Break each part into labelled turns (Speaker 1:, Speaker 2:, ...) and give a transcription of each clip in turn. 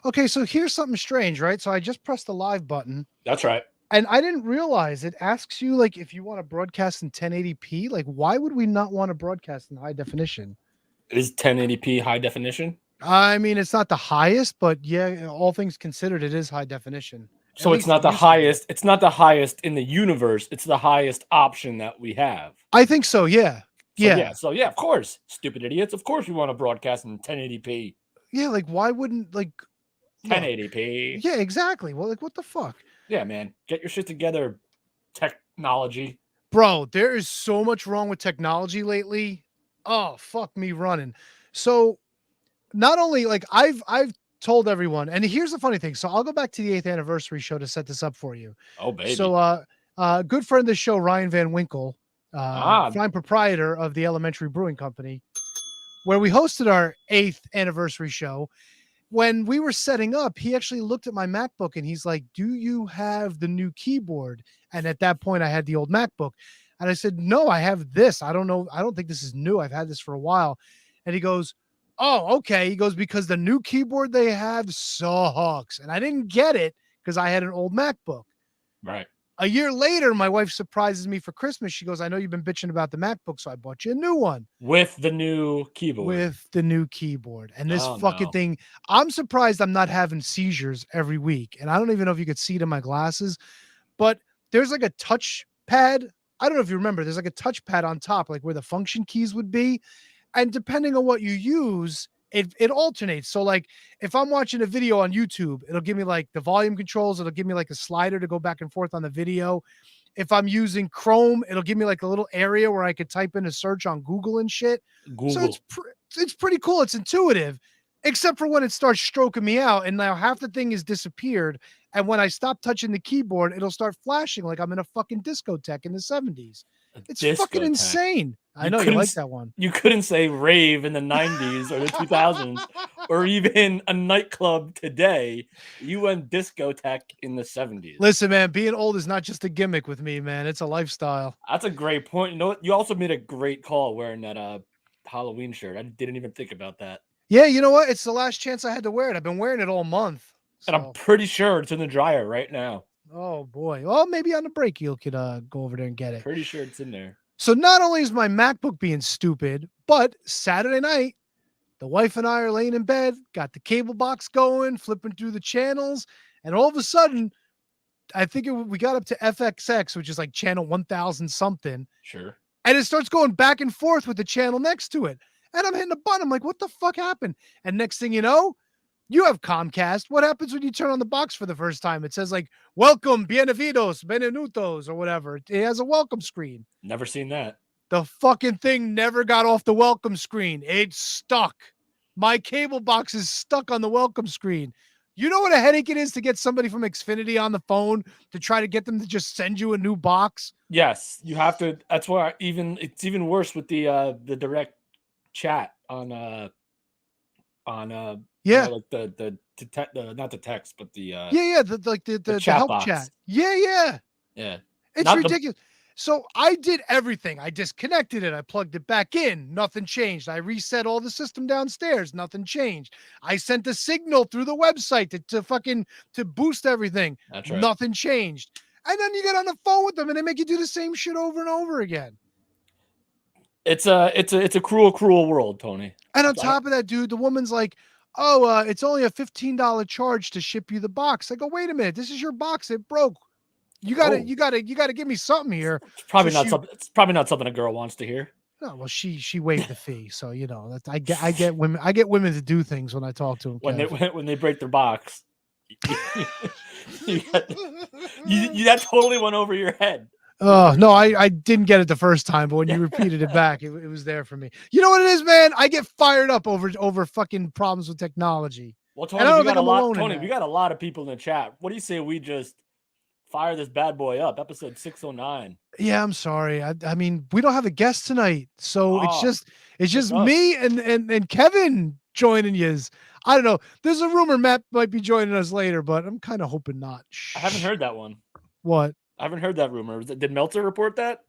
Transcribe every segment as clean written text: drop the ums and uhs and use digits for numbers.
Speaker 1: Okay, so here's something strange, right? So I just pressed the live button
Speaker 2: That's right.
Speaker 1: and I didn't realize it asks you like if you want to broadcast in 1080p. Like, why would we not want to broadcast in high definition?
Speaker 2: Is 1080p high definition?
Speaker 1: I mean, it's not the highest, but yeah, all things considered, it is high definition. At
Speaker 2: So it's
Speaker 1: least it
Speaker 2: not the
Speaker 1: used to be.
Speaker 2: highest. It's not the highest in the universe. It's the highest option that we have.
Speaker 1: I think so. Yeah.
Speaker 2: So yeah.
Speaker 1: Yeah.
Speaker 2: So yeah. Of course, stupid idiots. Of course, we want to broadcast in 1080p.
Speaker 1: Yeah. Like, why wouldn't, like, look,
Speaker 2: 1080p.
Speaker 1: yeah, exactly. Well, like, what the fuck?
Speaker 2: Yeah, man. Get your shit together. Technology.
Speaker 1: Bro, there is so much wrong with technology lately. Oh, fuck me running. So, not only like I've told everyone, and here's the funny thing. So I'll go back to the 8th anniversary show to set this up for you.
Speaker 2: Oh
Speaker 1: So
Speaker 2: baby.
Speaker 1: good friend of the show, Ryan Van Winkle,
Speaker 2: Ah.
Speaker 1: prime proprietor of the Elementary Brewing Company, where we hosted our 8th anniversary show. When we were setting up, he actually looked at my MacBook and he's like, "Do you have the new keyboard?" And at that point, I had the old MacBook. And I said, "No, I have this. I don't know. I don't think this is new. I've had this for a while." And he goes, "Oh, okay." He goes, "Because the new keyboard they have sucks." And I didn't get it because I had an old MacBook.
Speaker 2: Right.
Speaker 1: A year later, my wife surprises me for Christmas. She goes, "I know you've been bitching about the MacBook, so I bought you a new one
Speaker 2: With the new keyboard.
Speaker 1: with the new keyboard." And this
Speaker 2: Oh
Speaker 1: fucking
Speaker 2: no.
Speaker 1: thing, I'm surprised I'm not having seizures every week. And I don't even know if you could see it in my glasses, but there's like a touch pad. I don't know if you remember, there's like a touch pad on top, like where the function keys would be. And depending on what you use, it alternates. So like if I'm watching a video on YouTube, it'll give me like the volume controls, it'll give me like a slider to go back and forth on the video. If I'm using Chrome, it'll give me like a little area where I could type in a search on Google and shit. So
Speaker 2: Google.
Speaker 1: it's pretty cool. It's intuitive, except for when it starts stroking me out, and now half the thing has disappeared. And when I stop touching the keyboard, it'll start flashing like I'm in a fucking discotheque in the 70s. It's fucking
Speaker 2: Discotheque.
Speaker 1: insane. I
Speaker 2: You
Speaker 1: know you
Speaker 2: couldn't
Speaker 1: like that one.
Speaker 2: you couldn't say rave in the 90s or the 2000s or even a nightclub today. You went discotheque in the 70s.
Speaker 1: Listen, man, being old is not just a gimmick with me, man. It's a lifestyle.
Speaker 2: That's a great point. You know what? You also made a great call wearing that Halloween shirt. I didn't even think about that.
Speaker 1: Yeah, you know what? It's the last chance I had to wear it. I've been wearing it all month.
Speaker 2: And I'm
Speaker 1: So,
Speaker 2: pretty sure it's in the dryer right now.
Speaker 1: oh boy. Well, maybe on the break you could go over there and get it.
Speaker 2: Pretty sure it's in there.
Speaker 1: So not only is my MacBook being stupid, but Saturday night, the wife and I are laying in bed, got the cable box going, flipping through the channels, and all of a sudden, I think we got up to FXX, which is like channel 1000 something,
Speaker 2: Sure.
Speaker 1: and it starts going back and forth with the channel next to it. And I'm hitting the button. I'm like, what the fuck happened? And next thing you know, you have Comcast. What happens when you turn on the box for the first time? It says like, welcome, bienvenidos, benenutos, or whatever. It has a welcome screen.
Speaker 2: Never seen that.
Speaker 1: The fucking thing never got off the welcome screen. It's stuck. My cable box is stuck on the welcome screen. You know what a headache it is to get somebody from Xfinity on the phone to try to get them to just send you a new box?
Speaker 2: Yes, you have to. That's why it's even worse with the direct chat on
Speaker 1: Yeah.
Speaker 2: like the not the text but the
Speaker 1: Yeah, the
Speaker 2: chat
Speaker 1: help
Speaker 2: box.
Speaker 1: chat. Yeah.
Speaker 2: Yeah.
Speaker 1: It's
Speaker 2: Not
Speaker 1: ridiculous. So I did everything. I disconnected it. I plugged it back in. Nothing changed. I reset all the system downstairs. Nothing changed. I sent a signal through the website to boost everything.
Speaker 2: That's right.
Speaker 1: Nothing changed. And then you get on the phone with them and they make you do the same shit over and over again.
Speaker 2: It's a cruel world, Tony.
Speaker 1: And on top of that, dude, the woman's like, "Oh, it's only a $15 charge to ship you the box." I go, "Wait a minute. This is your box. It broke. You gotta give me something here."
Speaker 2: It's probably not something a girl wants to hear.
Speaker 1: No, well, she waived the fee, so you know that I get women to do things when I talk to them.
Speaker 2: When they break their box. That totally went over your head.
Speaker 1: Oh no, I didn't get it the first time, but when you repeated it back, it was there for me. You know what it is, man? I get fired up over fucking problems with technology.
Speaker 2: Well, Tony, we got a lot of people in the chat. What do you say we just fire this bad boy up? Episode 609.
Speaker 1: Yeah, I'm sorry. I mean, we don't have a guest tonight, so it's just
Speaker 2: up?
Speaker 1: me and Kevin joining you. I don't know. There's a rumor Matt might be joining us later, but I'm kind of hoping not.
Speaker 2: I haven't heard that one.
Speaker 1: What?
Speaker 2: I haven't heard that rumor. Did Meltzer report that?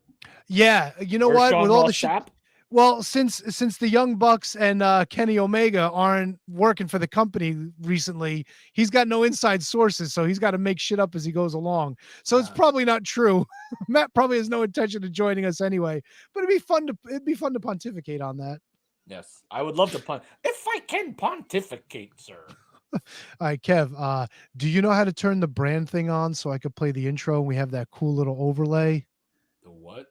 Speaker 1: Yeah, you know
Speaker 2: or
Speaker 1: what?
Speaker 2: Sean
Speaker 1: With all
Speaker 2: Ross
Speaker 1: the shit,
Speaker 2: Sapp?
Speaker 1: Well, since the Young Bucks and Kenny Omega aren't working for the company recently, he's got no inside sources, so he's got to make shit up as he goes along. So it's probably not true. Matt probably has no intention of joining us anyway, but it'd be fun to pontificate on that.
Speaker 2: Yes, I would love to if I can pontificate, sir.
Speaker 1: All right, Kev, do you know how to turn the brand thing on so I could play the intro and we have that cool little overlay?
Speaker 2: The what?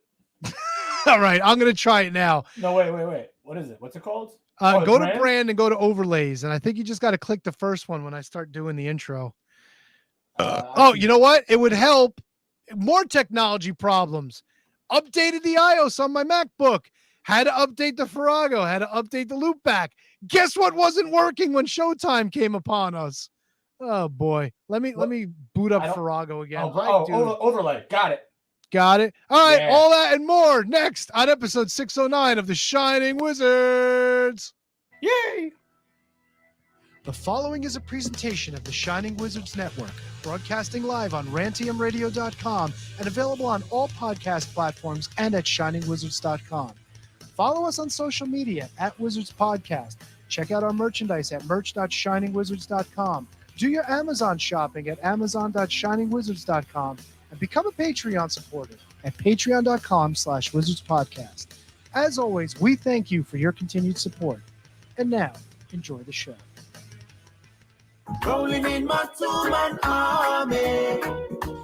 Speaker 1: All right, I'm going to try it now.
Speaker 2: No, wait. What is it? What's it called?
Speaker 1: Go to brand and go to overlays. And I think you just got to click the first one when I start doing the intro. You know what? It would help. More technology problems. Updated the iOS on my MacBook. Had to update the Farrago. Had to update the loopback. Guess what wasn't working when Showtime came upon us? Oh boy. Let me boot up Farrago again.
Speaker 2: Overlay. Got it.
Speaker 1: Got it. All right. Yeah. All that and more next on episode 609 of The Shining Wizards.
Speaker 2: Yay.
Speaker 1: The following is a presentation of the Shining Wizards Network, broadcasting live on rantiumradio.com and available on all podcast platforms and at shiningwizards.com. Follow us on social media at Wizards Podcast. Check out our merchandise at merch.shiningwizards.com. Do your Amazon shopping at amazon.shiningwizards.com and become a Patreon supporter at patreon.com/wizardspodcast. As always, we thank you for your continued support. And now, enjoy the show.
Speaker 3: Rolling in my two-man army.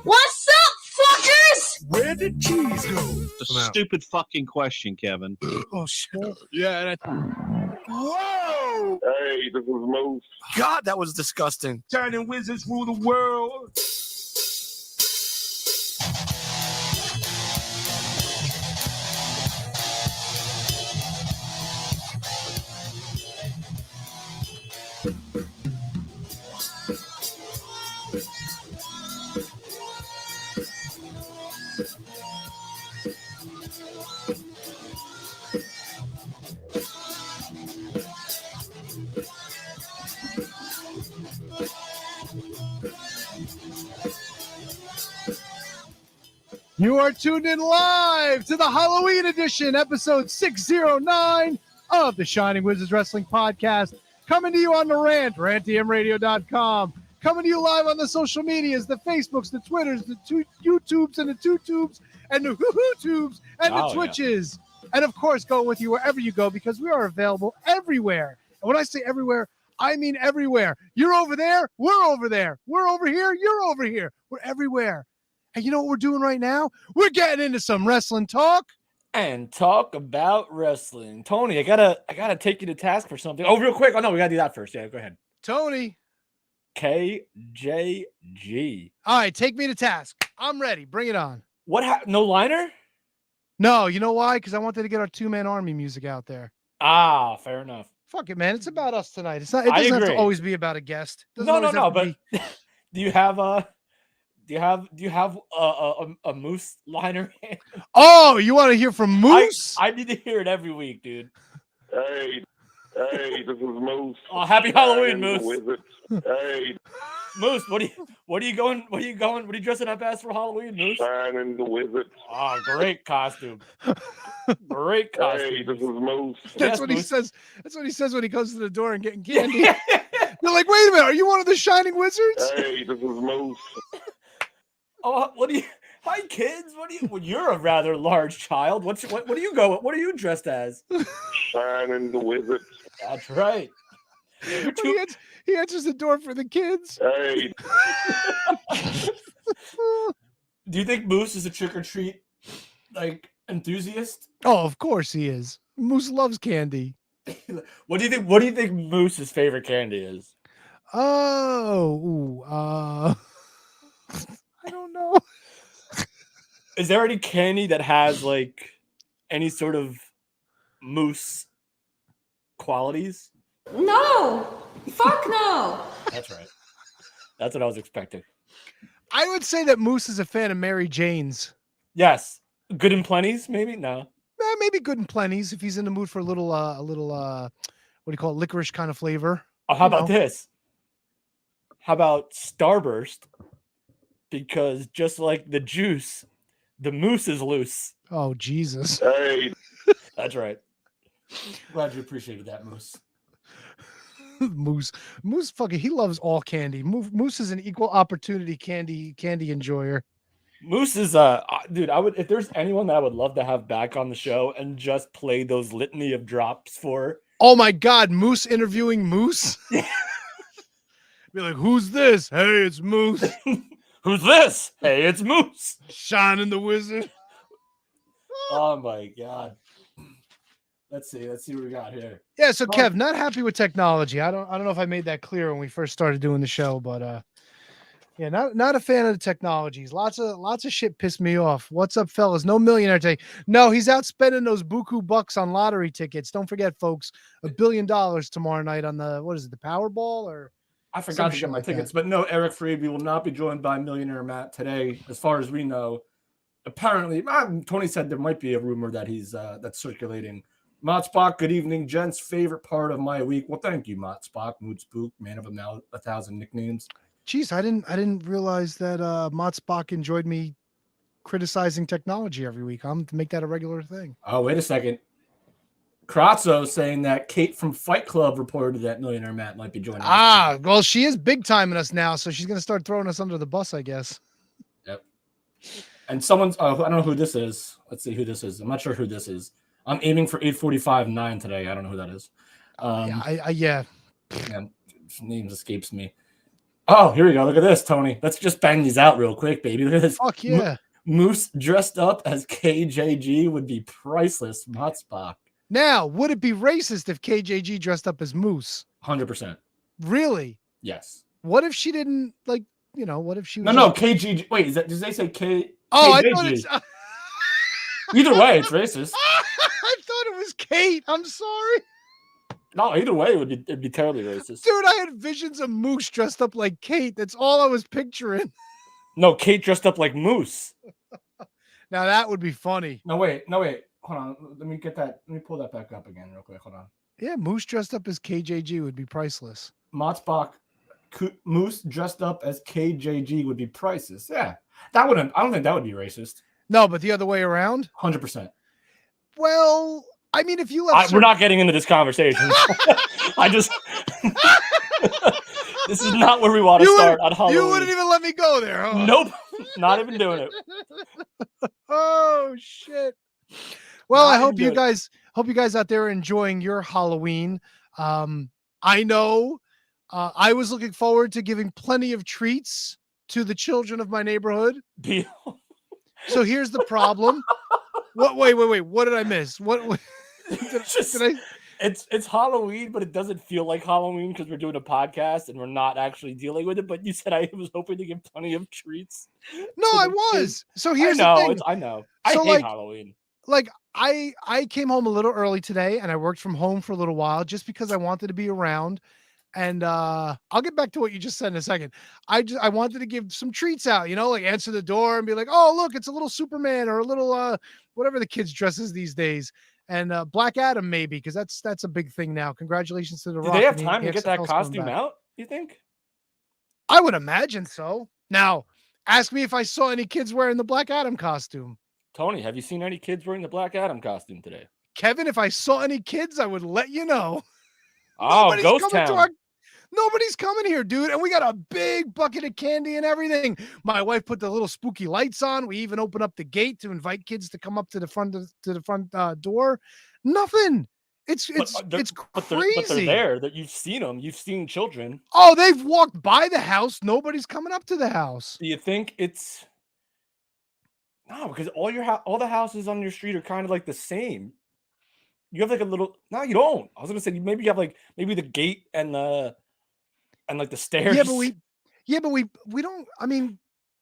Speaker 4: What's up, fuckers?
Speaker 3: Where did cheese go?
Speaker 5: It's a stupid fucking question, Kevin.
Speaker 1: Oh, shit.
Speaker 3: Yeah. Whoa!
Speaker 6: Hey, this is Moose.
Speaker 3: God, that was disgusting. Shining Wizards rule the world.
Speaker 1: You are tuned in live to the Halloween edition, episode 609 of the Shining Wizards Wrestling Podcast. Coming to you on the rant, rantiumradio.com. Coming to you live on the social medias, the Facebooks, the Twitters, the YouTubes, and the Tubes, and the Hoo-Hoo-Tubes, and the Twitches. Yeah. And, of course, going with you wherever you go because we are available everywhere. And when I say everywhere, I mean everywhere. You're over there, we're over there. We're over here, you're over here. We're everywhere. And you know what we're doing right now? We're getting into some wrestling talk.
Speaker 2: And talk about wrestling. Tony, I gotta take you to task for something. Oh, real quick. Oh no, we gotta do that first. Yeah, go ahead.
Speaker 1: Tony.
Speaker 2: KJG.
Speaker 1: All right, take me to task. I'm ready. Bring it on.
Speaker 2: What no liner?
Speaker 1: No, you know why? Because I wanted to get our two-man army music out there.
Speaker 2: Ah, fair enough.
Speaker 1: Fuck it, man. It's about us tonight. It doesn't have to always be about a guest.
Speaker 2: No, but do you have a Moose liner?
Speaker 1: Oh, you want to hear from Moose?
Speaker 2: I need to hear it every week, dude.
Speaker 6: Hey, this is Moose.
Speaker 2: Oh, happy Halloween, Moose.
Speaker 6: Hey,
Speaker 2: Moose, what are you dressing up as for Halloween, Moose?
Speaker 6: Shining the Wizard.
Speaker 2: Oh, great costume. Great costume.
Speaker 6: Hey, this is Moose.
Speaker 1: That's what Moose. He says. That's what he says when he comes to the door and getting candy. They're like, wait a minute, are you one of the Shining Wizards?
Speaker 6: Hey, this is Moose.
Speaker 2: Oh, hi kids. Well, you're a rather large child. What do you go? What are you dressed as?
Speaker 6: Shining the Wizard.
Speaker 2: That's right.
Speaker 1: He answers the door for the kids.
Speaker 6: Hey.
Speaker 2: Do you think Moose is a trick or treat enthusiast?
Speaker 1: Oh, of course he is. Moose loves candy.
Speaker 2: What do you think Moose's favorite candy is?
Speaker 1: I don't know.
Speaker 2: Is there any candy that has any sort of moose qualities?
Speaker 4: No. Fuck no.
Speaker 2: That's right. That's what I was expecting.
Speaker 1: I would say that Moose is a fan of Mary Jane's.
Speaker 2: Yes. Good and Plenty's, maybe? No.
Speaker 1: Maybe Good and Plenty's if he's in the mood for a little what do you call it, licorice kind of flavor.
Speaker 2: Oh, how about this? How about Starburst? Because just like the juice, the moose is loose.
Speaker 1: Oh, Jesus.
Speaker 6: Hey.
Speaker 2: That's right. Glad you appreciated that, Moose.
Speaker 1: Moose fucking he loves all candy. Moose is an equal opportunity candy enjoyer.
Speaker 2: Moose is dude, I would if there's anyone that I would love to have back on the show and just play those litany of drops for.
Speaker 1: Oh my god, Moose interviewing Moose. Be like, who's this? Hey, it's Moose.
Speaker 2: Who's this? Hey, it's Moose.
Speaker 1: Shining the Wizard.
Speaker 2: Oh my god. Let's see what we got here.
Speaker 1: Yeah, so Kev, not happy with technology. I don't know if I made that clear when we first started doing the show, but yeah, not a fan of the technologies. Lots of shit pissed me off. What's up, fellas? No millionaire today. No, he's out spending those buku bucks on lottery tickets. Don't forget, folks, $1 billion tomorrow night on the the Powerball or
Speaker 2: I forgot to get my tickets, but no, Eric Freeby will not be joined by Millionaire Matt today, as far as we know. Apparently, Tony said there might be a rumor that he's that's circulating. Mott Spock, good evening, gents. Favorite part of my week. Well, thank you, Mott Spock, Mood Spook, man of 1,000 nicknames.
Speaker 1: Jeez, I didn't realize that Mott Spock enjoyed me criticizing technology every week. I'm to make that a regular thing.
Speaker 2: Oh, wait a second. Kratzo saying that Kate from Fight Club reported that Millionaire Matt might be joining us.
Speaker 1: Well, she is big timing us now, so she's gonna start throwing us under the bus, I guess.
Speaker 2: Yep. And someone's I don't know who this is. Let's see who this is. I'm not sure who this is. I'm aiming for 8:45-9 today. I don't know who that is.
Speaker 1: Yeah.
Speaker 2: Man, names escapes me. Oh, here we go. Look at this, Tony. Let's just bang these out real quick, baby. Look at this.
Speaker 1: Fuck yeah.
Speaker 2: Moose dressed up as KJG would be priceless. Mott Spock.
Speaker 1: Now, would it be racist if KJG dressed up as Moose?
Speaker 2: 100%.
Speaker 1: Really?
Speaker 2: Yes.
Speaker 1: What if she didn't what if she was
Speaker 2: No, KGG. Wait, did they say K?
Speaker 1: Oh,
Speaker 2: KJG?
Speaker 1: I thought it's
Speaker 2: Either way, it's racist.
Speaker 1: I thought it was Kate. I'm sorry.
Speaker 2: No, either way, it'd be terribly racist.
Speaker 1: Dude, I had visions of Moose dressed up like Kate. That's all I was picturing.
Speaker 2: No, Kate dressed up like Moose.
Speaker 1: Now that would be funny.
Speaker 2: No, wait. Hold on. Let me pull that back up again real quick. Hold on.
Speaker 1: Yeah, Moose dressed up as KJG would be priceless.
Speaker 2: Mott Spock, Moose dressed up as KJG would be priceless. Yeah. I don't think that would be racist.
Speaker 1: No, but the other way around?
Speaker 2: 100%.
Speaker 1: Well, I mean, if you let
Speaker 2: we're not getting into this conversation. This is not where we want to start on Halloween.
Speaker 1: You wouldn't even let me go there, huh?
Speaker 2: Nope. Not even doing it.
Speaker 1: Oh shit. Well, I hope you
Speaker 2: it.
Speaker 1: guys out there are enjoying your Halloween. I know I was looking forward to giving plenty of treats to the children of my neighborhood. So here's the problem. Wait, what did I miss?
Speaker 2: It's Halloween, but it doesn't feel like Halloween because we're doing a podcast and we're not actually dealing with it. But you said I was hoping to give plenty of treats.
Speaker 1: No, I was.
Speaker 2: Kids.
Speaker 1: So here's the thing.
Speaker 2: I know.
Speaker 1: So,
Speaker 2: I hate Halloween.
Speaker 1: Like I came home a little early today and I worked from home for a little while just because I wanted to be around. And I'll get back to what you just said in a second. I wanted to give some treats out, like answer the door and be like, oh, look, it's a little Superman or a little whatever the kids dresses these days. And Black Adam, maybe, because that's a big thing now. Congratulations to the Rock.
Speaker 2: Do they have time to get that costume out, you think?
Speaker 1: I would imagine so. Now, ask me if I saw any kids wearing the Black Adam costume.
Speaker 2: Tony, have you seen any kids wearing the Black Adam costume today?
Speaker 1: Kevin, if I saw any kids, I would let you know.
Speaker 2: Oh, Ghost Town.
Speaker 1: Nobody's coming here, dude. And we got a big bucket of candy and everything. My wife put the little spooky lights on. We even opened up the gate to invite kids to come up to the front door. Nothing. It's crazy.
Speaker 2: But they're there. That you've seen them. You've seen children.
Speaker 1: Oh, they've walked by the house. Nobody's coming up to the house.
Speaker 2: Do you think it's no? Because all the houses on your street are kind of like the same. You have like a little. No, you don't. I was gonna say maybe you have like maybe the gate and like the stairs.
Speaker 1: Yeah, but we don't. I mean,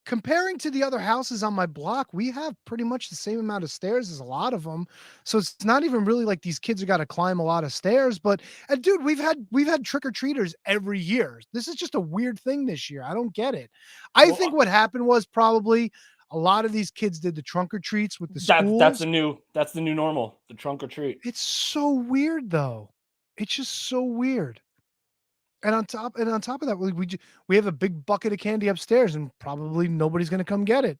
Speaker 1: comparing to the other houses on my block, we have pretty much the same amount of stairs as a lot of them. So it's not even really like these kids have got to climb a lot of stairs. But dude, we've had trick or treaters every year. This is just a weird thing this year. I don't get it. I think what happened was probably a lot of these kids did the trunk or treats with the schools.
Speaker 2: That's the new normal. The trunk or treat.
Speaker 1: It's so weird though. It's just so weird. And on top of that, we have a big bucket of candy upstairs, and probably nobody's gonna come get it.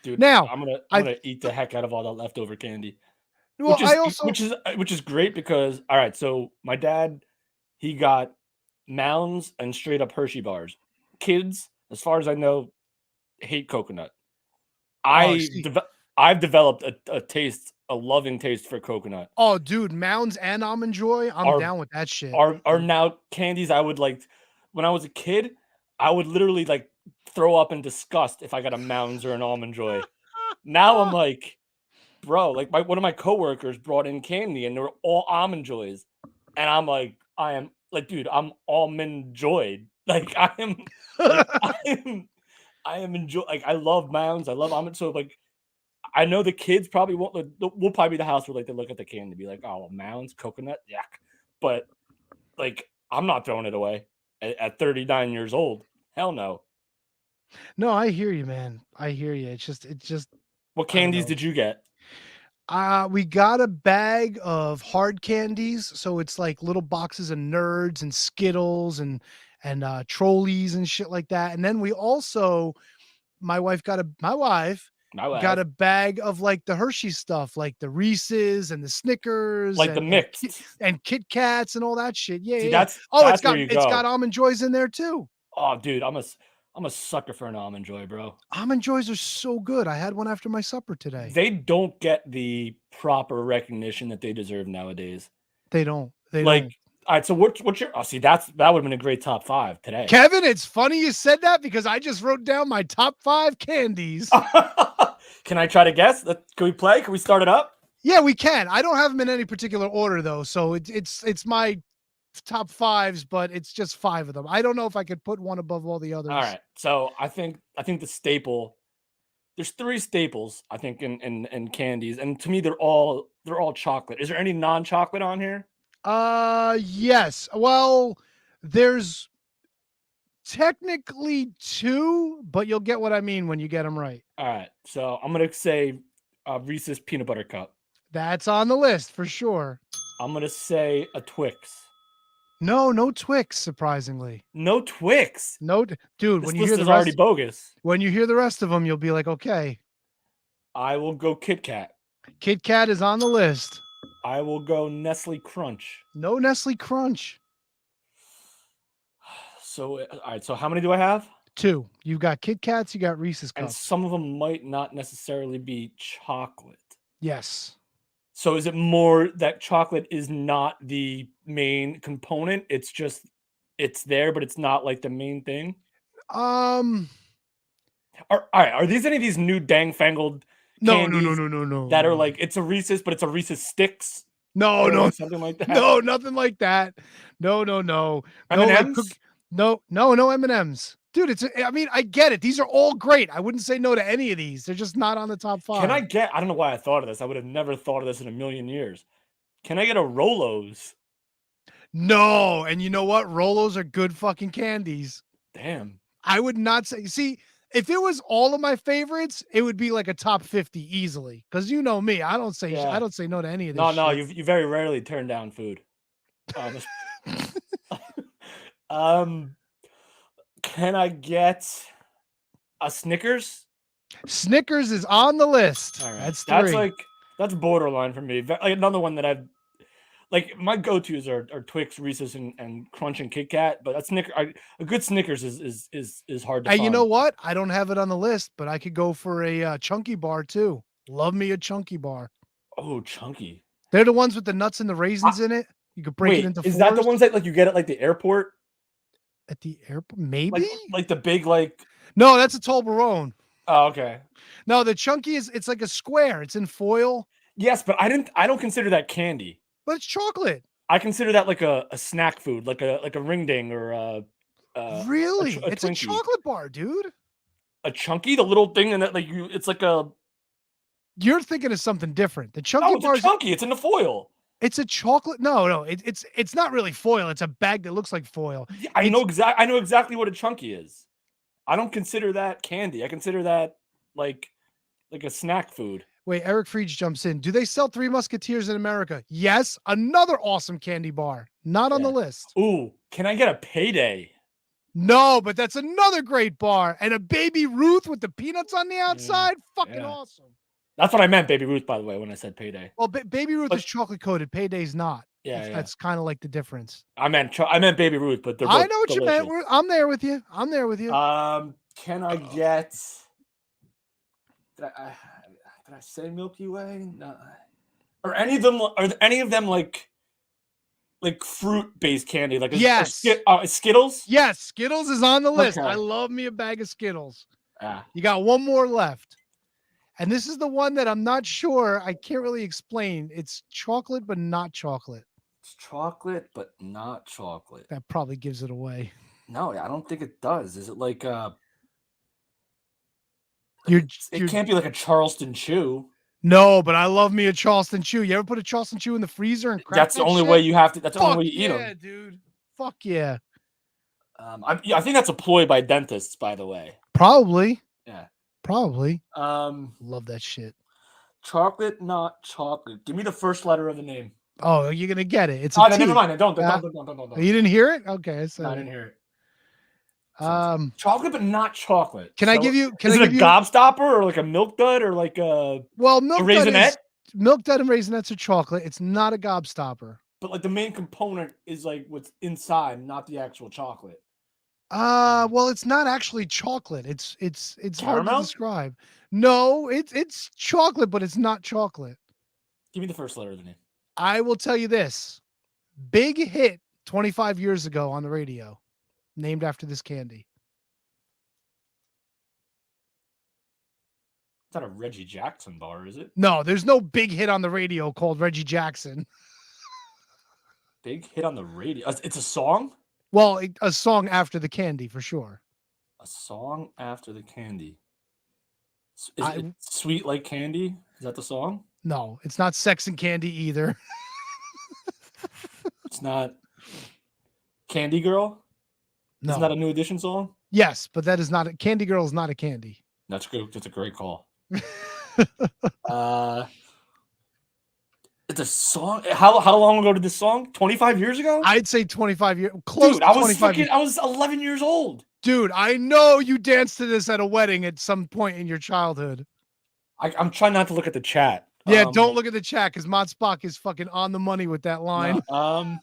Speaker 2: Dude,
Speaker 1: now
Speaker 2: I'm gonna eat the heck out of all that leftover candy.
Speaker 1: Well, I also
Speaker 2: which is great because all right, so my dad, he got Mounds and straight up Hershey bars. Kids, as far as I know, hate coconut.
Speaker 1: see.
Speaker 2: I've developed a loving taste for coconut.
Speaker 1: Oh, dude, Mounds and Almond Joy, I'm
Speaker 2: Are-
Speaker 1: down with that shit.
Speaker 2: Are now candies I would like. When I was a kid, I would literally like throw up in disgust if I got a Mounds or an Almond Joy. Now I'm like, bro, like one of my coworkers brought in candy and they were all Almond Joys, and I'm like, I am like, dude, I'm almond joyed. Like I am, like, I am enjoy. Like I love Mounds, I love almond. So like, I know the kids probably won't. We'll probably be the house where like they look at the candy and be like, oh, Mounds, coconut, yuck. But like, I'm not throwing it away at 39 years old. Hell no.
Speaker 1: No, I hear you, man. I hear you. It's just
Speaker 2: What candies did you get?
Speaker 1: we got a bag of hard candies, so it's like little boxes of Nerds and Skittles and Trolleys and shit like that. And then we also, my wife got a bag of like the Hershey stuff, like the Reese's and the Snickers,
Speaker 2: Like the
Speaker 1: and
Speaker 2: mixed.
Speaker 1: and Kit Kats and all that shit. Yeah,
Speaker 2: See,
Speaker 1: yeah.
Speaker 2: that's
Speaker 1: It's
Speaker 2: where you go.
Speaker 1: got Almond Joys in there too.
Speaker 2: Oh, dude, I'm a sucker for an Almond Joy, bro.
Speaker 1: Almond Joys are so good. I had one after my supper today.
Speaker 2: They don't get the proper recognition that they deserve nowadays.
Speaker 1: They don't.
Speaker 2: Like, all right, so what's your? Oh, see, that would have been a great top 5 today.
Speaker 1: Kevin, it's funny you said that because I just wrote down my top 5 candies.
Speaker 2: Can I try to guess? Can we play? Can we start it up?
Speaker 1: Yeah, we can. I don't have them in any particular order though, so it's my top 5s, but it's just 5 of them. I don't know if I could put one above all the others.
Speaker 2: All right, so I think the staple. There's 3 staples I think in candies, and to me they're all chocolate. Is there any non-chocolate on here?
Speaker 1: Yes. Well, there's technically 2, but you'll get what I mean when you get them right.
Speaker 2: All right, so I'm gonna say Reese's peanut butter cup.
Speaker 1: That's on the list for sure.
Speaker 2: I'm gonna say a Twix.
Speaker 1: No Twix, surprisingly.
Speaker 2: No Twix.
Speaker 1: No, dude.
Speaker 2: This
Speaker 1: When you
Speaker 2: list
Speaker 1: hear the
Speaker 2: is
Speaker 1: rest,
Speaker 2: already bogus.
Speaker 1: when you hear the rest of them, you'll be like, okay.
Speaker 2: I will go Kit Kat.
Speaker 1: Kit Kat is on the list.
Speaker 2: I will go Nestle Crunch.
Speaker 1: No Nestle Crunch.
Speaker 2: So, all right. So, how many do I have?
Speaker 1: 2. You've got Kit Kats. You got Reese's
Speaker 2: And
Speaker 1: Cups.
Speaker 2: some of them might not necessarily be chocolate.
Speaker 1: Yes.
Speaker 2: So, is it more that chocolate is not the main component? It's just it's there, but it's not like the main thing. All right. Are these any of these new dang fangled?
Speaker 1: No.
Speaker 2: That are like it's a Reese's, but it's a Reese's Sticks.
Speaker 1: No,
Speaker 2: something like that.
Speaker 1: no, nothing like that. No.
Speaker 2: M&Ms?
Speaker 1: No M&Ms. Dude, I mean, I get it. These are all great. I wouldn't say no to any of these. They're just not on the top 5.
Speaker 2: I don't know why I thought of this. I would have never thought of this in a million years. Can I get a Rolos?
Speaker 1: No, and you know what? Rolos are good fucking candies.
Speaker 2: Damn.
Speaker 1: I would not say. See, if it was all of my favorites, it would be like a top 50 easily. Because you know me, I don't say no to any of this.
Speaker 2: No,
Speaker 1: shit.
Speaker 2: you very rarely turn down food. Can I get a Snickers?
Speaker 1: Snickers is on the list.
Speaker 2: All right.
Speaker 1: That's 3.
Speaker 2: That's borderline for me. Like another one that I've like my go-tos are Twix, Reese's, and Crunch and Kit Kat. But a good Snickers is hard to
Speaker 1: Hey,
Speaker 2: find.
Speaker 1: you know what? I don't have it on the list, but I could go for a chunky bar too. Love me a chunky bar.
Speaker 2: Oh, chunky.
Speaker 1: They're the ones with the nuts and the raisins in it. You could break it into 4s.
Speaker 2: Is that the ones that like you get at like the airport?
Speaker 1: At the airport? Maybe?
Speaker 2: Like the big like.
Speaker 1: No, that's a Toblerone.
Speaker 2: Oh, okay.
Speaker 1: No, the chunky it's like a square. It's in foil.
Speaker 2: Yes, but I don't consider that candy.
Speaker 1: But it's chocolate.
Speaker 2: I consider that like a snack food, like a ring ding or
Speaker 1: really?
Speaker 2: a
Speaker 1: It's a
Speaker 2: Twinkie.
Speaker 1: chocolate bar, dude.
Speaker 2: A chunky, the little thing, and that like it's like a.
Speaker 1: You're thinking of something different. The chunky
Speaker 2: No, it's
Speaker 1: bar
Speaker 2: a chunky. It's in the foil.
Speaker 1: It's a chocolate. No, it's not really foil. It's a bag that looks like foil.
Speaker 2: Yeah, I know exactly what a chunky is. I don't consider that candy. I consider that like a snack food.
Speaker 1: Wait, Eric Freege jumps in. Do they sell Three Musketeers in America? Yes. Another awesome candy bar. Not on the list.
Speaker 2: Ooh, can I get a Payday?
Speaker 1: No, but that's another great bar. And a Baby Ruth with the peanuts on the outside. Fucking awesome.
Speaker 2: That's what I meant, Baby Ruth, by the way, when I said payday.
Speaker 1: Well, Baby Ruth
Speaker 2: But-
Speaker 1: is chocolate coated. Payday's not.
Speaker 2: Yeah, yeah.
Speaker 1: That's kind of like the difference.
Speaker 2: I meant Baby Ruth, but they're both
Speaker 1: I know what you meant.
Speaker 2: delicious.
Speaker 1: I'm there with you. I'm there with you.
Speaker 2: Can I get? Did I say Milky Way? No. Are any of them? Are any of them like fruit based candy? Like
Speaker 1: Yes.
Speaker 2: Skittles.
Speaker 1: Yes, Skittles is on the list.
Speaker 2: Okay.
Speaker 1: I love me a bag of Skittles.
Speaker 2: Ah.
Speaker 1: You got one more left. And this is the one that I'm not sure. I can't really explain. It's chocolate, but not chocolate.
Speaker 2: It's chocolate, but not chocolate.
Speaker 1: That probably gives it away.
Speaker 2: No, I don't think it does. Is it like
Speaker 1: You're
Speaker 2: It can't be like a Charleston Chew.
Speaker 1: No, but I love me a Charleston Chew. You ever put a Charleston Chew in the freezer and crack
Speaker 2: That's the
Speaker 1: that
Speaker 2: only
Speaker 1: shit?
Speaker 2: way you have to. That's the
Speaker 1: Fuck
Speaker 2: only way you eat
Speaker 1: yeah,
Speaker 2: them.
Speaker 1: dude. Fuck yeah.
Speaker 2: I think that's a ploy by dentists, by the way.
Speaker 1: Probably.
Speaker 2: Yeah.
Speaker 1: Probably.
Speaker 2: Love
Speaker 1: that shit.
Speaker 2: Chocolate, not chocolate. Give me the first letter of the name.
Speaker 1: Oh, you're gonna get it. It's
Speaker 2: Oh,
Speaker 1: a
Speaker 2: no, never
Speaker 1: T.
Speaker 2: mind. Don't.
Speaker 1: You didn't hear it? Okay, so
Speaker 2: No, I didn't hear it.
Speaker 1: chocolate,
Speaker 2: but not chocolate.
Speaker 1: Can I give you? Can
Speaker 2: is
Speaker 1: I
Speaker 2: it
Speaker 1: give
Speaker 2: a
Speaker 1: you?
Speaker 2: gobstopper or like a milk dud or like a
Speaker 1: Well, milk dud
Speaker 2: raisinette?
Speaker 1: Milk dud and raisinets are chocolate. It's not a gobstopper.
Speaker 2: But like the main component is like what's inside, not the actual chocolate.
Speaker 1: Well, it's not actually chocolate. It's hard to
Speaker 2: Caramel?
Speaker 1: describe. No, it's chocolate, but it's not chocolate.
Speaker 2: Give me the first letter of the name.
Speaker 1: I will tell you this. Big hit 25 years ago on the radio, named after this candy.
Speaker 2: It's not a Reggie Jackson bar, is it?
Speaker 1: No, there's no big hit on the radio called Reggie Jackson.
Speaker 2: Big hit on the radio. It's a song?
Speaker 1: Well, a song after the candy for sure.
Speaker 2: A song after the candy. Is
Speaker 1: I-
Speaker 2: it Sweet Like Candy? Is that the song?
Speaker 1: No, it's not Sex and Candy either.
Speaker 2: It's not Candy Girl?
Speaker 1: No.
Speaker 2: Isn't that a New Edition song?
Speaker 1: Yes, but that is not a Candy Girl is not a candy.
Speaker 2: That's good. That's a great call. It's a song. How long ago did this song? 25 years ago?
Speaker 1: I'd say 25 years. Close
Speaker 2: Dude,
Speaker 1: to 25 years.
Speaker 2: I was 11 years old.
Speaker 1: Dude, I know you danced to this at a wedding at some point in your childhood.
Speaker 2: I'm trying not to look at the chat.
Speaker 1: Yeah, don't look at the chat because Mod Spock is fucking on the money with that line.
Speaker 2: No,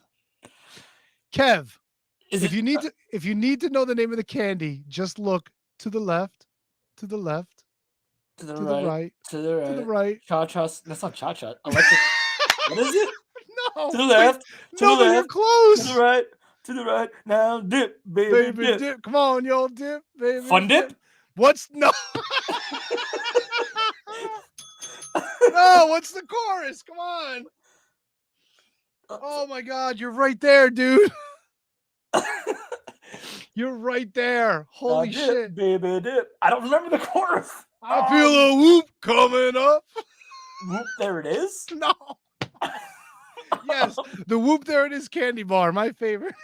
Speaker 1: Kev,
Speaker 2: is
Speaker 1: if
Speaker 2: it,
Speaker 1: you need to know the name of the candy, just look to the left, to the left,
Speaker 2: to the
Speaker 1: to
Speaker 2: right,
Speaker 1: the right,
Speaker 2: to the right,
Speaker 1: to the right.
Speaker 2: Cha-cha. That's not cha-cha. Electric. What is it?
Speaker 1: No,
Speaker 2: To the left, to
Speaker 1: no,
Speaker 2: the
Speaker 1: but you're
Speaker 2: left,
Speaker 1: close.
Speaker 2: to the right, to the right. Now dip, baby,
Speaker 1: Baby
Speaker 2: dip.
Speaker 1: dip. Come on, yo, dip, baby.
Speaker 2: Fun dip?
Speaker 1: What's no? No, what's the chorus? Come on. Oh my God, you're right there, dude. You're right there.
Speaker 2: Now
Speaker 1: Holy
Speaker 2: dip,
Speaker 1: shit.
Speaker 2: baby, dip. I don't remember the chorus.
Speaker 1: I feel a whoop coming up.
Speaker 2: Whoop, there it is.
Speaker 1: No. Yes, the whoop there it is candy bar, my favorite.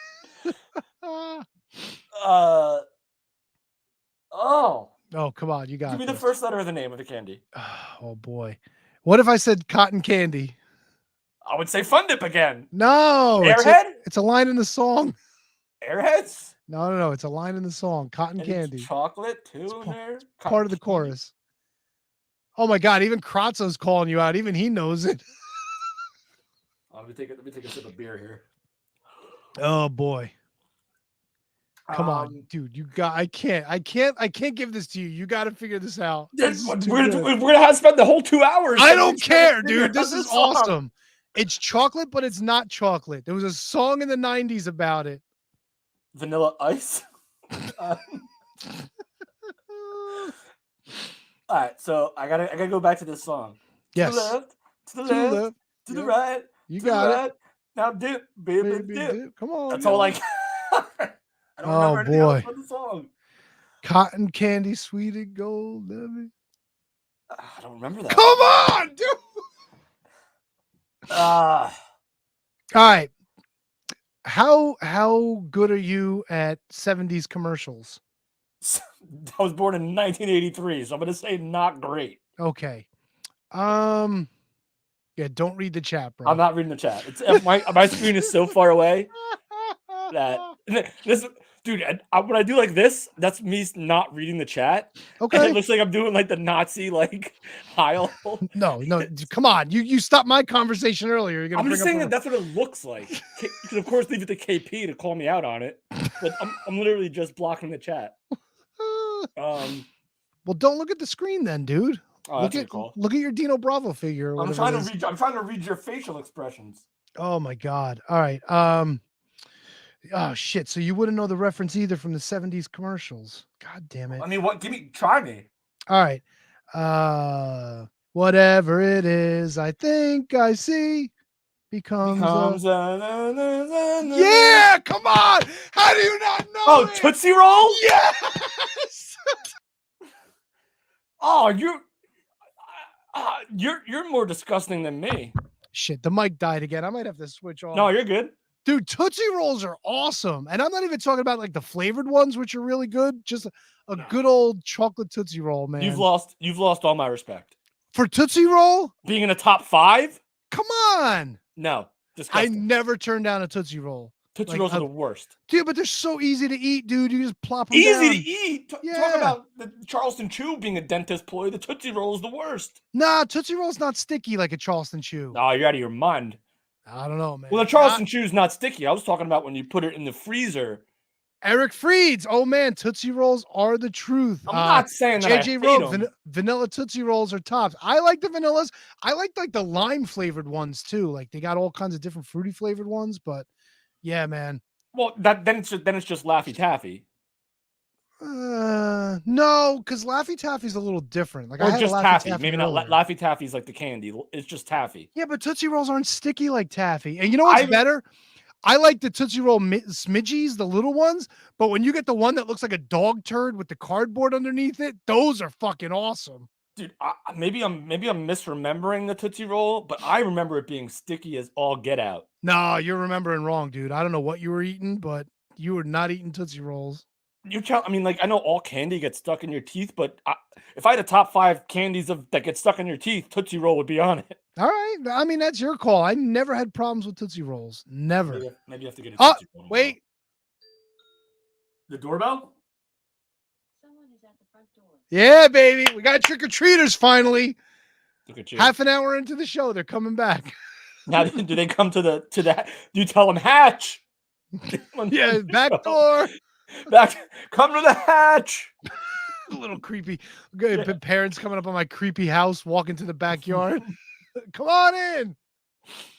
Speaker 2: Oh,
Speaker 1: Oh, come on, you got
Speaker 2: give me the
Speaker 1: this.
Speaker 2: first letter of the name of the candy.
Speaker 1: Oh boy. What if I said cotton candy?
Speaker 2: I would say Fun Dip again.
Speaker 1: No.
Speaker 2: Airhead?
Speaker 1: It's a line in the song.
Speaker 2: Airheads?
Speaker 1: No. It's a line in the song. Cotton
Speaker 2: And it's
Speaker 1: candy.
Speaker 2: chocolate too in
Speaker 1: pa-
Speaker 2: there?
Speaker 1: Part of the
Speaker 2: Cotton candy?
Speaker 1: chorus. Oh my God, even Kratzo's calling you out. Even he knows it.
Speaker 2: Let me take a sip of beer here.
Speaker 1: Oh boy. Come on, dude. You got I can't give this to you. You got to figure this out. This is too
Speaker 2: We're
Speaker 1: good.
Speaker 2: gonna have to spend the whole 2 hours.
Speaker 1: I don't
Speaker 2: trying to
Speaker 1: care,
Speaker 2: figure
Speaker 1: dude.
Speaker 2: out
Speaker 1: This is
Speaker 2: song.
Speaker 1: awesome. It's chocolate, but it's not chocolate. There was a song in the 90s about it.
Speaker 2: Vanilla Ice. All right, so I gotta go back to this song.
Speaker 1: Yes.
Speaker 2: To the left, to the
Speaker 1: To the
Speaker 2: left,
Speaker 1: left.
Speaker 2: to the
Speaker 1: Yeah.
Speaker 2: right.
Speaker 1: You
Speaker 2: to the
Speaker 1: got it.
Speaker 2: right. Now dip, baby,
Speaker 1: Baby
Speaker 2: dip.
Speaker 1: dip. Come on.
Speaker 2: That's
Speaker 1: yo.
Speaker 2: all like. I don't
Speaker 1: Oh,
Speaker 2: remember anything else
Speaker 1: boy.
Speaker 2: about the song.
Speaker 1: Cotton candy, sweet and gold. Baby.
Speaker 2: I don't remember that.
Speaker 1: Come on, dude. All right. How good are you at 70s commercials?
Speaker 2: I was born in 1983, so I'm gonna say not great.
Speaker 1: Okay. Yeah, don't read the chat, bro.
Speaker 2: I'm not reading the chat. It's my screen is so far away that this, Dude, when I do like this, that's me not reading the chat. And
Speaker 1: Okay.
Speaker 2: it looks like I'm doing like the Nazi like Heil.
Speaker 1: No, come on. You stopped my conversation earlier. You're gonna
Speaker 2: I'm
Speaker 1: bring
Speaker 2: just
Speaker 1: up
Speaker 2: saying
Speaker 1: a-
Speaker 2: that that's what it looks like. You can of course leave it to KP to call me out on it, but I'm literally just blocking the chat.
Speaker 1: Well, don't look at the screen then, dude.
Speaker 2: Oh,
Speaker 1: look
Speaker 2: that's a
Speaker 1: at
Speaker 2: good call.
Speaker 1: look at your Dino Bravo figure. Or
Speaker 2: I'm
Speaker 1: whatever
Speaker 2: trying
Speaker 1: it
Speaker 2: to
Speaker 1: is.
Speaker 2: read. I'm trying to read your facial expressions.
Speaker 1: Oh my god. All right. Oh shit. So you wouldn't know the reference either from the 70s commercials. God damn it.
Speaker 2: I mean, what? Try me.
Speaker 1: All right. Whatever it is, I think I see becomes yeah, come on. How do you not know?
Speaker 2: Oh,
Speaker 1: it?
Speaker 2: Tootsie Roll?
Speaker 1: Yes.
Speaker 2: Oh, you're more disgusting than me.
Speaker 1: Shit, the mic died again. I might have to switch off.
Speaker 2: No, you're good.
Speaker 1: Dude, Tootsie Rolls are awesome. And I'm not even talking about like the flavored ones, which are really good. Just a good old chocolate Tootsie Roll, man.
Speaker 2: You've lost all my respect.
Speaker 1: For Tootsie Roll?
Speaker 2: Being in the top 5?
Speaker 1: Come on.
Speaker 2: No.
Speaker 1: I
Speaker 2: Disgusting.
Speaker 1: never turned down a Tootsie Roll.
Speaker 2: Tootsie
Speaker 1: like,
Speaker 2: Rolls are the worst.
Speaker 1: Dude, but they're so easy to eat, dude. You just plop them
Speaker 2: Easy
Speaker 1: down.
Speaker 2: to eat. Talk
Speaker 1: Yeah.
Speaker 2: about the Charleston Chew being a dentist ploy. The Tootsie Roll is the worst.
Speaker 1: Nah, Tootsie Roll's not sticky like a Charleston Chew.
Speaker 2: Oh, you're out of your mind.
Speaker 1: I don't know, man.
Speaker 2: Well, the Charleston Chew's not sticky. I was talking about when you put it in the freezer.
Speaker 1: Eric Freeds. Oh man, Tootsie Rolls are the truth.
Speaker 2: I'm not saying that
Speaker 1: JJ
Speaker 2: I
Speaker 1: Rowe,
Speaker 2: hate 'em.
Speaker 1: vanilla Tootsie Rolls are tops. I like the vanillas. I like the lime flavored ones too. Like they got all kinds of different fruity flavored ones, but yeah, man.
Speaker 2: Well, then it's just Laffy Taffy.
Speaker 1: No, because Laffy Taffy's a little different. Like I
Speaker 2: Or
Speaker 1: had a
Speaker 2: just
Speaker 1: Laffy
Speaker 2: Taffy.
Speaker 1: Taffy
Speaker 2: Maybe not
Speaker 1: earlier.
Speaker 2: Laffy Taffy's like the candy. It's just Taffy.
Speaker 1: Yeah, but Tootsie Rolls aren't sticky like Taffy. And you know what's better? I like the Tootsie Roll smidgies, the little ones, but when you get the one that looks like a dog turd with the cardboard underneath it, those are fucking awesome.
Speaker 2: Dude, maybe I'm misremembering the Tootsie Roll, but I remember it being sticky as all get out.
Speaker 1: No, you're remembering wrong, dude. I don't know what you were eating, but you were not eating Tootsie Rolls.
Speaker 2: I mean, like I know all candy gets stuck in your teeth, but if I had a top 5 candies that get stuck in your teeth, Tootsie Roll would be on it.
Speaker 1: All right. I mean, that's your call. I never had problems with Tootsie Rolls. Never.
Speaker 2: Maybe you have to get a
Speaker 1: Oh,
Speaker 2: Tootsie Roll.
Speaker 1: wait.
Speaker 2: The doorbell?
Speaker 1: Yeah, baby. We got trick-or-treaters finally.
Speaker 2: Look at you.
Speaker 1: Half an hour into the show, they're coming back.
Speaker 2: Now, do they come to the? Do you tell them hatch?
Speaker 1: Yeah, back door.
Speaker 2: Come to the hatch.
Speaker 1: A little creepy. Good parents coming up on my creepy house, walking to the backyard. Come on in.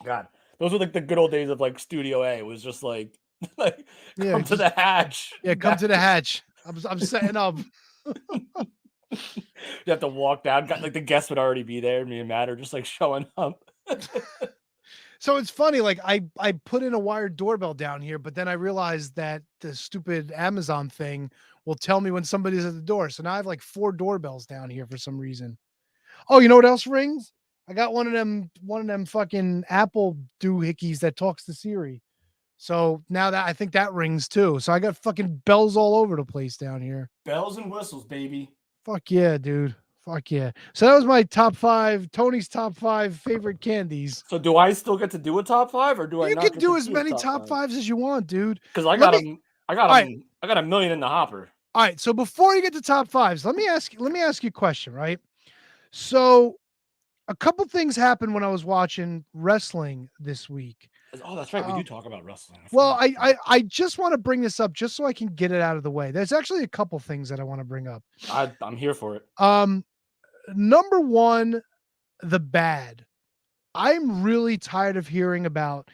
Speaker 2: God, those were like the good old days of like Studio A. It was just like, come to
Speaker 1: just-
Speaker 2: the hatch.
Speaker 1: Yeah, come to the hatch. I'm setting up.
Speaker 2: You have to walk down. Like the guests would already be there. Me and Matt are just like showing up.
Speaker 1: So it's funny, like I put in a wired doorbell down here, but then I realized that the stupid Amazon thing will tell me when somebody's at the door. So now I have like 4 doorbells down here for some reason. Oh, you know what else rings? I got one of them fucking Apple doohickeys that talks to Siri. So now that I think that rings too. So I got fucking bells all over the place down here.
Speaker 2: Bells and whistles, baby.
Speaker 1: Fuck yeah, dude. Fuck yeah. So that was my top 5, Tony's top 5 favorite candies.
Speaker 2: So do I still get to do a top 5, or do I?
Speaker 1: You
Speaker 2: not
Speaker 1: can
Speaker 2: get
Speaker 1: do
Speaker 2: to
Speaker 1: as
Speaker 2: a
Speaker 1: many top 5s as you want, dude.
Speaker 2: Because I
Speaker 1: Let
Speaker 2: got
Speaker 1: me-
Speaker 2: I got
Speaker 1: right.
Speaker 2: a million in the hopper.
Speaker 1: All right. So before you get to top 5s, let me ask you a question, right? So a couple things happened when I was watching wrestling this week.
Speaker 2: Oh, that's right. We do talk about wrestling.
Speaker 1: Well, I just want to bring this up just so I can get it out of the way. There's actually a couple things that I want to bring up.
Speaker 2: I'm here for it.
Speaker 1: Number one, the bad. I'm really tired of hearing about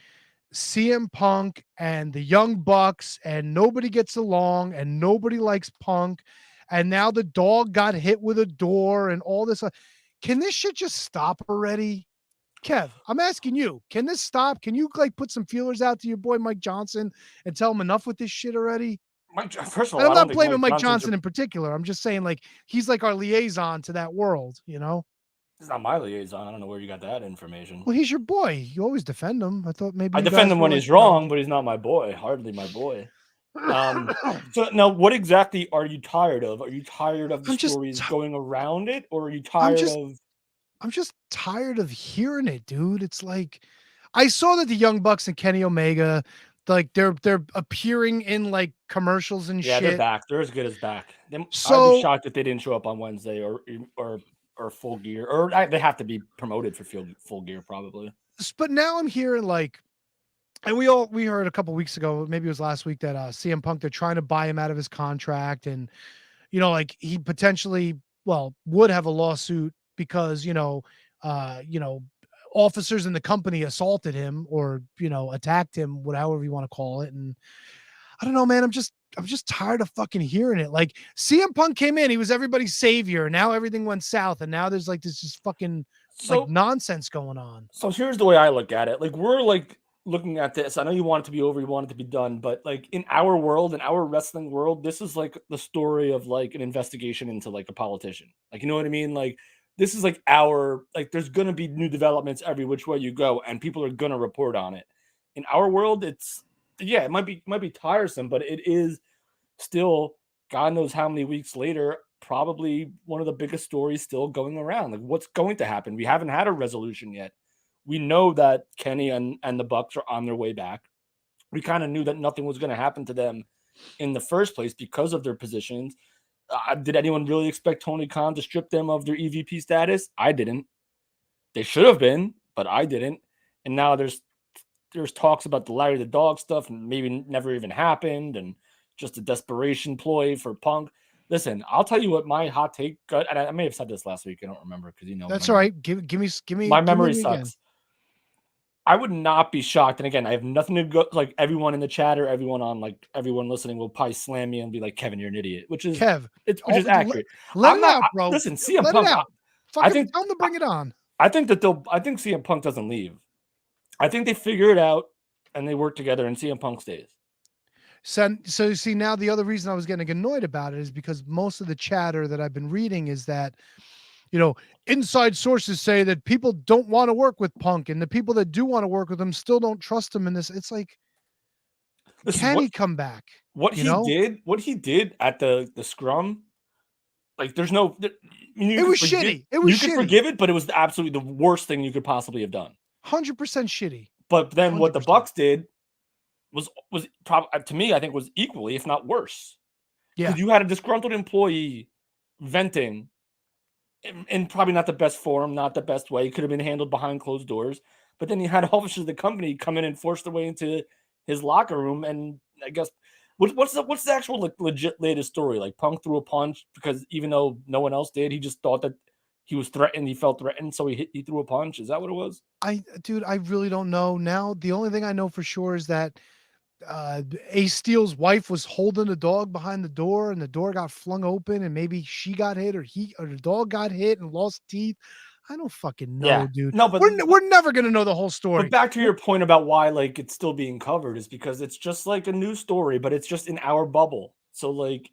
Speaker 1: CM Punk and the Young Bucks, and nobody gets along, and nobody likes Punk, and now the dog got hit with a door, and all this. Can this shit just stop already? Kev, I'm asking you, can this stop? Can you like put some feelers out to your boy Mike Johnson and tell him enough with this shit already?
Speaker 2: First of all,
Speaker 1: And I'm
Speaker 2: I don't
Speaker 1: not
Speaker 2: think
Speaker 1: blaming Mike
Speaker 2: Johnson's
Speaker 1: Johnson in particular. I'm just saying, like, he's like our liaison to that world, you know?
Speaker 2: He's not my liaison. I don't know where you got that information.
Speaker 1: Well, he's your boy. You always defend him. I thought maybe
Speaker 2: I
Speaker 1: you
Speaker 2: defend
Speaker 1: guys
Speaker 2: him
Speaker 1: were
Speaker 2: when
Speaker 1: like,
Speaker 2: he's wrong, but he's not my boy. Hardly my boy. So now, what exactly are you tired of? Are you tired of the
Speaker 1: I'm just
Speaker 2: stories
Speaker 1: ti-
Speaker 2: going around it, or are you tired of?
Speaker 1: I'm just tired of hearing it, dude. It's like I saw that the Young Bucks and Kenny Omega, Like they're appearing in like commercials and
Speaker 2: Yeah,
Speaker 1: shit.
Speaker 2: they're back. They're as good as back. I'd
Speaker 1: So
Speaker 2: be shocked if they didn't show up on Wednesday or Full Gear, or they have to be promoted for Full Gear probably.
Speaker 1: but now I'm hearing like, and we heard a couple weeks ago, maybe it was last week, that CM Punk, they're trying to buy him out of his contract, and like he potentially would have a lawsuit because officers in the company assaulted him or attacked him, however you want to call it. And I don't know, man, I'm just tired of fucking hearing it. Like CM Punk came in, he was everybody's savior. Now everything went south, and now there's like this just fucking like nonsense going on.
Speaker 2: So here's the way I look at it. Like we're like looking at this. I know you want it to be over, you want it to be done, but like in our world, in our wrestling world, this is like the story of like an investigation into like a politician. Like, you know what I mean? Like this is like there's gonna be new developments every which way you go, and people are gonna report on it. In our world, it might be tiresome, but it is still, God knows how many weeks later, probably one of the biggest stories still going around. Like what's going to happen? We haven't had a resolution yet. We know that Kenny and the Bucks are on their way back. We kind of knew that nothing was going to happen to them in the first place because of their positions. Did anyone really expect Tony Khan to strip them of their EVP status? I didn't. They should have been, but I didn't. And now there's talks about the Larry the Dog stuff, and maybe never even happened, and just a desperation ploy for Punk. Listen, I'll tell you what my hot take, and I may have said this last week. I don't remember because
Speaker 1: that's all right. Give me.
Speaker 2: My memory
Speaker 1: give me
Speaker 2: sucks.
Speaker 1: again.
Speaker 2: I would not be shocked. And again, I have nothing to go, like everyone in the chat or everyone listening will probably slam me and be like, Kevin, you're an idiot, which is accurate.
Speaker 1: Let it out, bro.
Speaker 2: Listen, CM
Speaker 1: Let
Speaker 2: Punk,
Speaker 1: it out. I think tell them to bring it on.
Speaker 2: I think CM Punk doesn't leave. I think they figure it out and they work together, and CM Punk stays.
Speaker 1: So you see, now the other reason I was getting annoyed about it is because most of the chatter that I've been reading is that, inside sources say that people don't want to work with Punk, and the people that do want to work with him still don't trust him in this. It's like, can he come back?
Speaker 2: What he did at the scrum, like there's no.
Speaker 1: It was shitty. It was
Speaker 2: you could forgive it, but it was absolutely the worst thing you could possibly have done.
Speaker 1: 100% shitty.
Speaker 2: But then
Speaker 1: 100%.
Speaker 2: What the Bucks did was probably, to me, I think was equally, if not worse.
Speaker 1: Yeah,
Speaker 2: because you had a disgruntled employee venting in probably not the best forum, not the best way. It could have been handled behind closed doors. But then you had officers of the company come in and force their way into his locker room. And I guess what's the actual like legit latest story? Like Punk threw a punch because even though no one else did, he just thought that he was threatened. He felt threatened, so he threw a punch. Is that what it was?
Speaker 1: I really don't know. Now the only thing I know for sure is that Ace Steel's wife was holding the dog behind the door, and the door got flung open, and maybe she got hit, or the dog got hit and lost teeth. I don't fucking know, dude.
Speaker 2: No, but
Speaker 1: we're never gonna know the whole story.
Speaker 2: But back to your point about why like it's still being covered is because it's just like a news story, but it's just in our bubble. So like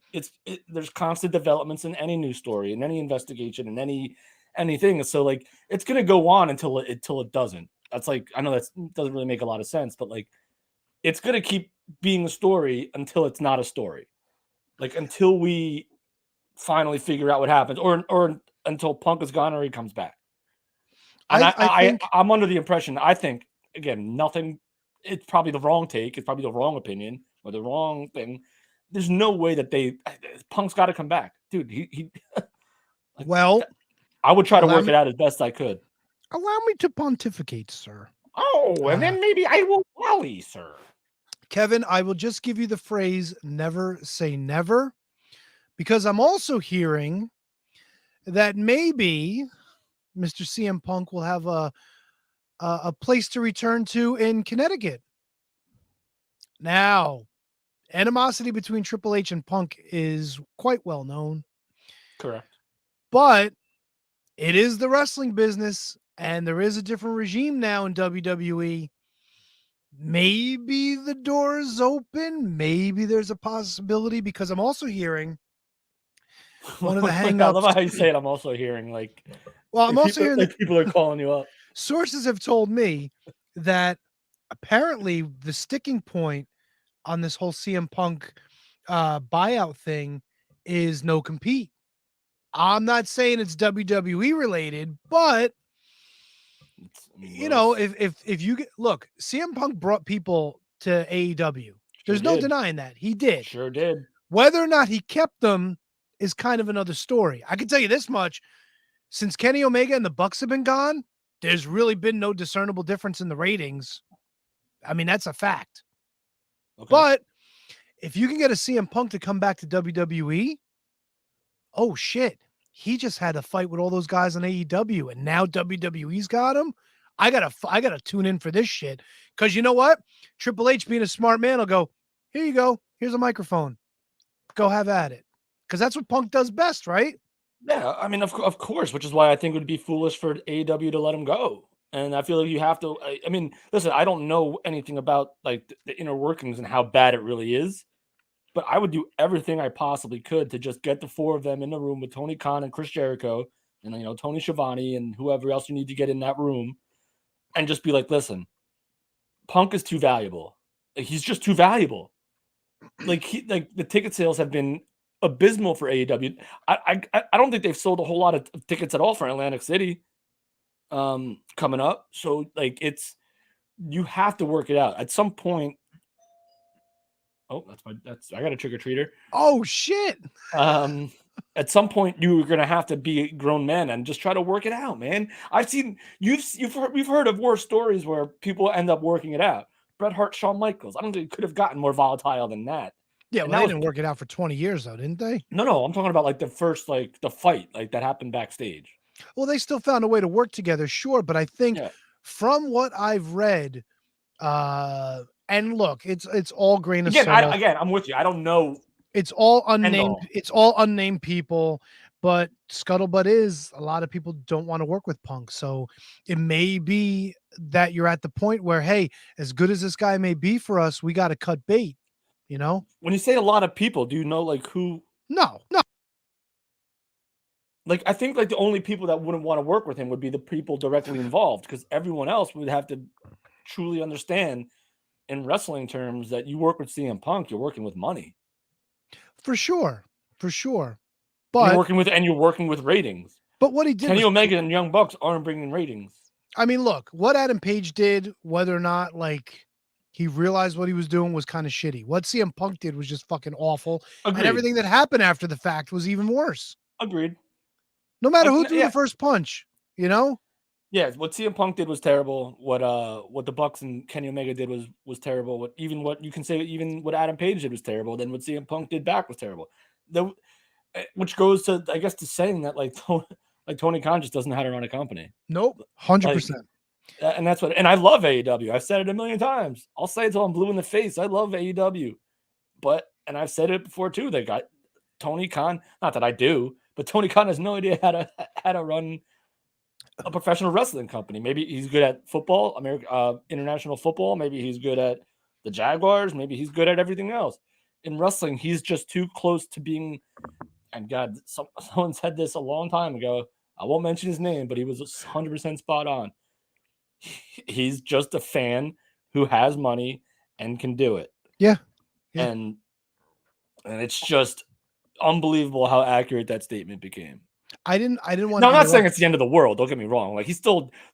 Speaker 2: there's constant developments in any news story, in any investigation, in anything. So like it's gonna go on until it doesn't. That's like, I know that doesn't really make a lot of sense, but like it's gonna keep being a story until it's not a story. Like until we finally figure out what happens, or until Punk is gone or he comes back. And I'm under the impression, I think, again, nothing, it's probably the wrong take, it's probably the wrong opinion or the wrong thing. There's no way that Punk's got to come back. Dude, he like,
Speaker 1: well,
Speaker 2: I would try to work it out as best I could.
Speaker 1: Allow me to pontificate, sir.
Speaker 2: Oh, and then maybe I will rally, sir.
Speaker 1: Kevin, I will just give you the phrase, never say never, because I'm also hearing that maybe Mr. CM Punk will have a place to return to in Connecticut. Now, animosity between Triple H and Punk is quite well known.
Speaker 2: Correct.
Speaker 1: But it is the wrestling business, and there is a different regime now in WWE. Maybe the door is open. Maybe there's a possibility, because I'm also hearing one of the hangups.
Speaker 2: I love how you say it. I'm also hearing
Speaker 1: I'm also hearing that
Speaker 2: people are calling you up.
Speaker 1: Sources have told me that apparently the sticking point on this whole CM Punk buyout thing is no compete. I'm not saying it's WWE related, but if you get, look, CM Punk brought people to AEW. There's
Speaker 2: Sure
Speaker 1: no
Speaker 2: did.
Speaker 1: denying that. He did.
Speaker 2: Sure did.
Speaker 1: Whether or not he kept them is kind of another story. I can tell you this much. Since Kenny Omega and the Bucks have been gone, there's really been no discernible difference in the ratings. I mean, that's a fact.
Speaker 2: Okay.
Speaker 1: But if you can get a CM Punk to come back to WWE, oh shit, he just had a fight with all those guys on AEW, and now WWE's got him. I gotta tune in for this shit, because you know what? Triple H, being a smart man, will go, here you go, here's a microphone, go have at it, because that's what Punk does best, right?
Speaker 2: Yeah, I mean, of course, which is why I think it would be foolish for AEW to let him go. And I feel like you have to. I mean, listen, I don't know anything about like the inner workings and how bad it really is, but I would do everything I possibly could to just get the four of them in the room with Tony Khan and Chris Jericho, and Tony Schiavone and whoever else you need to get in that room, and just be like, listen, Punk is too valuable. Like, he's just too valuable. Like the ticket sales have been abysmal for AEW. I don't think they've sold a whole lot of tickets at all for Atlantic City coming up. So like you have to work it out at some point. Oh, I got a trick-or-treater.
Speaker 1: Oh shit.
Speaker 2: At some point you're gonna have to be a grown man and just try to work it out, man. I've seen we've heard of worse stories where people end up working it out. Bret Hart, Shawn Michaels. I don't think it could have gotten more volatile than that.
Speaker 1: Yeah,
Speaker 2: And
Speaker 1: well,
Speaker 2: that
Speaker 1: they didn't work it out for 20 years though, didn't they?
Speaker 2: No, I'm talking about like the first, like the fight, like that happened backstage.
Speaker 1: Well, they still found a way to work together, sure, but I think
Speaker 2: Yeah.
Speaker 1: from what I've read, and look, it's all grain of
Speaker 2: Again,
Speaker 1: salt.
Speaker 2: I'm with you. I don't know.
Speaker 1: It's all unnamed.
Speaker 2: all.
Speaker 1: It's all unnamed people, but scuttlebutt is a lot of people don't want to work with Punk. So it may be that you're at the point where, hey, as good as this guy may be for us, we got to cut bait. You know?
Speaker 2: When you say a lot of people, do you know like who?
Speaker 1: No.
Speaker 2: Like, I think like the only people that wouldn't want to work with him would be the people directly involved, because everyone else would have to truly understand in wrestling terms that you work with CM Punk, you're working with money.
Speaker 1: For sure.
Speaker 2: You're
Speaker 1: But
Speaker 2: working with ratings.
Speaker 1: But what he did,
Speaker 2: Kenny
Speaker 1: was,
Speaker 2: Omega and Young Bucks aren't bringing ratings.
Speaker 1: I mean, look, what Adam Page did, whether or not like he realized what he was doing, was kind of shitty. What CM Punk did was just fucking awful.
Speaker 2: Agreed.
Speaker 1: And everything that happened after the fact was even worse.
Speaker 2: Agreed.
Speaker 1: No matter who
Speaker 2: Like,
Speaker 1: threw
Speaker 2: yeah.
Speaker 1: the first punch, you know?
Speaker 2: Yeah, what CM Punk did was terrible. What the Bucks and Kenny Omega did was terrible. What Adam Page did was terrible. Then what CM Punk did back was terrible. Which goes to, I guess, to saying that like Tony Khan just doesn't know how to run a company.
Speaker 1: Nope. 100%.
Speaker 2: And that's what. And I love AEW. I've said it a million times. I'll say it till I'm blue in the face. I love AEW, and I've said it before too. They got Tony Khan. Not that I do, but Tony Khan has no idea how to run a professional wrestling company. Maybe he's good at football, international football. Maybe he's good at the Jaguars. Maybe he's good at everything else. In wrestling, he's just too close to being. And God, someone said this a long time ago. I won't mention his name, but he was 100% spot on. He's just a fan who has money and can do it.
Speaker 1: Yeah.
Speaker 2: And it's just unbelievable how accurate that statement became.
Speaker 1: I didn't want
Speaker 2: No,
Speaker 1: to
Speaker 2: I'm not saying it's the end of the world. Don't get me wrong. Like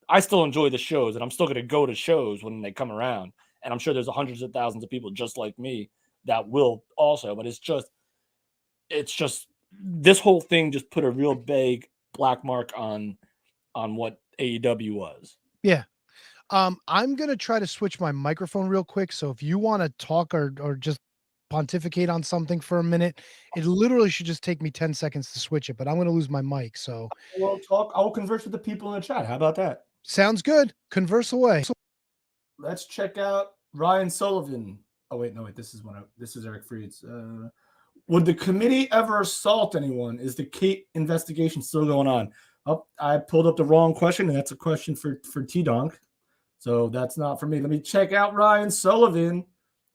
Speaker 2: I still enjoy the shows, and I'm still going to go to shows when they come around. And I'm sure there's hundreds of thousands of people just like me that will also. But it's just this whole thing just put a real big black mark on what AEW was.
Speaker 1: Yeah. I'm gonna try to switch my microphone real quick. So if you want to talk or just pontificate on something for a minute, it literally should just take me 10 seconds to switch it, but I'm gonna lose my mic. So
Speaker 2: I will converse with the people in the chat. How about that?
Speaker 1: sounds good. Converse away.
Speaker 2: Let's check out Ryan Sullivan. Oh wait, this is Eric Freed's. Would the committee ever assault anyone? Is the Kate investigation still going on? Oh, I pulled up the wrong question, and that's a question for T-Donk. So that's not for me. Let me check out Ryan Sullivan.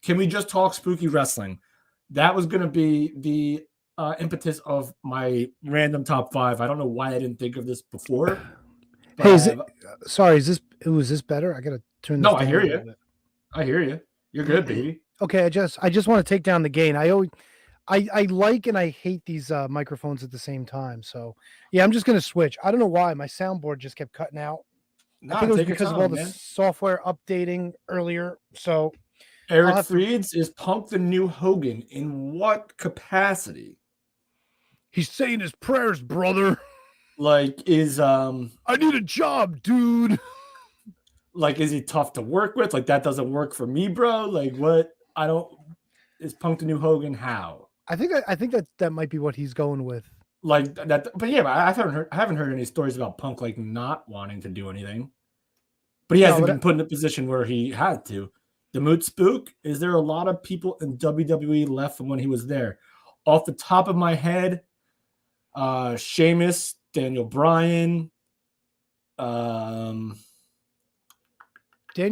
Speaker 2: Can we just talk spooky wrestling? That was going to be the impetus of my random top 5. I don't know why I didn't think of this before.
Speaker 1: Hey, was this better? I got to turn this down.
Speaker 2: I hear you. I hear you. You're good, baby.
Speaker 1: Okay, I just want to take down the gain. I like and I hate these microphones at the same time. So yeah, I'm just gonna switch. I don't know why my soundboard just kept cutting out. I think it was because of all the software updating earlier. So
Speaker 2: Eric
Speaker 1: have to-
Speaker 2: Freeds, is Punk the new Hogan? In what capacity?
Speaker 1: He's saying his prayers, brother.
Speaker 2: Like, is
Speaker 1: I need a job, dude.
Speaker 2: like, is he tough to work with? Like, that doesn't work for me, bro. Like, what? I don't. Is Punk the new Hogan? How?
Speaker 1: I think that might be what he's going with.
Speaker 2: Like that, but yeah, I haven't heard any stories about Punk like not wanting to do anything. But he hasn't been put in a position where he had to. The Moot Spook, is there a lot of people in WWE left from when he was there? Off the top of my head, Sheamus, Daniel Bryan,
Speaker 1: Daniel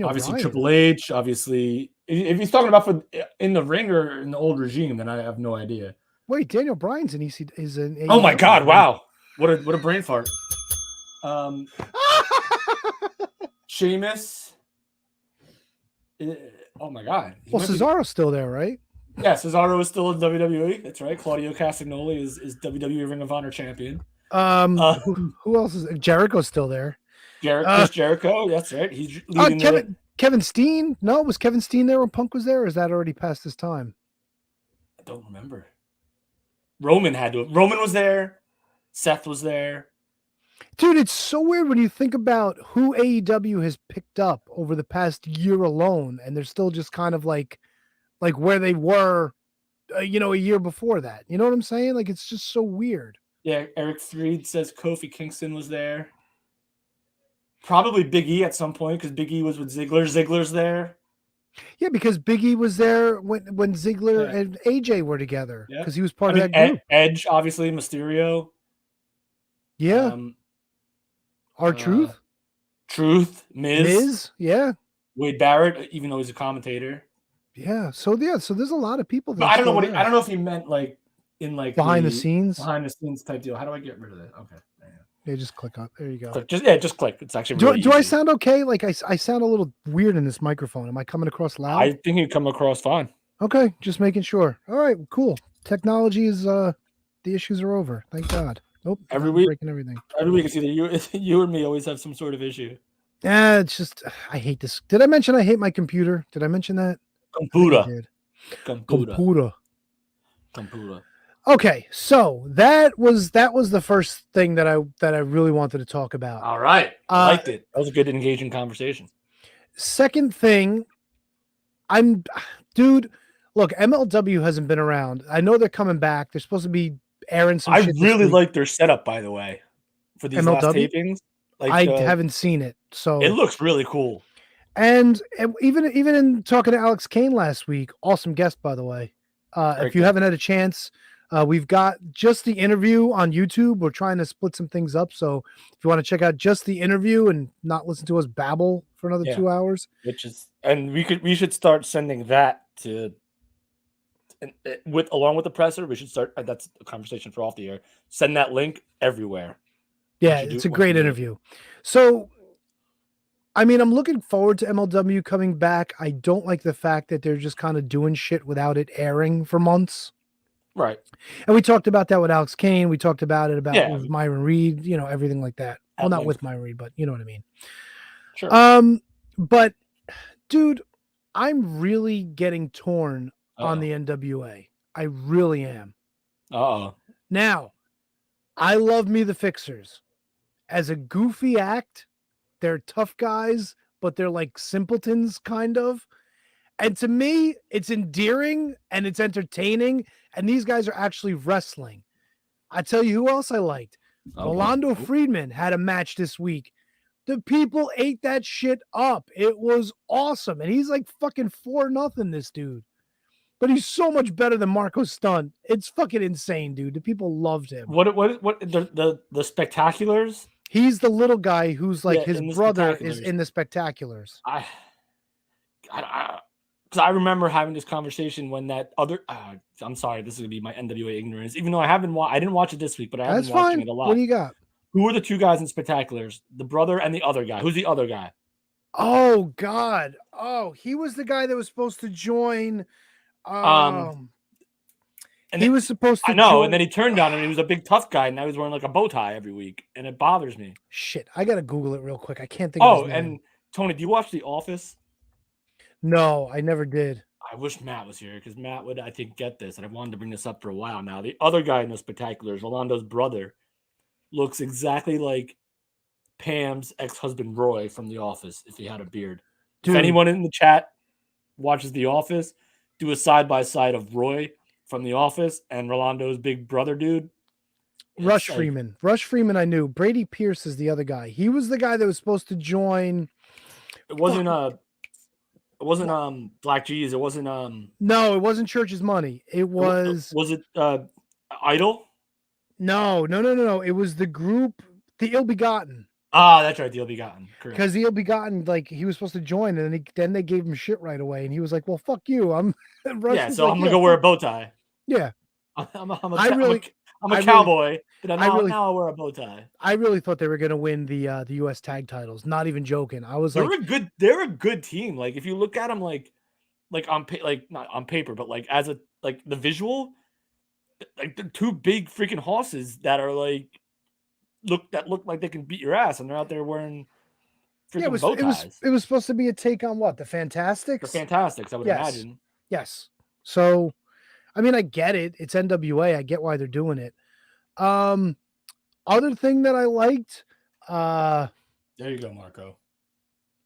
Speaker 2: obviously
Speaker 1: Bryan.
Speaker 2: Triple H. Obviously, if he's talking about for in the ring or in the old regime, then I have no idea.
Speaker 1: Wait, Daniel Bryan's in EC is an.
Speaker 2: Oh my God! Wow, what a brain fart. Sheamus. Oh my God!
Speaker 1: Well, Cesaro's still there, right?
Speaker 2: Yeah, Cesaro is still in WWE. That's right. Claudio Castagnoli is WWE Ring of Honor champion.
Speaker 1: Who else is Jericho's still there?
Speaker 2: Chris Jericho. That's right. He's leading
Speaker 1: Kevin Steen. No, was Kevin Steen there when Punk was there? Or is that already past his time?
Speaker 2: I don't remember. Roman was there. Seth was there.
Speaker 1: Dude, it's so weird when you think about who AEW has picked up over the past year alone, and they're still just kind of like where they were, a year before that. You know what I'm saying? Like, it's just so weird.
Speaker 2: Yeah, Eric Freed says Kofi Kingston was there. Probably Big E at some point because Big E was with Ziggler. Ziggler's there.
Speaker 1: Yeah, because Big E was there when Ziggler and AJ were together because he was part of that group.
Speaker 2: Edge, obviously, Mysterio.
Speaker 1: Yeah. R-Truth?
Speaker 2: Truth, Miz.
Speaker 1: Yeah.
Speaker 2: Wade Barrett, even though he's a commentator.
Speaker 1: Yeah. So there's a lot of people.
Speaker 2: But I don't know I don't know if he meant like in like
Speaker 1: behind the scenes
Speaker 2: type deal. How do I get rid of that? Okay.
Speaker 1: Yeah, just click on. There you go.
Speaker 2: Just click. It's actually really
Speaker 1: do I sound okay? Like I sound a little weird in this microphone. Am I coming across loud?
Speaker 2: I think you come across fine.
Speaker 1: Okay, just making sure. All right, cool. Technology is the issues are over. Thank God. Nope.
Speaker 2: Every week
Speaker 1: breaking everything.
Speaker 2: Every week it's either you or me always have some sort of issue.
Speaker 1: Yeah, it's just I hate this. Did I mention I hate my computer? Did I mention that?
Speaker 2: Computer.
Speaker 1: Okay, so that was the first thing that I really wanted to talk about.
Speaker 2: All right, I liked it. That was a good, engaging conversation.
Speaker 1: Second thing, look, MLW hasn't been around. I know they're coming back. They're supposed to be airing some.
Speaker 2: I really like their setup, by the way, for these
Speaker 1: MLW?
Speaker 2: last tapings. Like,
Speaker 1: I haven't seen it, so
Speaker 2: it looks really cool.
Speaker 1: And even in talking to Alex Kane last week, awesome guest, by the way. If you haven't had a chance. We've got just the interview on YouTube. We're trying to split some things up. So if you want to check out just the interview and not listen to us babble for another 2 hours,
Speaker 2: we should start sending that to along with the presser. We should start. That's a conversation for off the air. Send that link everywhere.
Speaker 1: Yeah, it's a great interview. So, I mean, I'm looking forward to MLW coming back. I don't like the fact that they're just kind of doing shit without it airing for months.
Speaker 2: Right.
Speaker 1: And we talked about that with Alex Kane. We talked about it with Myron Reed, everything like that. Well, not with Myron Reed, but you know what I mean.
Speaker 2: Sure.
Speaker 1: But dude, I'm really getting torn on the NWA. I really am. Now, I love me the Fixers. As a goofy act, they're tough guys, but they're like simpletons kind of. And to me, it's endearing and it's entertaining. And these guys are actually wrestling. I tell you who else I liked. Orlando Friedman had a match this week. The people ate that shit up. It was awesome. And he's like fucking 4-0, this dude. But he's so much better than Marco Stunt. It's fucking insane, dude. The people loved him.
Speaker 2: What the Spectaculars?
Speaker 1: He's the little guy who's like his brother is in the Spectaculars.
Speaker 2: Because I remember having this conversation when that other. I'm sorry, this is gonna be my NWA ignorance. Even though I didn't watch it this week, but I have been watching it a lot.
Speaker 1: What do you got?
Speaker 2: Who are the two guys in Spectaculars? The brother and the other guy. Who's the other guy?
Speaker 1: Oh God! Oh, he was the guy that was supposed to join.
Speaker 2: And
Speaker 1: he was supposed to.
Speaker 2: I know,
Speaker 1: join...
Speaker 2: and then he turned down, and he was a big tough guy, and now he's wearing like a bow tie every week, and it bothers me.
Speaker 1: Shit, I gotta Google it real quick. I can't think. of his name.
Speaker 2: And Tony, do you watch The Office?
Speaker 1: No, I never did.
Speaker 2: I wish Matt was here because Matt would, I think, get this. And I wanted to bring this up for a while now. The other guy in the Spectaculars, Rolando's brother, looks exactly like Pam's ex-husband Roy from The Office if he had a beard.
Speaker 1: Dude.
Speaker 2: If anyone in the chat watches The Office, do a side-by-side of Roy from The Office and Rolando's big brother dude.
Speaker 1: Rush Freeman. Rush Freeman I knew. Brady Pierce is the other guy. He was the guy that was supposed to join.
Speaker 2: It wasn't Black G's. It wasn't
Speaker 1: No, it wasn't Church's Money. It was
Speaker 2: it Idol?
Speaker 1: No. It was the group, the Ill Begotten.
Speaker 2: Ah, that's right, the Ill Begotten. Correct.
Speaker 1: Because the Ill Begotten, like he was supposed to join, and then they gave him shit right away, and he was like, "Well, fuck you." I'm
Speaker 2: so I'm gonna go wear a bow tie.
Speaker 1: Yeah,
Speaker 2: I'm a cowboy, but now I wear a bow tie.
Speaker 1: I really thought they were gonna win the U.S. tag titles. Not even joking. I was
Speaker 2: they're a good team. Like if you look at them, like on not on paper, but like as the visual, like they're two big freaking horses that are like look like they can beat your ass, and they're out there wearing freaking bow ties.
Speaker 1: It was supposed to be a take on what, the Fantastics?
Speaker 2: The Fantastics, I would imagine.
Speaker 1: Yes. So, I mean, I get it. It's NWA. I get why they're doing it. Other thing that I liked.
Speaker 2: There you go, Marco.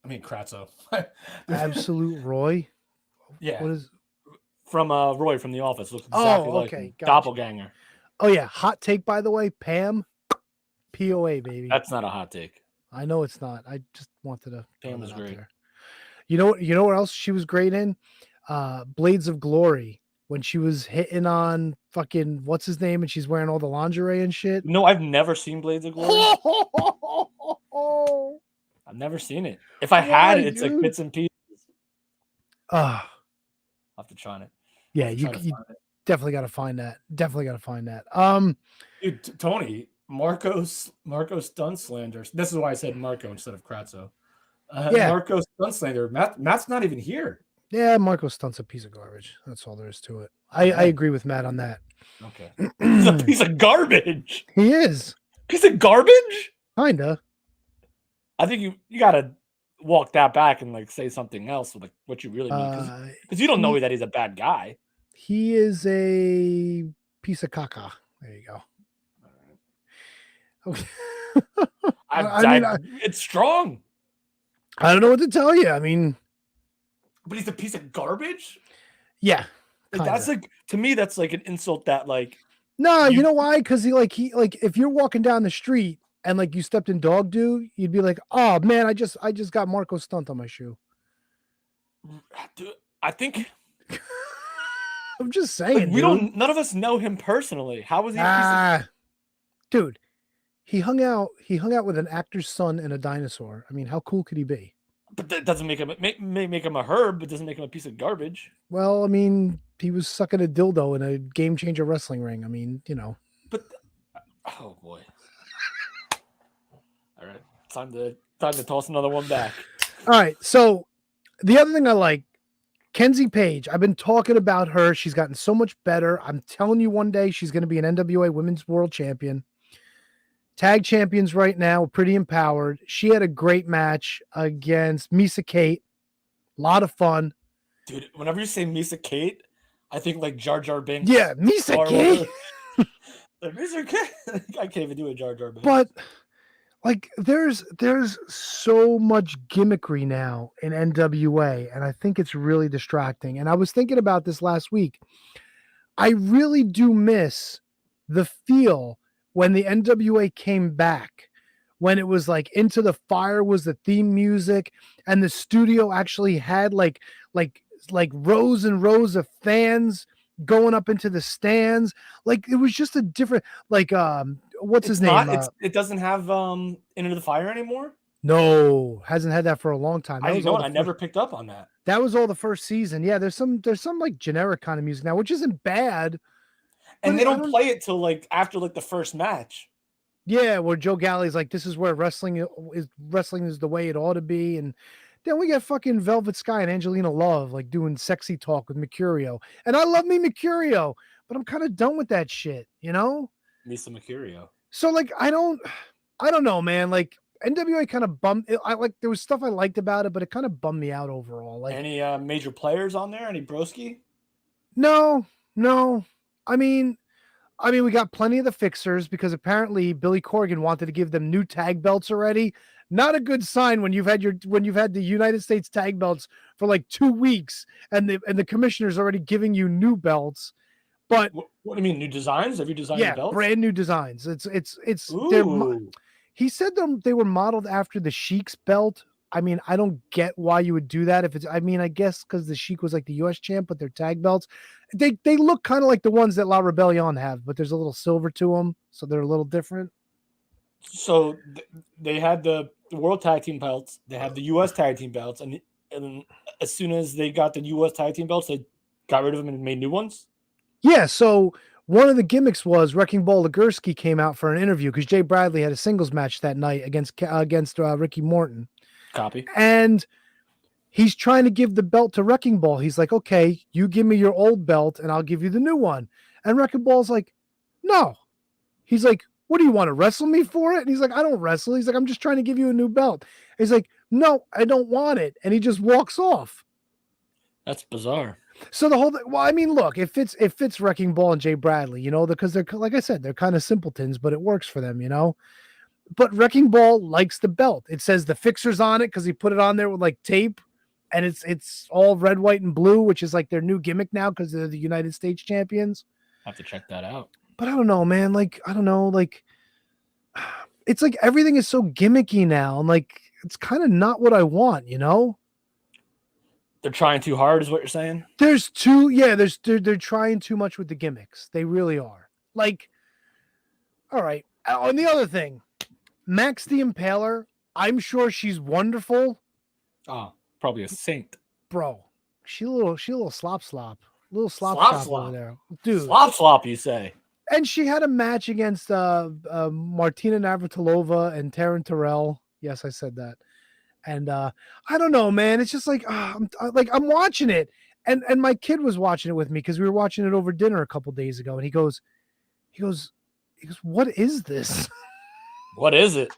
Speaker 2: I mean, Kratzo.
Speaker 1: Absolute Roy.
Speaker 2: Yeah.
Speaker 1: What is
Speaker 2: from Roy from The Office? Looks exactly like him.
Speaker 1: Gotcha.
Speaker 2: Doppelganger.
Speaker 1: Oh yeah, hot take by the way, Pam. POA, baby.
Speaker 2: That's not a hot take.
Speaker 1: I know it's not. I just wanted to.
Speaker 2: Pam was great.
Speaker 1: There. You know what else she was great in? Blades of Glory, when she was hitting on fucking what's his name, and she's wearing all the lingerie and shit.
Speaker 2: No, I've never seen Blades of Glory. I've never seen it. If I had it, it's like bits and pieces. I'll have to try it.
Speaker 1: Yeah, you definitely got to find that.
Speaker 2: Dude, Tony, Marco Stunt Slander. This is why I said Marco instead of Kratzo. Marco Stunt Slander. Matt's not even here.
Speaker 1: Yeah, Marco Stunt's a piece of garbage. That's all there is to it. I agree with Matt on that.
Speaker 2: Okay. He's a piece of garbage.
Speaker 1: He is.
Speaker 2: Piece of garbage?
Speaker 1: Kinda.
Speaker 2: I think you gotta walk that back and like say something else with like what you really mean. Because you don't know that he's a bad guy.
Speaker 1: He is a piece of caca. There you go. Okay. I mean,
Speaker 2: it's strong.
Speaker 1: I don't know what to tell you. I mean,
Speaker 2: but he's a piece of garbage.
Speaker 1: Yeah,
Speaker 2: that's like, to me, that's like an insult. That like,
Speaker 1: no, you know why? Because he if you're walking down the street and like you stepped in dog do, you'd be like, oh man, I just got Marco Stunt on my shoe.
Speaker 2: Dude, I think.
Speaker 1: I'm just saying.
Speaker 2: Like, none of us know him personally. How was he?
Speaker 1: Dude, he hung out with an actor's son and a dinosaur. I mean, how cool could he be?
Speaker 2: But that doesn't make him make him a herb. It doesn't make him a piece of garbage.
Speaker 1: Well, I mean, he was sucking a dildo in a Game Changer wrestling ring. I mean, you know.
Speaker 2: But oh boy. All right, time to toss another one back.
Speaker 1: All right, so the other thing I like, Kenzie Page. I've been talking about her. She's gotten so much better. I'm telling you, one day she's going to be an NWA Women's World Champion. Tag champions right now, pretty empowered. She had a great match against Misa Kate. A lot of fun.
Speaker 2: Dude, whenever you say Misa Kate, I think like Jar Jar Binks.
Speaker 1: Yeah, Misa Kate.
Speaker 2: Misa Kate. I can't even do a Jar Jar Binks.
Speaker 1: But like there's so much gimmickry now in NWA, and I think it's really distracting. And I was thinking about this last week. I really do miss the feel when the NWA came back, when it was like Into the Fire was the theme music, and the studio actually had like rows and rows of fans going up into the stands. Like it was just a different, like what's his name?
Speaker 2: It doesn't have Into the Fire anymore.
Speaker 1: No, hasn't had that for a long time.
Speaker 2: I never picked up on that.
Speaker 1: That was all the first season. Yeah, there's some like generic kind of music now, which isn't bad.
Speaker 2: And they don't play it till like after like the first match.
Speaker 1: Yeah, where Joe Galli's like, this is where wrestling is the way it ought to be. And then we got fucking Velvet Sky and Angelina Love like doing sexy talk with Mercurio. And I love me Mercurio, but I'm kind of done with that shit, you know?
Speaker 2: Misa Mercurio.
Speaker 1: So like I don't know, man. Like NWA kind of bummed. There was stuff I liked about it, but it kind of bummed me out overall. Like
Speaker 2: Any major players on there? Any broski?
Speaker 1: no. I mean, we got plenty of the fixers because apparently Billy Corgan wanted to give them new tag belts already. Not a good sign when you've had the United States tag belts for like 2 weeks and the commissioner's already giving you new belts. But
Speaker 2: What do you mean, new designs? Have you designed the belts?
Speaker 1: brand new designs.
Speaker 2: Ooh.
Speaker 1: He said they were modeled after the Sheik's belt. I mean, I don't get why you would do that. I guess because the Sheik was like the U.S. champ, but their tag belts, they look kind of like the ones that La Rebellion have, but there's a little silver to them, so they're a little different.
Speaker 2: So they had the World Tag Team belts, they had the U.S. Tag Team belts, and as soon as they got the U.S. Tag Team belts, they got rid of them and made new ones?
Speaker 1: Yeah, so one of the gimmicks was Wrecking Ball Legursky came out for an interview because Jay Bradley had a singles match that night against Ricky Morton.
Speaker 2: Copy.
Speaker 1: And he's trying to give the belt to Wrecking Ball. He's like, okay, you give me your old belt and I'll give you the new one. And Wrecking Ball's like, no. He's like, what do you want to wrestle me for it? And he's like, I don't wrestle. He's like, I'm just trying to give you a new belt. He's like, no, I don't want it. And he just walks off.
Speaker 2: That's bizarre.
Speaker 1: So the whole thing, well, I mean, look, it fits Wrecking Ball and Jay Bradley, because they're, like I said, they're kind of simpletons, but it works for them, But Wrecking Ball likes the belt. It says the fixers on it because he put it on there with like tape, and it's all red, white, and blue, which is like their new gimmick now because they're the United States champions.
Speaker 2: I have to check that out.
Speaker 1: But I don't know, man. Like, I don't know. Like, it's like everything is so gimmicky now, and like it's kind of not what I want,
Speaker 2: They're trying too hard, is what you're saying?
Speaker 1: They're trying too much with the gimmicks. They really are. Like, all right. And the other thing, Max the Impaler, I'm sure she's wonderful.
Speaker 2: Oh, probably a saint.
Speaker 1: Bro, she a little slop. Little slop over there. Dude.
Speaker 2: Slop, you say.
Speaker 1: And she had a match against Martina Navratilova and Taryn Terrell. Yes, I said that. And I don't know, man. It's just like I'm watching it, and my kid was watching it with me because we were watching it over dinner a couple days ago. And he goes, "What is this?
Speaker 2: What is it?"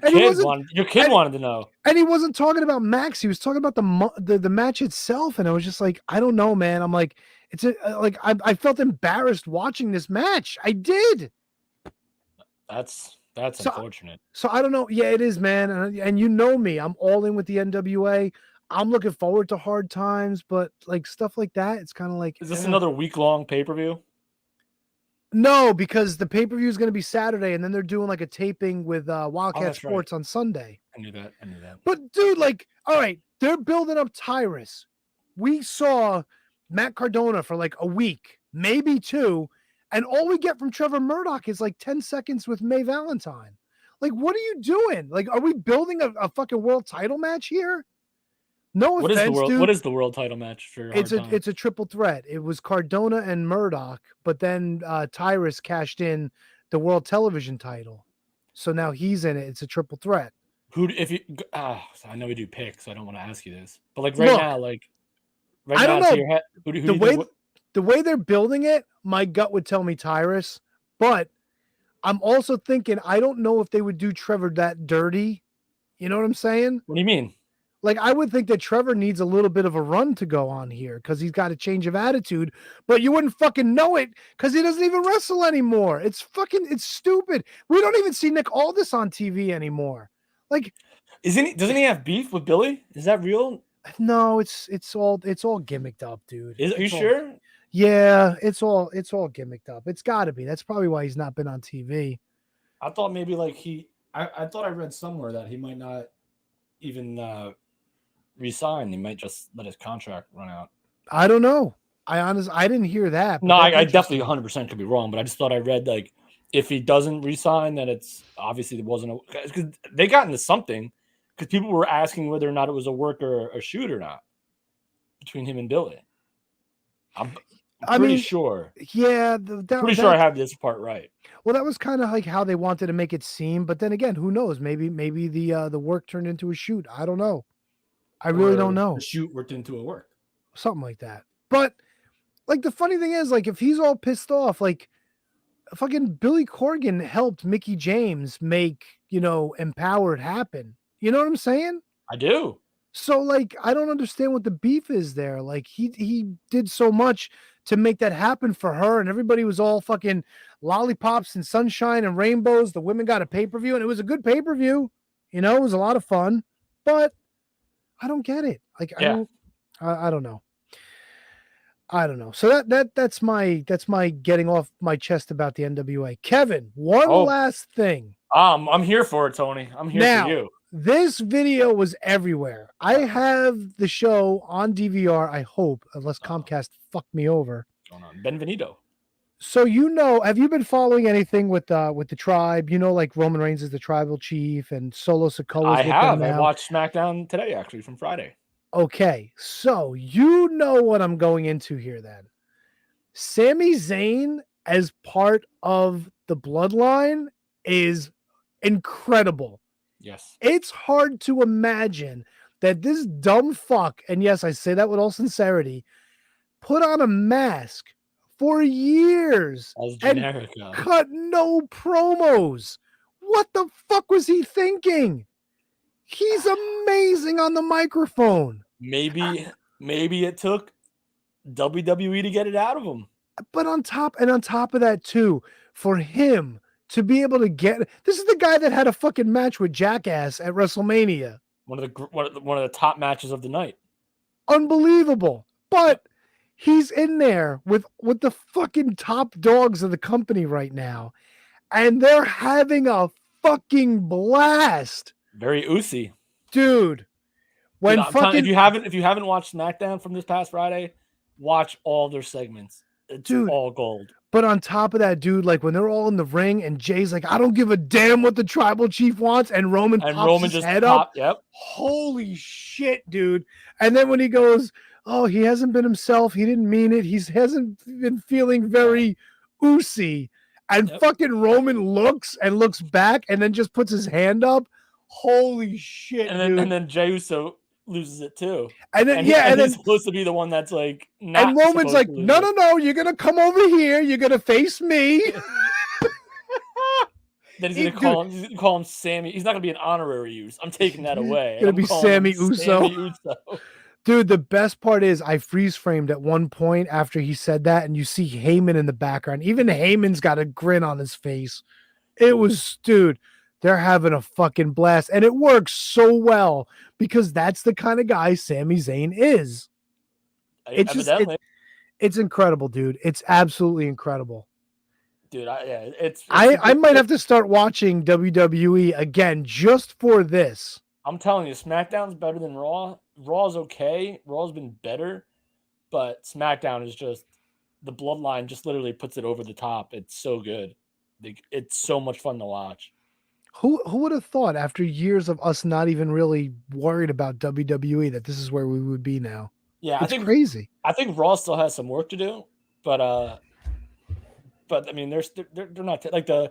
Speaker 2: Your kid wanted to know.
Speaker 1: And he wasn't talking about Max. He was talking about the match itself. And I was just like, I don't know, man. I'm like, I felt embarrassed watching this match. I did.
Speaker 2: That's unfortunate.
Speaker 1: So I don't know. Yeah, it is, man. And you know me, I'm all in with the NWA. I'm looking forward to hard times, but like stuff like that, it's kind of like.
Speaker 2: Is this another week-long pay-per-view?
Speaker 1: No, because the pay-per-view is going to be Saturday, and then they're doing like a taping with Wildcat Sports on Sunday.
Speaker 2: I knew that.
Speaker 1: But dude, like, all right, they're building up Tyrus. We saw Matt Cardona for like a week, maybe 2. And all we get from Trevor Murdoch is like 10 seconds with Mae Valentine. Like, what are you doing? Like, are we building a fucking world title match here? No offense, dude.
Speaker 2: What is the world title match for?
Speaker 1: It's a triple threat. It was Cardona and Murdoch, but then Tyrus cashed in the world television title, so now he's in it. It's a triple threat.
Speaker 2: I know we do picks, so I don't want to ask you this, but like now,
Speaker 1: I don't know. The way they're building it, my gut would tell me Tyrus, but I'm also thinking I don't know if they would do Trevor that dirty. You know what I'm saying?
Speaker 2: What do you mean?
Speaker 1: Like, I would think that Trevor needs a little bit of a run to go on here because he's got a change of attitude, but you wouldn't fucking know it because he doesn't even wrestle anymore. It's stupid. We don't even see Nick Aldis on TV anymore. Like,
Speaker 2: doesn't he have beef with Billy? Is that real?
Speaker 1: No, it's all gimmicked up, dude.
Speaker 2: Are you sure?
Speaker 1: Yeah, it's all gimmicked up. It's got to be. That's probably why he's not been on TV.
Speaker 2: I thought maybe like I thought I read somewhere that he might not even resign. He might just let his contract run out.
Speaker 1: I don't know. I didn't hear that.
Speaker 2: No, I definitely 100% could be wrong, but I just thought I read like if he doesn't resign, then it's obviously it wasn't because they got into something because people were asking whether or not it was a work or a shoot or not between him and Billy. I'm pretty sure.
Speaker 1: Yeah,
Speaker 2: pretty sure I have this part right.
Speaker 1: Well, that was kind of like how they wanted to make it seem, but then again, who knows? Maybe the work turned into a shoot. I don't know. I really don't know.
Speaker 2: The shoot worked into a work,
Speaker 1: something like that. But like the funny thing is, like if he's all pissed off, like fucking Billy Corgan helped Mickey James make, Empowered happen. You know what I'm saying?
Speaker 2: I do.
Speaker 1: So like I don't understand what the beef is there. Like he did so much to make that happen for her, and everybody was all fucking lollipops and sunshine and rainbows. The women got a pay-per-view, and it was a good pay-per-view. It was a lot of fun, but I don't get it. Like I don't know. I don't know. So that's my getting off my chest about the NWA. Kevin, one last thing.
Speaker 2: I'm here for it, Tony. I'm here for you.
Speaker 1: This video was everywhere. I have the show on DVR, I hope, unless Comcast fucked me over.
Speaker 2: What's going on? Benvenido.
Speaker 1: So have you been following anything with the tribe? Like Roman Reigns is the tribal chief and Solo Sikoa.
Speaker 2: I have. I watched SmackDown today, actually, from Friday.
Speaker 1: Okay, so you know what I'm going into here then. Sami Zayn as part of the bloodline is incredible.
Speaker 2: Yes.
Speaker 1: It's hard to imagine that this dumb fuck, and yes, I say that with all sincerity, put on a mask for years and cut no promos. What the fuck was he thinking? He's amazing on the microphone.
Speaker 2: Maybe it took WWE to get it out of him.
Speaker 1: But on top of that too, for him to be able to this is the guy that had a fucking match with Jackass at WrestleMania.
Speaker 2: One of the top matches of the night.
Speaker 1: Unbelievable. But he's in there with the fucking top dogs of the company right now, and they're having a fucking blast.
Speaker 2: Very Uzi.
Speaker 1: Dude.
Speaker 2: If you haven't watched SmackDown from this past Friday, watch all their segments. It's all gold.
Speaker 1: But on top of that, dude, like when they're all in the ring and Jay's like, I don't give a damn what the tribal chief wants, and Roman pops his head up.
Speaker 2: Yep.
Speaker 1: Holy shit, dude. And then when he goes, oh, he hasn't been himself. He didn't mean it. He hasn't been feeling very Uzi. And fucking Roman looks back and then just puts his hand up. Holy shit, dude.
Speaker 2: And then Jey Uso loses it too.
Speaker 1: And then
Speaker 2: he's supposed to be the one that's like not.
Speaker 1: And Roman's like, no, you're gonna come over here, you're gonna face me.
Speaker 2: Then he's gonna call him Sammy. He's not gonna be an honorary use. I'm taking that away.
Speaker 1: It's gonna be Sammy Uso. Dude, the best part is I freeze framed at one point after he said that, and you see Heyman in the background. Even Heyman's got a grin on his face. It was, dude, they're having a fucking blast. And it works so well because that's the kind of guy Sami Zayn is. It's incredible, dude. It's absolutely incredible.
Speaker 2: Dude,
Speaker 1: I might have to start watching WWE again just for this.
Speaker 2: I'm telling you, SmackDown's better than Raw. Raw's okay. Raw's been better, but SmackDown is just the bloodline just literally puts it over the top. It's so good. It's so much fun to watch.
Speaker 1: Who would have thought after years of us not even really worried about WWE that this is where we would be now?
Speaker 2: Yeah,
Speaker 1: it's crazy.
Speaker 2: I think Raw still has some work to do, but I mean, they're not like you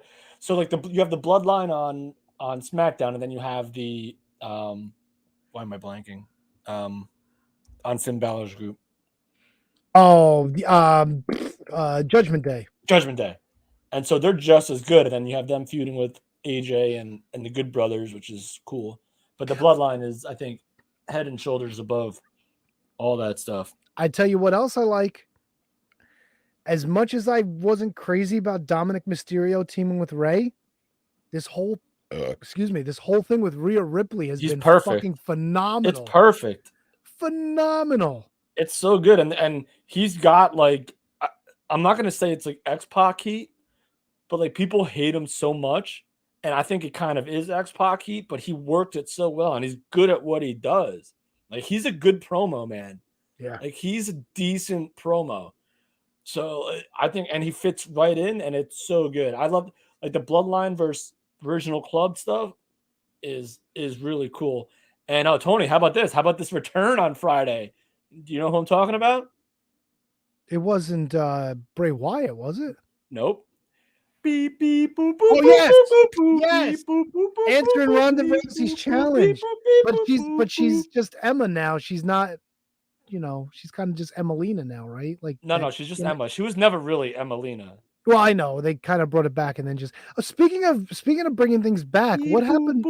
Speaker 2: have the bloodline on SmackDown, and then you have the why am I blanking? On Finn Balor's group.
Speaker 1: Oh, Judgment Day.
Speaker 2: Judgment Day. And so they're just as good. And then you have them feuding with AJ and the Good Brothers, which is cool. But the bloodline is, I think, head and shoulders above all that stuff.
Speaker 1: I tell you what else I like. As much as I wasn't crazy about Dominic Mysterio teaming with Rey, this whole thing with Rhea Ripley has been fucking phenomenal.
Speaker 2: It's perfect.
Speaker 1: Phenomenal.
Speaker 2: It's so good. And he's got like, I'm not going to say it's like X-Pac heat, but like people hate him so much. And I think it kind of is X-Pac heat, but he worked it so well and he's good at what he does. Like he's a good promo, man.
Speaker 1: Yeah.
Speaker 2: Like he's a decent promo. So I think, and he fits right in and it's so good. I love like the Bloodline versus Original Club stuff is really cool. And Tony, how about this? How about this return on Friday? Do you know who I'm talking about?
Speaker 1: It wasn't Bray Wyatt, was it?
Speaker 2: Nope. Beep beep boop boop.
Speaker 1: Oh yes,
Speaker 2: boop, boop,
Speaker 1: yes.
Speaker 2: Boop, boop, boop,
Speaker 1: answering
Speaker 2: boop,
Speaker 1: Ronda
Speaker 2: boop,
Speaker 1: Rousey's
Speaker 2: boop,
Speaker 1: challenge,
Speaker 2: boop,
Speaker 1: but she's just Emma now. She's not, she's kind of just Emelina now, right? Like
Speaker 2: no, she's just Emma. She was never really Emelina.
Speaker 1: Well, I know they kind of brought it back and then just speaking of bringing things back, what happened?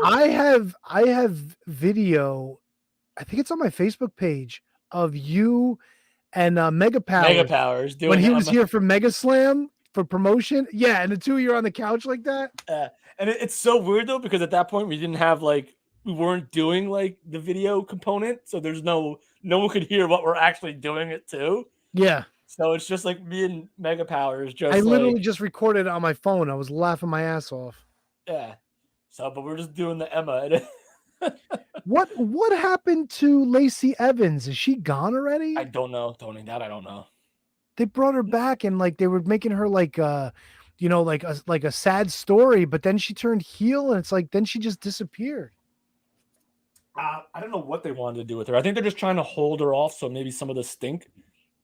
Speaker 1: I have video. I think it's on my Facebook page of you and Mega Powers.
Speaker 7: Mega Powers doing
Speaker 1: when he
Speaker 7: it
Speaker 1: was
Speaker 7: on
Speaker 1: here for Mega Slam for promotion. Yeah, and the two of you are on the couch like that.
Speaker 7: and it's so weird though because at that point we didn't have like we weren't doing like the video component, so there's no one could hear what we're actually doing it to.
Speaker 1: Yeah.
Speaker 7: So it's just like me and Mega Powers. Just
Speaker 1: I literally
Speaker 7: like,
Speaker 1: just recorded it on my phone. I was laughing my ass off.
Speaker 7: yeah. So, but we're just doing the Emma.
Speaker 1: What happened to Lacey Evans? Is she gone already?
Speaker 7: I don't know, Tony. That I don't know.
Speaker 1: They brought her back and like they were making her like like a sad story, but then she turned heel and it's like then she just disappeared.
Speaker 7: I don't know what they wanted to do with her. I think they're just trying to hold her off so maybe some of the stink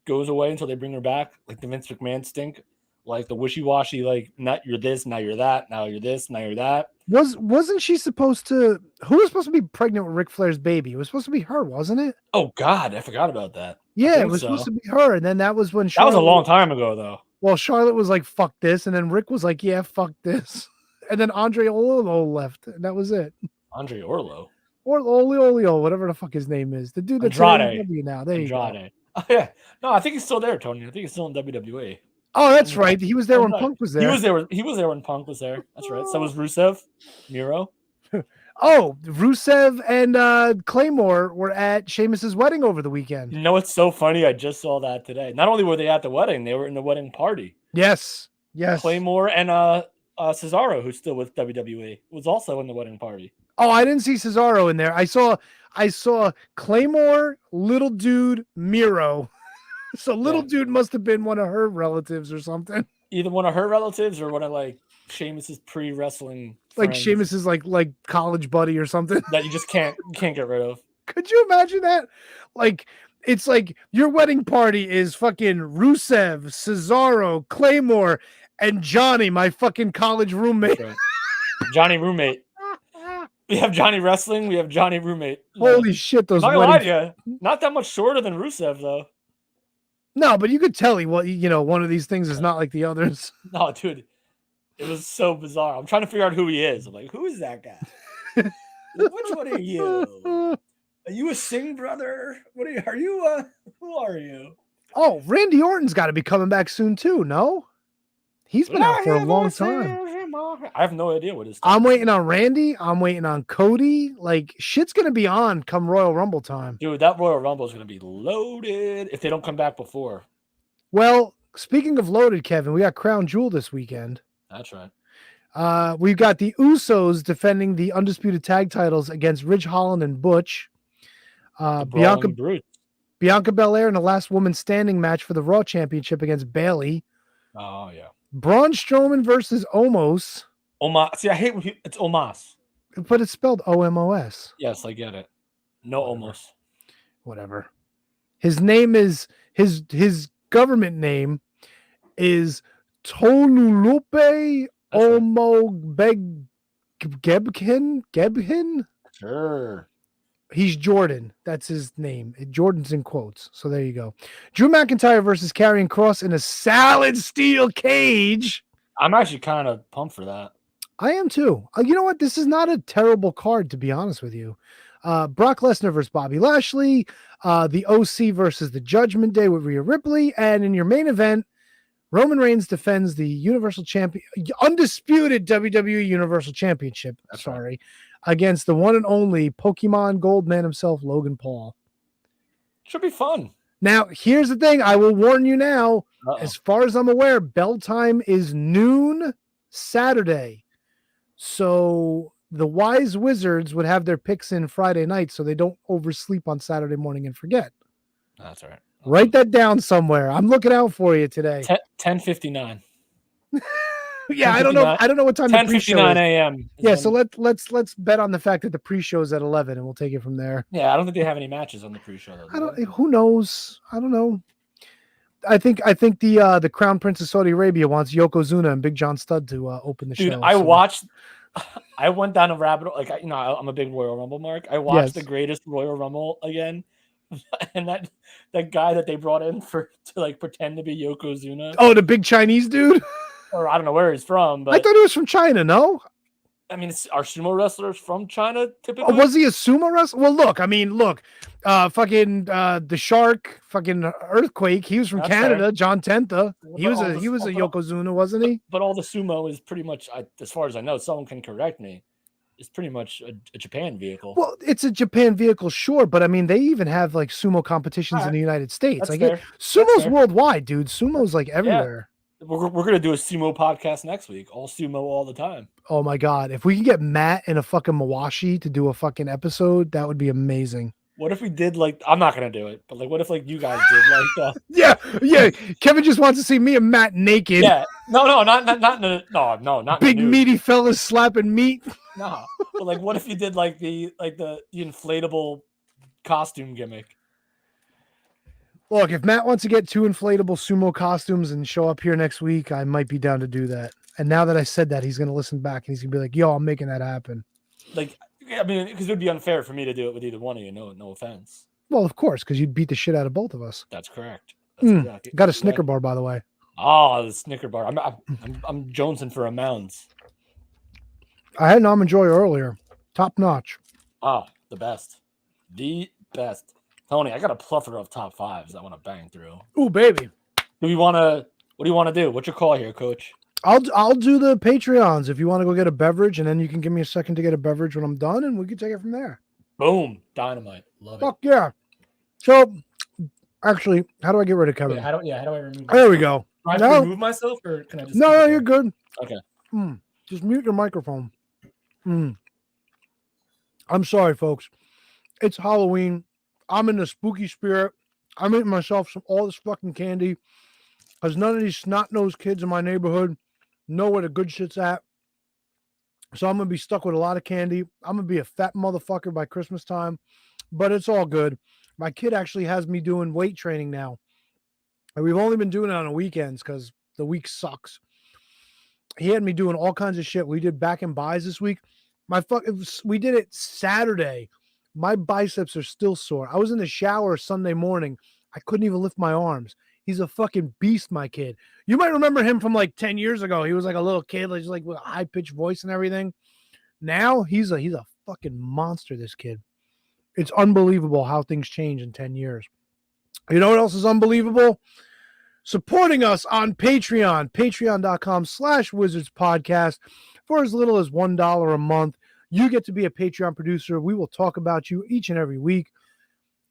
Speaker 7: goes away until they bring her back, like the Vince McMahon stink, like the wishy-washy, like not you're this, now you're that, now you're this, now you're that.
Speaker 1: Wasn't she supposed to? Who was supposed to be pregnant with Ric Flair's baby? It was supposed to be her, wasn't it?
Speaker 7: Oh God, I forgot about that.
Speaker 1: Yeah, it was supposed to be her, and then that was when
Speaker 7: Charlotte, that was a long time ago, though.
Speaker 1: Well, Charlotte was like, "Fuck this," and then Rick was like, "Yeah, fuck this," and then Andre Orlo left, and that was it.
Speaker 7: Andre Orlo.
Speaker 1: Or Olio, whatever the fuck his name is, the dude that's
Speaker 7: Andrade.
Speaker 1: in WWE now. There
Speaker 7: Andrade.
Speaker 1: you go.
Speaker 7: Oh, yeah, no, I think he's still there, Tony. I think he's still in WWE.
Speaker 1: Oh, that's right. He was there when Punk was there.
Speaker 7: He was there when Punk was there. That's right. So was Rusev, Miro.
Speaker 1: Oh, Rusev and Claymore were at Sheamus's wedding over the weekend.
Speaker 7: You know what's so funny? I just saw that today. Not only were they at the wedding, they were in the wedding party.
Speaker 1: Yes.
Speaker 7: Claymore and Cesaro, who's still with WWE, was also in the wedding party.
Speaker 1: Oh, I didn't see Cesaro in there. I saw Claymore, Little Dude, Miro. So Little Dude must have been one of her relatives or something.
Speaker 7: Either one of her relatives or one of like Sheamus's pre-wrestling
Speaker 1: like Sheamus's like college buddy or something
Speaker 7: that you just can't get rid of.
Speaker 1: Could you imagine that? Like it's like your wedding party is fucking Rusev, Cesaro, Claymore, and Johnny, my fucking college roommate.
Speaker 7: Right. Johnny roommate. We have Johnny wrestling. We have Johnny roommate.
Speaker 1: Holy shit! Those
Speaker 7: not gonna lie to you, not that much shorter than Rusev though.
Speaker 1: No, but you could tell one of these things is not like the others.
Speaker 7: No, dude, it was so bizarre. I'm trying to figure out who he is. I'm like, who is that guy? Which one are you? Are you a Singh brother? What are you? Are you? Who are you?
Speaker 1: Oh, Randy Orton's got to be coming back soon too. No, he's been out for a long time.
Speaker 7: I have no idea what his.
Speaker 1: I'm waiting on Randy. I'm waiting on Cody. Like shit's gonna be on come Royal Rumble time,
Speaker 7: dude. That Royal Rumble is gonna be loaded if they don't come back before.
Speaker 1: Well, speaking of loaded, Kevin, we got Crown Jewel this weekend.
Speaker 7: That's right.
Speaker 1: We've got the Usos defending the undisputed tag titles against Ridge Holland and Butch. Bianca Belair in the last woman standing match for the Raw Championship against Bayley.
Speaker 7: Oh yeah.
Speaker 1: Braun Strowman versus Omos.
Speaker 7: Omos. See, I hate when it's Omos.
Speaker 1: But it's spelled O-M-O-S.
Speaker 7: Yes, I get it. No Omos.
Speaker 1: Whatever. His name is his government name is Tolulupe Omo Gebhin.
Speaker 7: Sure.
Speaker 1: He's Jordan. That's his name. Jordan's in quotes. So there you go. Drew McIntyre versus Karrion Kross in a solid steel cage.
Speaker 7: I'm actually kind of pumped for that.
Speaker 1: I am too. You know what? This is not a terrible card, to be honest with you. Brock Lesnar versus Bobby Lashley. The OC versus the Judgment Day with Rhea Ripley. And in your main event, Roman Reigns defends the Universal Champion, undisputed WWE Universal Championship.
Speaker 7: That's
Speaker 1: sorry.
Speaker 7: Right.
Speaker 1: Against the one and only Pokemon Gold man himself, Logan Paul.
Speaker 7: Should be fun.
Speaker 1: Now, here's the thing. I will warn you now.
Speaker 7: Uh-oh.
Speaker 1: As far as I'm aware, bell time is noon Saturday. So the wise wizards would have their picks in Friday night so they don't oversleep on Saturday morning and forget.
Speaker 7: That's right.
Speaker 1: Write that down somewhere. I'm looking out for you today.
Speaker 7: 10:59.
Speaker 1: Yeah, I don't know what time.
Speaker 7: 10:59 a.m.
Speaker 1: Yeah, so let's bet on the fact that the pre-show is at 11, and we'll take it from there.
Speaker 7: Yeah, I don't think they have any matches on the pre-show.
Speaker 1: Who knows? I don't know. I think the Crown Prince of Saudi Arabia wants Yokozuna and Big John Studd to open the show.
Speaker 7: Dude, I went down a rabbit hole. Like I'm a big Royal Rumble mark. I watched the greatest Royal Rumble again and that guy that they brought in to like pretend to be Yokozuna.
Speaker 1: Oh, the big Chinese dude?
Speaker 7: Or I don't know where he's from, but
Speaker 1: I thought he was from China, no?
Speaker 7: I mean, are sumo wrestlers from China typically?
Speaker 1: Oh, was he a sumo wrestler? Well, look, fucking the Shark, fucking Earthquake. He was from
Speaker 7: That's
Speaker 1: Canada.
Speaker 7: fair.
Speaker 1: John Tenta. He was
Speaker 7: But
Speaker 1: a
Speaker 7: all
Speaker 1: Yokozuna, wasn't he?
Speaker 7: But all the sumo is pretty much, as far as I know, someone can correct me. It's pretty much a Japan vehicle.
Speaker 1: Well, it's a Japan vehicle, sure, but I mean, they even have like sumo competitions in the United States.
Speaker 7: That's
Speaker 1: Like
Speaker 7: fair.
Speaker 1: sumo's
Speaker 7: fair.
Speaker 1: worldwide, dude. Sumo's like everywhere.
Speaker 7: We're gonna do a sumo podcast next week. All sumo all the time.
Speaker 1: Oh my god, if we can get Matt and a fucking Mawashi to do a fucking episode, that would be amazing.
Speaker 7: What if we did like? I'm not gonna do it, but like, what if like you guys did like?
Speaker 1: Yeah. Kevin just wants to see me and Matt naked.
Speaker 7: Yeah, no, not
Speaker 1: Big
Speaker 7: nude.
Speaker 1: meaty fellas slapping meat.
Speaker 7: No, but like, what if you did like the inflatable costume gimmick?
Speaker 1: Look, if Matt wants to get 2 inflatable sumo costumes and show up here next week, I might be down to do that. And now that I said that, he's going to listen back and he's going to be like, yo, I'm making that happen.
Speaker 7: Like, I mean, because it would be unfair for me to do it with either one of you. No offense.
Speaker 1: Well, of course, because you'd beat the shit out of both of us.
Speaker 7: That's correct. That's exactly,
Speaker 1: Got a Snicker bar, by the way.
Speaker 7: Oh, the Snicker bar. I'm jonesing for a Mounds.
Speaker 1: I had an almond joy earlier. Top notch.
Speaker 7: Oh, the best. The best. Tony, I got a plethora of top fives I want to bang through.
Speaker 1: Ooh, baby.
Speaker 7: What do you want to do? What's your call here, Coach?
Speaker 1: I'll do the Patreons if you want to go get a beverage, and then you can give me a second to get a beverage when I'm done, and we can take it from there.
Speaker 7: Boom. Dynamite. Love
Speaker 1: Fuck yeah. So, actually, how do I get rid of
Speaker 7: it.
Speaker 1: Kevin?
Speaker 7: Wait, how do I remove myself?
Speaker 1: There we go.
Speaker 7: Do I have
Speaker 1: No.
Speaker 7: to remove myself, or can I just
Speaker 1: No,
Speaker 7: keep it
Speaker 1: you're
Speaker 7: there?
Speaker 1: good.
Speaker 7: Okay.
Speaker 1: Just mute your microphone. I'm sorry, folks. It's Halloween. I'm in the spooky spirit. I'm eating myself all this fucking candy because none of these snot-nosed kids in my neighborhood know where the good shit's at. So I'm going to be stuck with a lot of candy. I'm going to be a fat motherfucker by Christmas time, but it's all good. My kid actually has me doing weight training now. And we've only been doing it on the weekends because the week sucks. He had me doing all kinds of shit. We did back and buys this week. We did it Saturday. My biceps are still sore. I was in the shower Sunday morning. I couldn't even lift my arms. He's a fucking beast, my kid. You might remember him from like 10 years ago. He was like a little kid, like with a high-pitched voice and everything. Now he's a fucking monster, this kid. It's unbelievable how things change in 10 years. You know what else is unbelievable? Supporting us on Patreon, patreon.com/wizardspodcast. For as little as $1 a month, you get to be a Patreon producer. We will talk about you each and every week.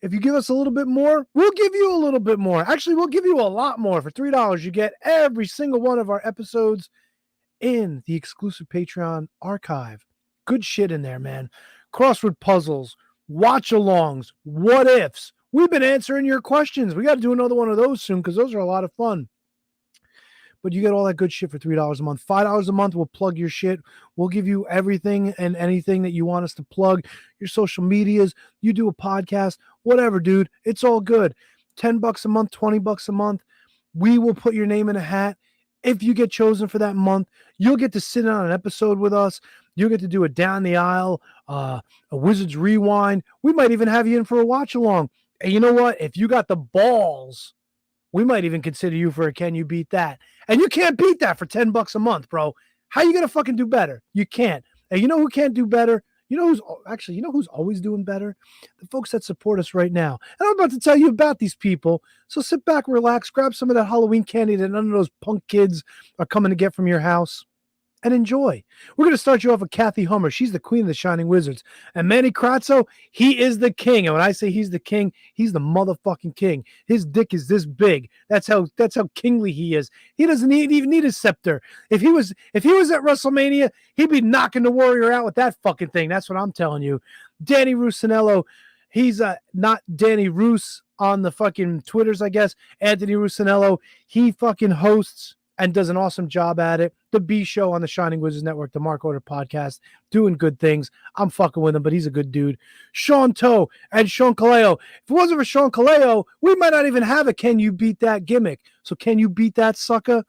Speaker 1: If you give us a little bit more, we'll give you a little bit more. Actually, we'll give you a lot more. For $3, you get every single one of our episodes in the exclusive Patreon archive. Good shit in there, man. Crossword puzzles, watch-alongs, what-ifs. We've been answering your questions. We got to do another one of those soon because those are a lot of fun. But you get all that good shit for $3 a month. $5 a month, we'll plug your shit. We'll give you everything and anything that you want us to plug. Your social medias, you do a podcast, whatever, dude. It's all good. $10 a month, $20 a month. We will put your name in a hat. If you get chosen for that month, you'll get to sit on an episode with us. You'll get to do a down the aisle, a Wizards Rewind. We might even have you in for a watch along. And you know what? If you got the balls, we might even consider you for a Can You Beat That? And you can't beat that for $10 a month, bro. How you going to fucking do better? You can't. And you know who can't do better? You know who's always doing better? The folks that support us right now. And I'm about to tell you about these people. So sit back, relax, grab some of that Halloween candy that none of those punk kids are coming to get from your house, and enjoy. We're going to start you off with Kathy Hummer. She's the queen of the Shining Wizards. And Manny Crazzo, he is the king. And when I say he's the king, he's the motherfucking king. His dick is this big. That's how kingly he is. He doesn't even need a scepter. If he was at WrestleMania, he'd be knocking the Warrior out with that fucking thing. That's what I'm telling you. Danny Rusinello, he's not Danny Roos on the fucking Twitters, I guess. Anthony Rusinello, he fucking hosts and does an awesome job at it. The B Show on the Shining Wizards Network, the Mark Order podcast, doing good things. I'm fucking with him, but he's a good dude. Sean Toe and Sean Kaleo. If it wasn't for Sean Kaleo, we might not even have a Can You Beat That gimmick. So can you beat that, sucker?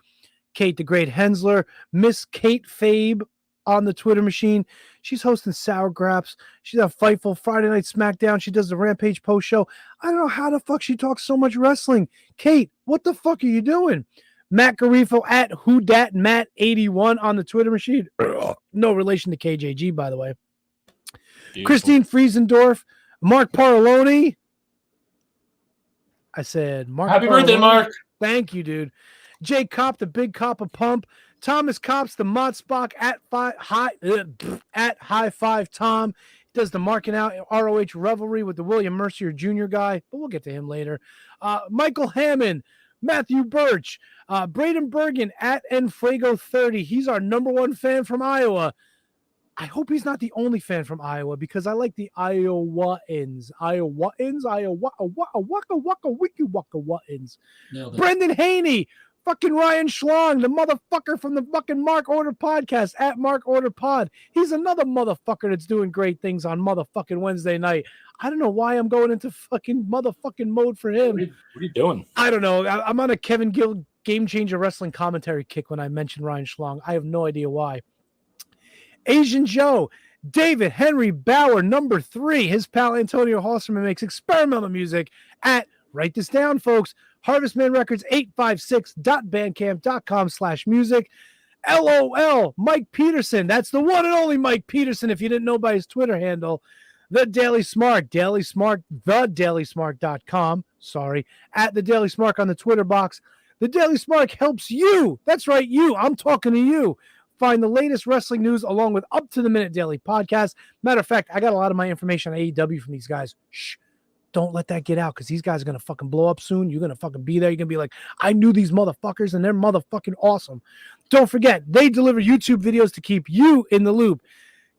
Speaker 1: Kate the Great Hensler, Miss Kate Fabe on the Twitter machine. She's hosting Sour Graps. She's at Fightful Friday Night SmackDown. She does the Rampage post show. I don't know how the fuck she talks so much wrestling. Kate, what the fuck are you doing? Matt Garifo at WhoDatMatt81 on the Twitter machine. No relation to KJG, by the way.
Speaker 7: Beautiful.
Speaker 1: Christine Friesendorf, Mark Paroloni. I said, Mark.
Speaker 7: Happy birthday,
Speaker 1: Paroloni.
Speaker 7: Mark.
Speaker 1: Thank you, dude. Jay Kopp, the Big Cop of Pump. Thomas Kops, the Mod Spock at High Five Tom. He does the marking out ROH Revelry with the William Mercier Jr. guy, but we'll get to him later. Michael Hammond, Matthew Birch, Braden Bergen at Enfuego30. He's our number one fan from Iowa. I hope he's not the only fan from Iowa because I like the Iowans.
Speaker 7: Nailed it.
Speaker 1: Brendan Haney, fucking Ryan Schlong, the motherfucker from the fucking Mark Order podcast at Mark Order Pod. He's another motherfucker that's doing great things on motherfucking Wednesday night. I don't know why I'm going into fucking motherfucking mode for him.
Speaker 7: What are you doing?
Speaker 1: I don't know. I'm on a Kevin Gill Game Changer Wrestling commentary kick when I mentioned Ryan Schlong. I have no idea why. Asian Joe, David Henry Bauer, number 3. His pal Antonio Halserman makes experimental music at, write this down, folks, Harvestman Records 856.bandcamp.com/music. LOL, Mike Peterson. That's the one and only Mike Peterson, if you didn't know by his Twitter handle. The Daily Smart, thedailysmart.com. Sorry, at the Daily Smart on the Twitter box. The Daily Smart helps you. That's right, you. I'm talking to you. Find the latest wrestling news along with up-to-the-minute daily podcast. Matter of fact, I got a lot of my information on AEW from these guys. Shh, don't let that get out because these guys are going to fucking blow up soon. You're going to fucking be there. You're going to be like, I knew these motherfuckers and they're motherfucking awesome. Don't forget, they deliver YouTube videos to keep you in the loop.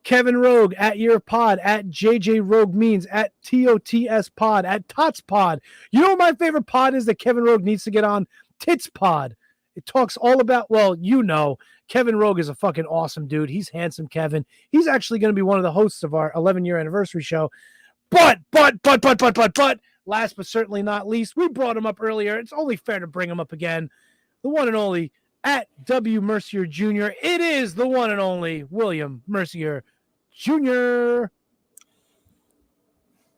Speaker 1: Kevin Rogue at Your Pod, at JJ Rogue Means, at TOTS Pod, at Tots Pod. You know what my favorite pod is that Kevin Rogue needs to get on? Tits Pod. It talks all about, well, you know, Kevin Rogue is a fucking awesome dude. He's handsome, Kevin. He's actually going to be one of the hosts of our 11-year anniversary show. But, last but certainly not least, we brought him up earlier. It's only fair to bring him up again. The one and only at W. Mercier Jr. It is the one and only William Mercier Jr.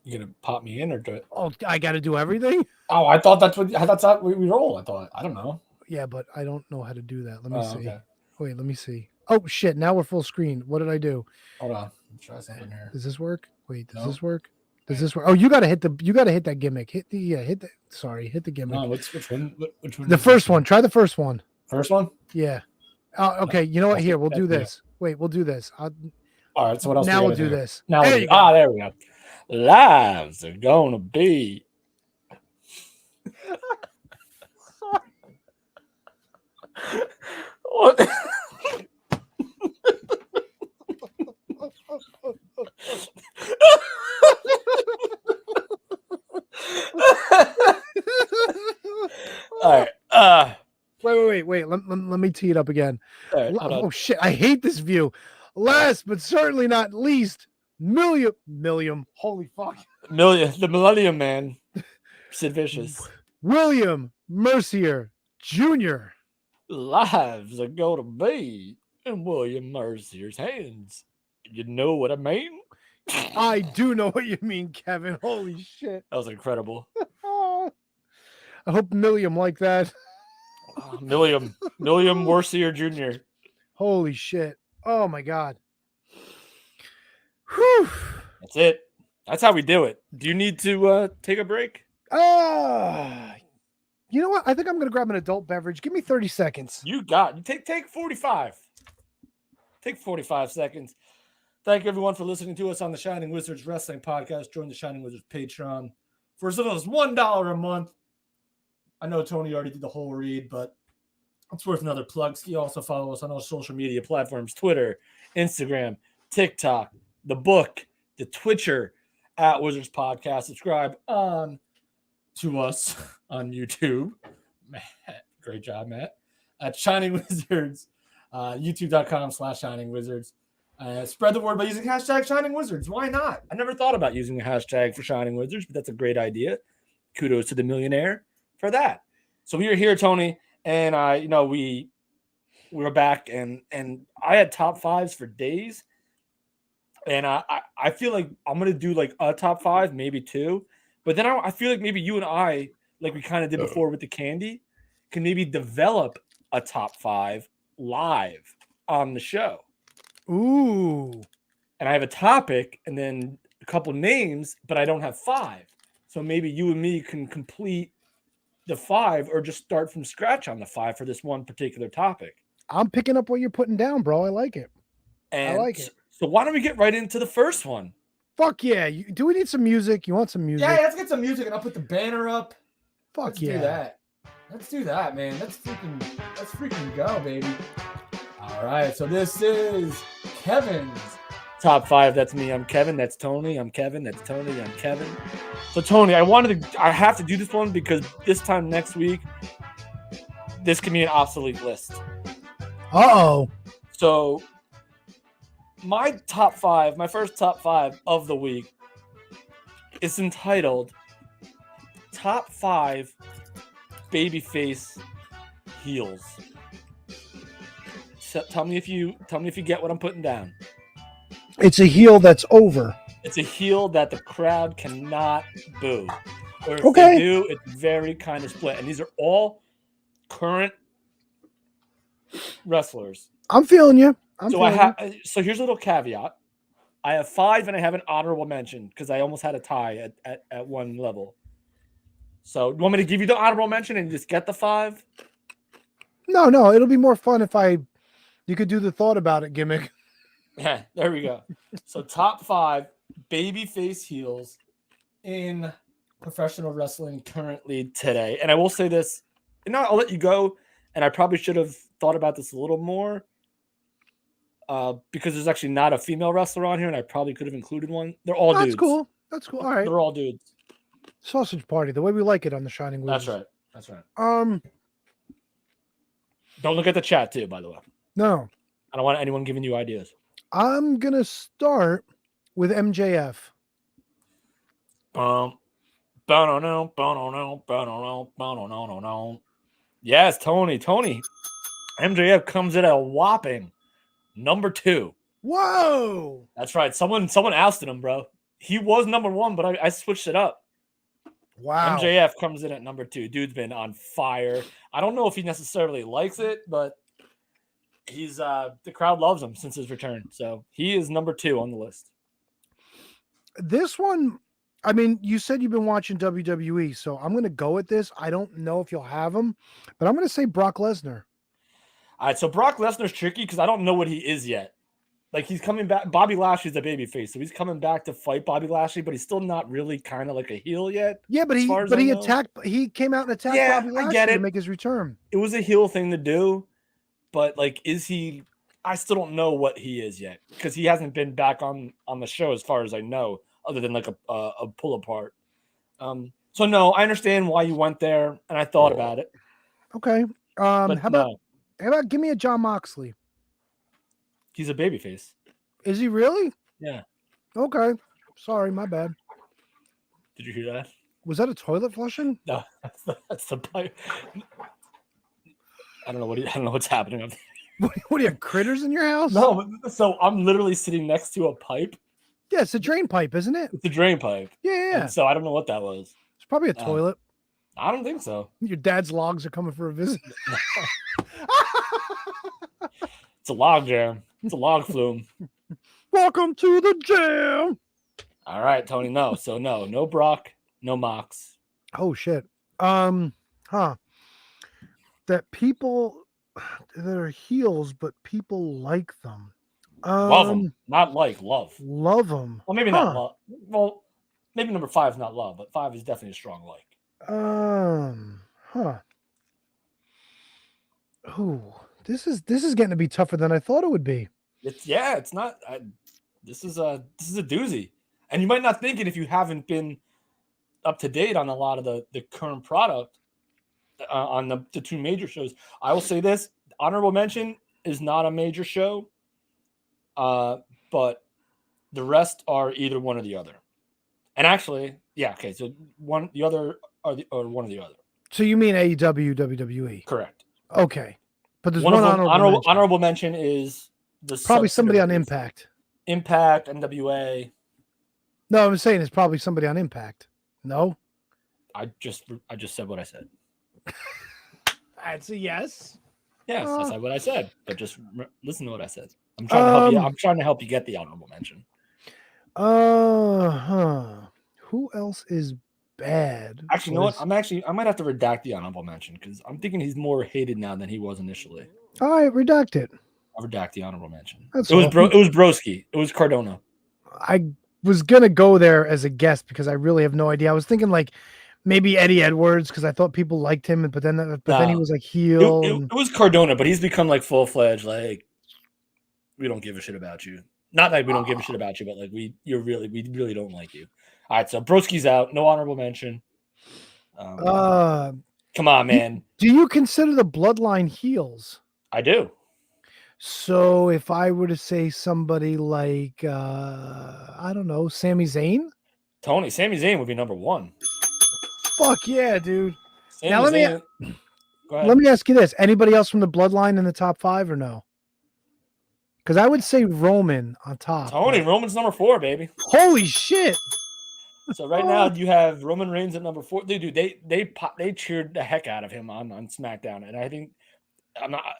Speaker 7: You gonna pop me in or do it?
Speaker 1: Oh, I got to do everything?
Speaker 7: Oh, I thought that's how we roll. I thought. I don't know.
Speaker 1: Yeah, but I don't know how to do that. Let me see.
Speaker 7: Okay.
Speaker 1: Wait, let me see. Oh, shit. Now we're full screen. What did I do?
Speaker 7: Hold on. Let's try something here.
Speaker 1: Does this work? Wait, does
Speaker 7: No.
Speaker 1: this work? Does this work? Oh, you got to hit that gimmick. Hit the gimmick.
Speaker 7: No, which one? Which one?
Speaker 1: The first one. Try the first one.
Speaker 7: First one?
Speaker 1: Yeah. Okay. You know what? Here, we'll do
Speaker 7: Yeah.
Speaker 1: this. Wait, we'll do this.
Speaker 7: All right. So what else?
Speaker 1: Now
Speaker 7: we
Speaker 1: we'll
Speaker 7: gotta
Speaker 1: do this.
Speaker 7: Now
Speaker 1: There
Speaker 7: we'll
Speaker 1: you
Speaker 7: do-
Speaker 1: go.
Speaker 7: there we go. Lives are gonna be. What? All right.
Speaker 1: Wait. Let me tee it up again.
Speaker 7: All right, hold on.
Speaker 1: Oh shit! I hate this view. Last but certainly not least, Milliam. Holy fuck!
Speaker 7: The Millennium Man, Sid Vicious.
Speaker 1: William Mercier Jr.
Speaker 7: Lives are gonna be in William Mercier's hands. You know what I mean?
Speaker 1: I do know what you mean, Kevin. Holy shit!
Speaker 7: That was incredible.
Speaker 1: I hope Milliam like that.
Speaker 7: William Mercier Jr.
Speaker 1: Holy shit! Oh my god. Whew.
Speaker 7: That's it. That's how we do it. Do you need to take a break?
Speaker 1: You know what? I think I'm gonna grab an adult beverage. Give me 30 seconds.
Speaker 7: You take 45. Take 45 seconds. Thank you everyone for listening to us on the Shining Wizards Wrestling Podcast. Join the Shining Wizards Patreon for as little as $1 a month. I know Tony already did the whole read, but it's worth another plug. You also follow us on all social media platforms: Twitter, Instagram, TikTok, the book, the Twitcher at Wizards Podcast. Subscribe on to us on YouTube. Matt, great job, Matt. At Shining Wizards, youtube.com/Shining Wizards. Spread the word by using hashtag Shining Wizards. Why not? I never thought about using a hashtag for Shining Wizards, but that's a great idea. Kudos to the millionaire for that. So we are here, Tony, and we we're back, and I had top fives for days, and I feel like I'm gonna do like a top five, maybe two, but then I feel like maybe you and I, like we kind of did before with the candy, can maybe develop a top five live on the show.
Speaker 1: Ooh.
Speaker 7: And I have a topic and then a couple names, but I don't have five. So maybe you and me can complete the five or just start from scratch on the five for this one particular topic.
Speaker 1: I'm picking up what you're putting down, bro. I like it.
Speaker 7: And
Speaker 1: I like it.
Speaker 7: So why don't we get right into the first one?
Speaker 1: Fuck yeah. Do we need some music? You want some music?
Speaker 2: Yeah, let's get some music and I'll put the banner up.
Speaker 1: Fuck
Speaker 2: Let's
Speaker 1: yeah.
Speaker 2: do that. Let's do that, man. Let's freaking go, baby. All right, so this is Kevin's
Speaker 7: Top five. That's me. I'm Kevin. That's Tony. I'm Kevin. That's Tony. I'm Kevin. So Tony, I have to do this one because this time next week, this can be an obsolete list.
Speaker 1: Uh-oh.
Speaker 7: So my top five, my first top five of the week is entitled Top 5 Babyface Heels. So tell me if you get what I'm putting down.
Speaker 1: It's a heel that's over.
Speaker 7: It's a heel that the crowd cannot boo. Or if
Speaker 1: Okay.
Speaker 7: they do, it's very kind of split. And these are all current wrestlers.
Speaker 1: I'm feeling you.
Speaker 7: So here's a little caveat. I have 5 and I have an honorable mention because I almost had a tie at one level. So you want me to give you the honorable mention and just get the 5?
Speaker 1: No, it'll be more fun if you could do the thought about it gimmick.
Speaker 7: Yeah, there we go. So top 5 babyface heels in professional wrestling currently today. And I will say this, and I'll let you go. And I probably should have thought about this a little more because there's actually not a female wrestler on here, and I probably could have included one. They're all dudes.
Speaker 1: That's cool. All right.
Speaker 7: They're all dudes.
Speaker 1: Sausage party, the way we like it on the Shining Wheels.
Speaker 7: That's right. Don't look at the chat too, by the way.
Speaker 1: No.
Speaker 7: I don't want anyone giving you ideas.
Speaker 1: I'm gonna start with MJF.
Speaker 7: Yes, Tony. MJF comes in at a whopping number 2.
Speaker 1: Whoa!
Speaker 7: That's right. Someone ousted him, bro. He was number 1, but I switched it up.
Speaker 1: Wow.
Speaker 7: MJF comes in at number 2. Dude's been on fire. I don't know if he necessarily likes it, but he's the crowd loves him since his return. So he is number 2 on the list.
Speaker 1: This one, I mean, you said you've been watching WWE, so I'm going to go with this. I don't know if you'll have him, but I'm going to say Brock Lesnar.
Speaker 7: All right, so Brock Lesnar's tricky because I don't know what he is yet. Like, he's coming back. Bobby Lashley's a babyface, so he's coming back to fight Bobby Lashley, but he's still not really kind of like a heel yet.
Speaker 1: Yeah, but he came out and attacked Bobby Lashley
Speaker 7: I get it.
Speaker 1: to make his return.
Speaker 7: It was a heel thing to do, but like, is he? I still don't know what he is yet because he hasn't been back on the show as far as I know, other than like a pull apart. So no, I understand why you went there, and I thought about it.
Speaker 1: Okay.
Speaker 7: But
Speaker 1: how about give me a Jon Moxley?
Speaker 7: He's a babyface.
Speaker 1: Is he really?
Speaker 7: Yeah.
Speaker 1: Okay. Sorry, my bad.
Speaker 7: Did you hear that?
Speaker 1: Was that a toilet flushing?
Speaker 7: No, that's the pipe. I don't know what's happening up there.
Speaker 1: What do you have, critters in your house?
Speaker 7: No, so I'm literally sitting next to a pipe.
Speaker 1: Yeah, it's a drain pipe, isn't it?
Speaker 7: It's a drain pipe.
Speaker 1: Yeah.
Speaker 7: And so I don't know what that was.
Speaker 1: It's probably a toilet.
Speaker 7: I don't think so.
Speaker 1: Your dad's logs are coming for a visit.
Speaker 7: It's a log jam. It's a log flume.
Speaker 1: Welcome to the jam.
Speaker 7: All right, Tony. No. So no Brock, no Mox.
Speaker 1: Oh shit. That people that are heels, but people like them.
Speaker 7: Love them, not like love.
Speaker 1: Love them.
Speaker 7: Well, maybe not love. Well, maybe number 5 is not love, but 5 is definitely a strong like.
Speaker 1: Ooh, this is getting to be tougher than I thought it would be.
Speaker 7: It's not. This is a doozy, and you might not think it if you haven't been up to date on a lot of the current product on the 2 major shows. I will say this: honorable mention is not a major show, but the rest are either one or the other. And actually, yeah, okay, so one or one or the other.
Speaker 1: So you mean AEW, WWE?
Speaker 7: Correct.
Speaker 1: Okay. But there's
Speaker 7: One
Speaker 1: one
Speaker 7: of them,
Speaker 1: mention.
Speaker 7: honorable mention is the
Speaker 1: Probably somebody on
Speaker 7: subsidiaries.
Speaker 1: Impact.
Speaker 7: Impact, NWA.
Speaker 1: No, I'm saying it's probably somebody on Impact. No,
Speaker 7: I just said what I said.
Speaker 1: that's a yes.
Speaker 7: Yes, I said what I said. But just listen to what I said. I'm trying to help you. I'm trying to help you get the honorable mention.
Speaker 1: Who else is bad?
Speaker 7: Actually, you know what? I might have to redact the honorable mention because I'm thinking he's more hated now than he was initially.
Speaker 1: All right, redact it.
Speaker 7: I'll redact the honorable mention.
Speaker 1: That's
Speaker 7: it was
Speaker 1: all.
Speaker 7: It was Broski. It was Cardona.
Speaker 1: I was gonna go there as a guest because I really have no idea. I was thinking like maybe Eddie Edwards because I thought people liked him, but then he was like heel.
Speaker 7: It was Cardona, but he's become like full fledged. Like we don't give a shit about you. Not like we don't give a shit about you, but like we really don't like you. All right, so Broski's out. No honorable mention. Come on, man.
Speaker 1: Do you consider the Bloodline heels?
Speaker 7: I do.
Speaker 1: So if I were to say somebody like I don't know, Sami Zayn?
Speaker 7: Sami Zayn would be number one.
Speaker 1: Fuck yeah, dude.
Speaker 7: Now
Speaker 1: let me ask you this. Anybody else from the Bloodline in the top 5 or no? Because I would say Roman on top.
Speaker 7: Roman's number 4, baby.
Speaker 1: Holy shit.
Speaker 7: So right now you have Roman Reigns at number 4. Dude, they cheered the heck out of him on SmackDown, and I think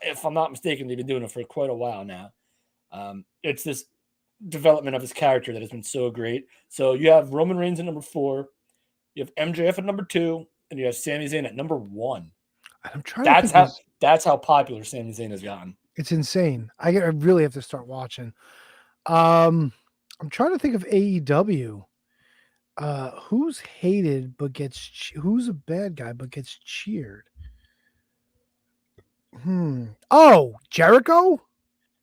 Speaker 7: if I'm not mistaken, they've been doing it for quite a while now. It's this development of his character that has been so great. So you have Roman Reigns at number 4, you have MJF at number 2, and you have Sami Zayn at number 1.
Speaker 1: I'm trying.
Speaker 7: That's how popular Sami Zayn has gotten.
Speaker 1: It's insane. I really have to start watching. I'm trying to think of AEW. Who's hated but who's a bad guy but gets cheered? Oh, Jericho?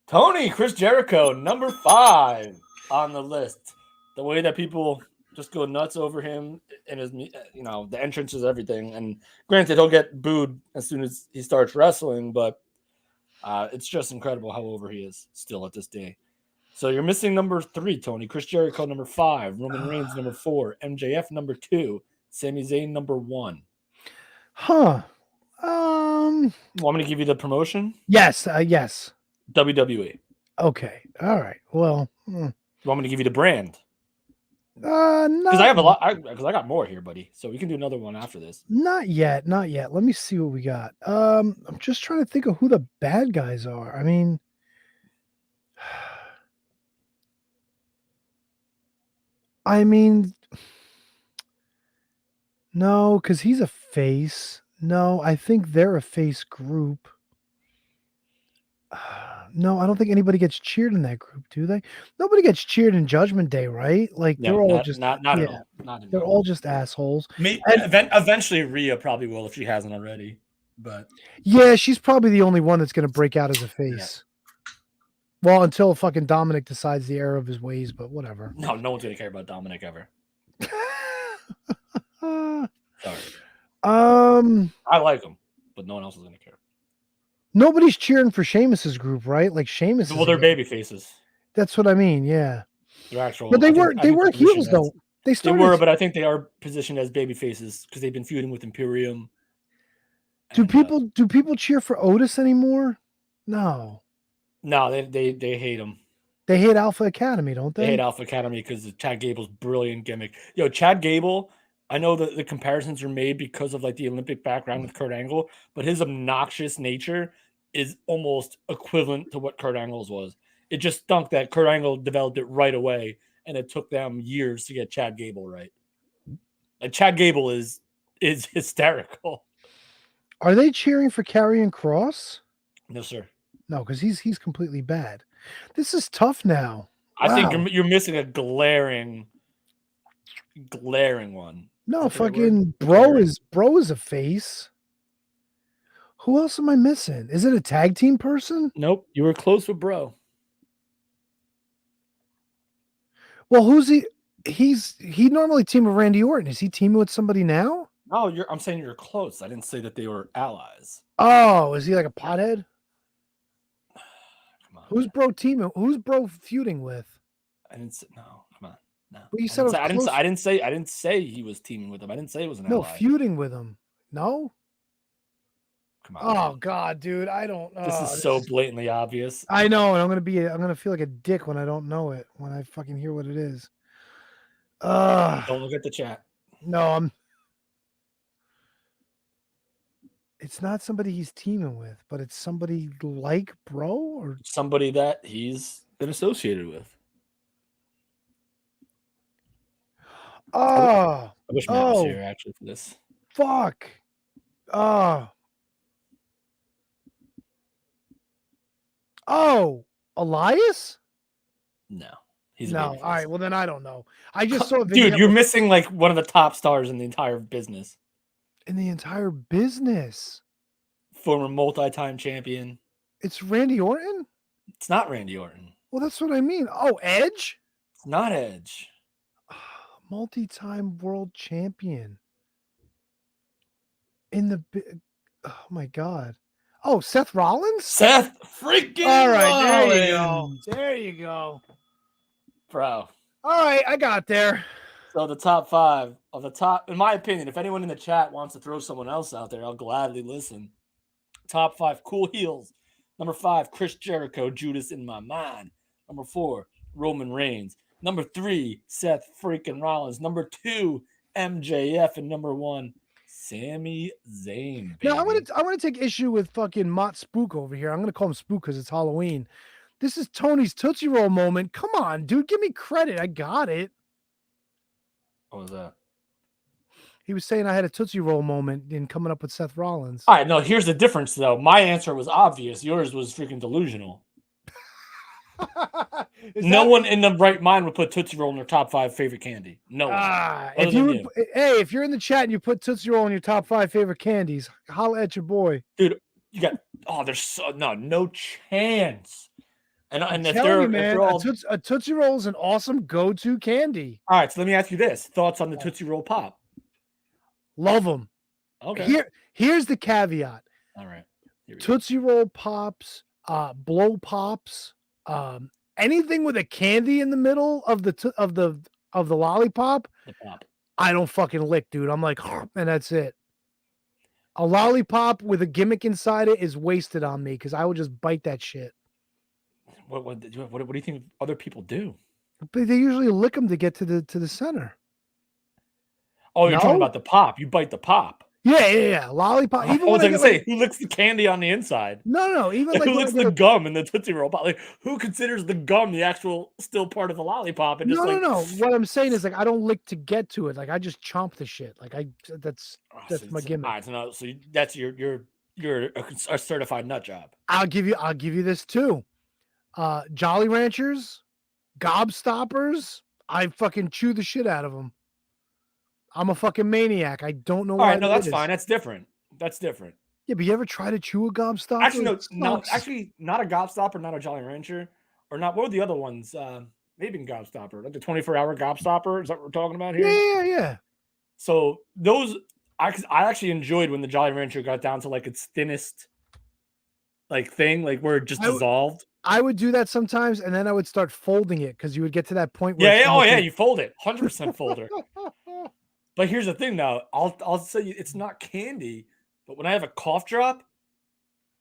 Speaker 7: Chris Jericho, number 5 on the list. The way that people just go nuts over him and his, the entrance is everything. And granted, he'll get booed as soon as he starts wrestling, but it's just incredible how over he is still at this day. So you're missing number 3, Tony. Chris Jericho, number 5. Roman Reigns, number 4. MJF, number 2. Sami Zayn, number 1.
Speaker 1: Huh.
Speaker 7: Want me to give you the promotion?
Speaker 1: Yes. Yes.
Speaker 7: WWE.
Speaker 1: Okay. All right. Well.
Speaker 7: You want me to give you the brand?
Speaker 1: No.
Speaker 7: Because I have a lot. Because I got more here, buddy. So we can do another one after this.
Speaker 1: Not yet. Let me see what we got. I'm just trying to think of who the bad guys are. I mean. No, because he's a face. No, I think they're a face group. No, I don't think anybody gets cheered in that group, do they? Nobody gets cheered in Judgment Day, right? Like they're all just
Speaker 7: not at all. Not
Speaker 1: they're all just assholes.
Speaker 7: Eventually, Rhea probably will if she hasn't already. But
Speaker 1: yeah, she's probably the only one that's going to break out as a face. Yeah. Well, until fucking Dominic decides the error of his ways, but whatever.
Speaker 7: No one's going to care about Dominic ever. Sorry. I like him, but no one else is going to care.
Speaker 1: Nobody's cheering for Sheamus's group, right? Like Sheamus.
Speaker 7: Well, they're baby faces.
Speaker 1: That's what I mean. Yeah.
Speaker 7: They're actual.
Speaker 1: But they were heels though. They
Speaker 7: were, but I think they are positioned as baby faces because they've been feuding with Imperium.
Speaker 1: Do people cheer for Otis anymore? No.
Speaker 7: No, they hate him.
Speaker 1: They hate Alpha Academy, don't they?
Speaker 7: They hate Alpha Academy because of Chad Gable's brilliant gimmick. Yo, Chad Gable. I know that the comparisons are made because of like the Olympic background with Kurt Angle, but his obnoxious nature is almost equivalent to what Kurt Angle's was. It just stunk that Kurt Angle developed it right away, and it took them years to get Chad Gable right. Like Chad Gable is hysterical.
Speaker 1: Are they cheering for Karrion Kross?
Speaker 7: No, sir.
Speaker 1: No, because he's completely bad. This is tough now.
Speaker 7: I think you're missing a glaring one.
Speaker 1: No, fucking bro is a face. Who else am I missing? Is it a tag team person?
Speaker 7: Nope, you were close with bro.
Speaker 1: Well, who's he? He normally team with Randy Orton. Is he teaming with somebody now?
Speaker 7: No, I'm saying you're close. I didn't say that they were allies.
Speaker 1: Oh, is he like a pothead?
Speaker 7: Come on.
Speaker 1: Who's bro teaming? Who's bro feuding with?
Speaker 7: I didn't say no. Come on. No.
Speaker 1: Well, you said
Speaker 7: I didn't say he was teaming with him. I didn't say it was an ally.
Speaker 1: No, feuding with him. No.
Speaker 7: Come on.
Speaker 1: Oh God, dude, I don't.
Speaker 7: This is so blatantly obvious.
Speaker 1: I know, and I'm gonna feel like a dick when I don't know it when I fucking hear what it is.
Speaker 7: Don't look at the chat.
Speaker 1: No, it's not somebody he's teaming with, but it's somebody like Bro or
Speaker 7: Somebody that he's been associated with.
Speaker 1: oh,
Speaker 7: I wish Matt was here actually for this.
Speaker 1: fuck. Oh, Elias?
Speaker 7: No. He's a
Speaker 1: No.
Speaker 7: babyface.
Speaker 1: All right. Well, then I don't know. I just saw a video
Speaker 7: Dude, you're missing like one of the top stars in the entire business.
Speaker 1: in the entire business.
Speaker 7: Former multi-time champion.
Speaker 1: It's Randy Orton?
Speaker 7: It's not Randy Orton.
Speaker 1: Well, that's what I mean. Oh, Edge?
Speaker 7: It's not Edge.
Speaker 1: Multi-time world champion. In the oh my God. Oh, Seth Rollins?
Speaker 7: Seth freaking
Speaker 1: All right, there you go.
Speaker 7: Rollins.
Speaker 1: There you go.
Speaker 7: Bro.
Speaker 1: All right, I got there.
Speaker 7: So the top 5 of the top, in my opinion, if anyone in the chat wants to throw someone else out there, I'll gladly listen. Top 5 cool heels. Number 5, Chris Jericho, Judas in My Mind. Number 4, Roman Reigns. Number 3, Seth freaking Rollins. Number 2, MJF, and number 1, Sami Zayn.
Speaker 1: Now I
Speaker 7: baby.
Speaker 1: want to take issue with fucking Mott Spook over here. I'm gonna call him Spook because it's Halloween. This is Tony's Tootsie Roll moment. Come on, dude, give me credit. I got it.
Speaker 7: What was that?
Speaker 1: He was saying I had a Tootsie Roll moment in coming up with Seth Rollins.
Speaker 7: All right, no, here's the difference, though. My answer was obvious. Yours was freaking delusional. No one in the right mind would put Tootsie Roll in their top 5 favorite candy. No one.
Speaker 1: If
Speaker 7: Other
Speaker 1: you
Speaker 7: than
Speaker 1: would,
Speaker 7: you.
Speaker 1: hey, if you're in the chat and you put Tootsie Roll in your top 5 favorite candies, holla at your boy.
Speaker 7: Dude, you got there's no chance. And
Speaker 1: I'm
Speaker 7: if
Speaker 1: telling
Speaker 7: they're,
Speaker 1: you,
Speaker 7: if
Speaker 1: man,
Speaker 7: they're all
Speaker 1: a Tootsie Roll is an awesome go-to candy.
Speaker 7: all right, so let me ask you this: thoughts on the Tootsie Roll Pop?
Speaker 1: Love them.
Speaker 7: Okay.
Speaker 1: Here's the caveat.
Speaker 7: All right. Here we go.
Speaker 1: Tootsie Roll Pops, Blow Pops, anything with a candy in the middle of the lollipop,
Speaker 7: The pop.
Speaker 1: I don't fucking lick, dude. I'm like, and that's it. A lollipop with a gimmick inside it is wasted on me because I would just bite that shit.
Speaker 7: What do you think other people do?
Speaker 1: But they usually lick them to get to the center.
Speaker 7: Oh, you're talking
Speaker 1: No?
Speaker 7: about the pop. You bite the pop.
Speaker 1: Yeah. Lollipop.
Speaker 7: I
Speaker 1: Even
Speaker 7: was
Speaker 1: when I
Speaker 7: going to
Speaker 1: get,
Speaker 7: say,
Speaker 1: like,
Speaker 7: who licks the candy on the inside?
Speaker 1: no. Even like
Speaker 7: Who
Speaker 1: when I
Speaker 7: licks
Speaker 1: get
Speaker 7: the
Speaker 1: a-
Speaker 7: gum in the Tootsie Roll Pop? Like, who considers the gum the actual still part of the lollipop? And just
Speaker 1: no. What I'm saying is like I don't lick to get to it. Like I just chomp the shit. Like that's my gimmick.
Speaker 7: All right, so that's you're a certified nut job.
Speaker 1: I'll give you this too. Jolly Ranchers, Gobstoppers, I fucking chew the shit out of them. I'm a fucking maniac. I don't know
Speaker 7: All
Speaker 1: why.
Speaker 7: right, no,
Speaker 1: that
Speaker 7: that's
Speaker 1: is.
Speaker 7: fine. That's different. That's different.
Speaker 1: Yeah, but you ever try to chew a Gobstopper?
Speaker 7: Actually,
Speaker 1: It
Speaker 7: no,
Speaker 1: sucks.
Speaker 7: actually, not a Gobstopper, not a Jolly Rancher, or not. What were the other ones? Maybe a Gobstopper, like the 24-hour Gobstopper. Is that what we're talking about here?
Speaker 1: Yeah.
Speaker 7: So those, I actually enjoyed when the Jolly Rancher got down to like its thinnest, like thing, like where it just dissolved.
Speaker 1: I would do that sometimes, and then I would start folding it because you would get to that point where
Speaker 7: Yeah.
Speaker 1: it's
Speaker 7: Oh
Speaker 1: almost
Speaker 7: yeah,
Speaker 1: like-
Speaker 7: you fold it, 100% folder. But here's the thing, though. I'll say it's not candy, but when I have a cough drop,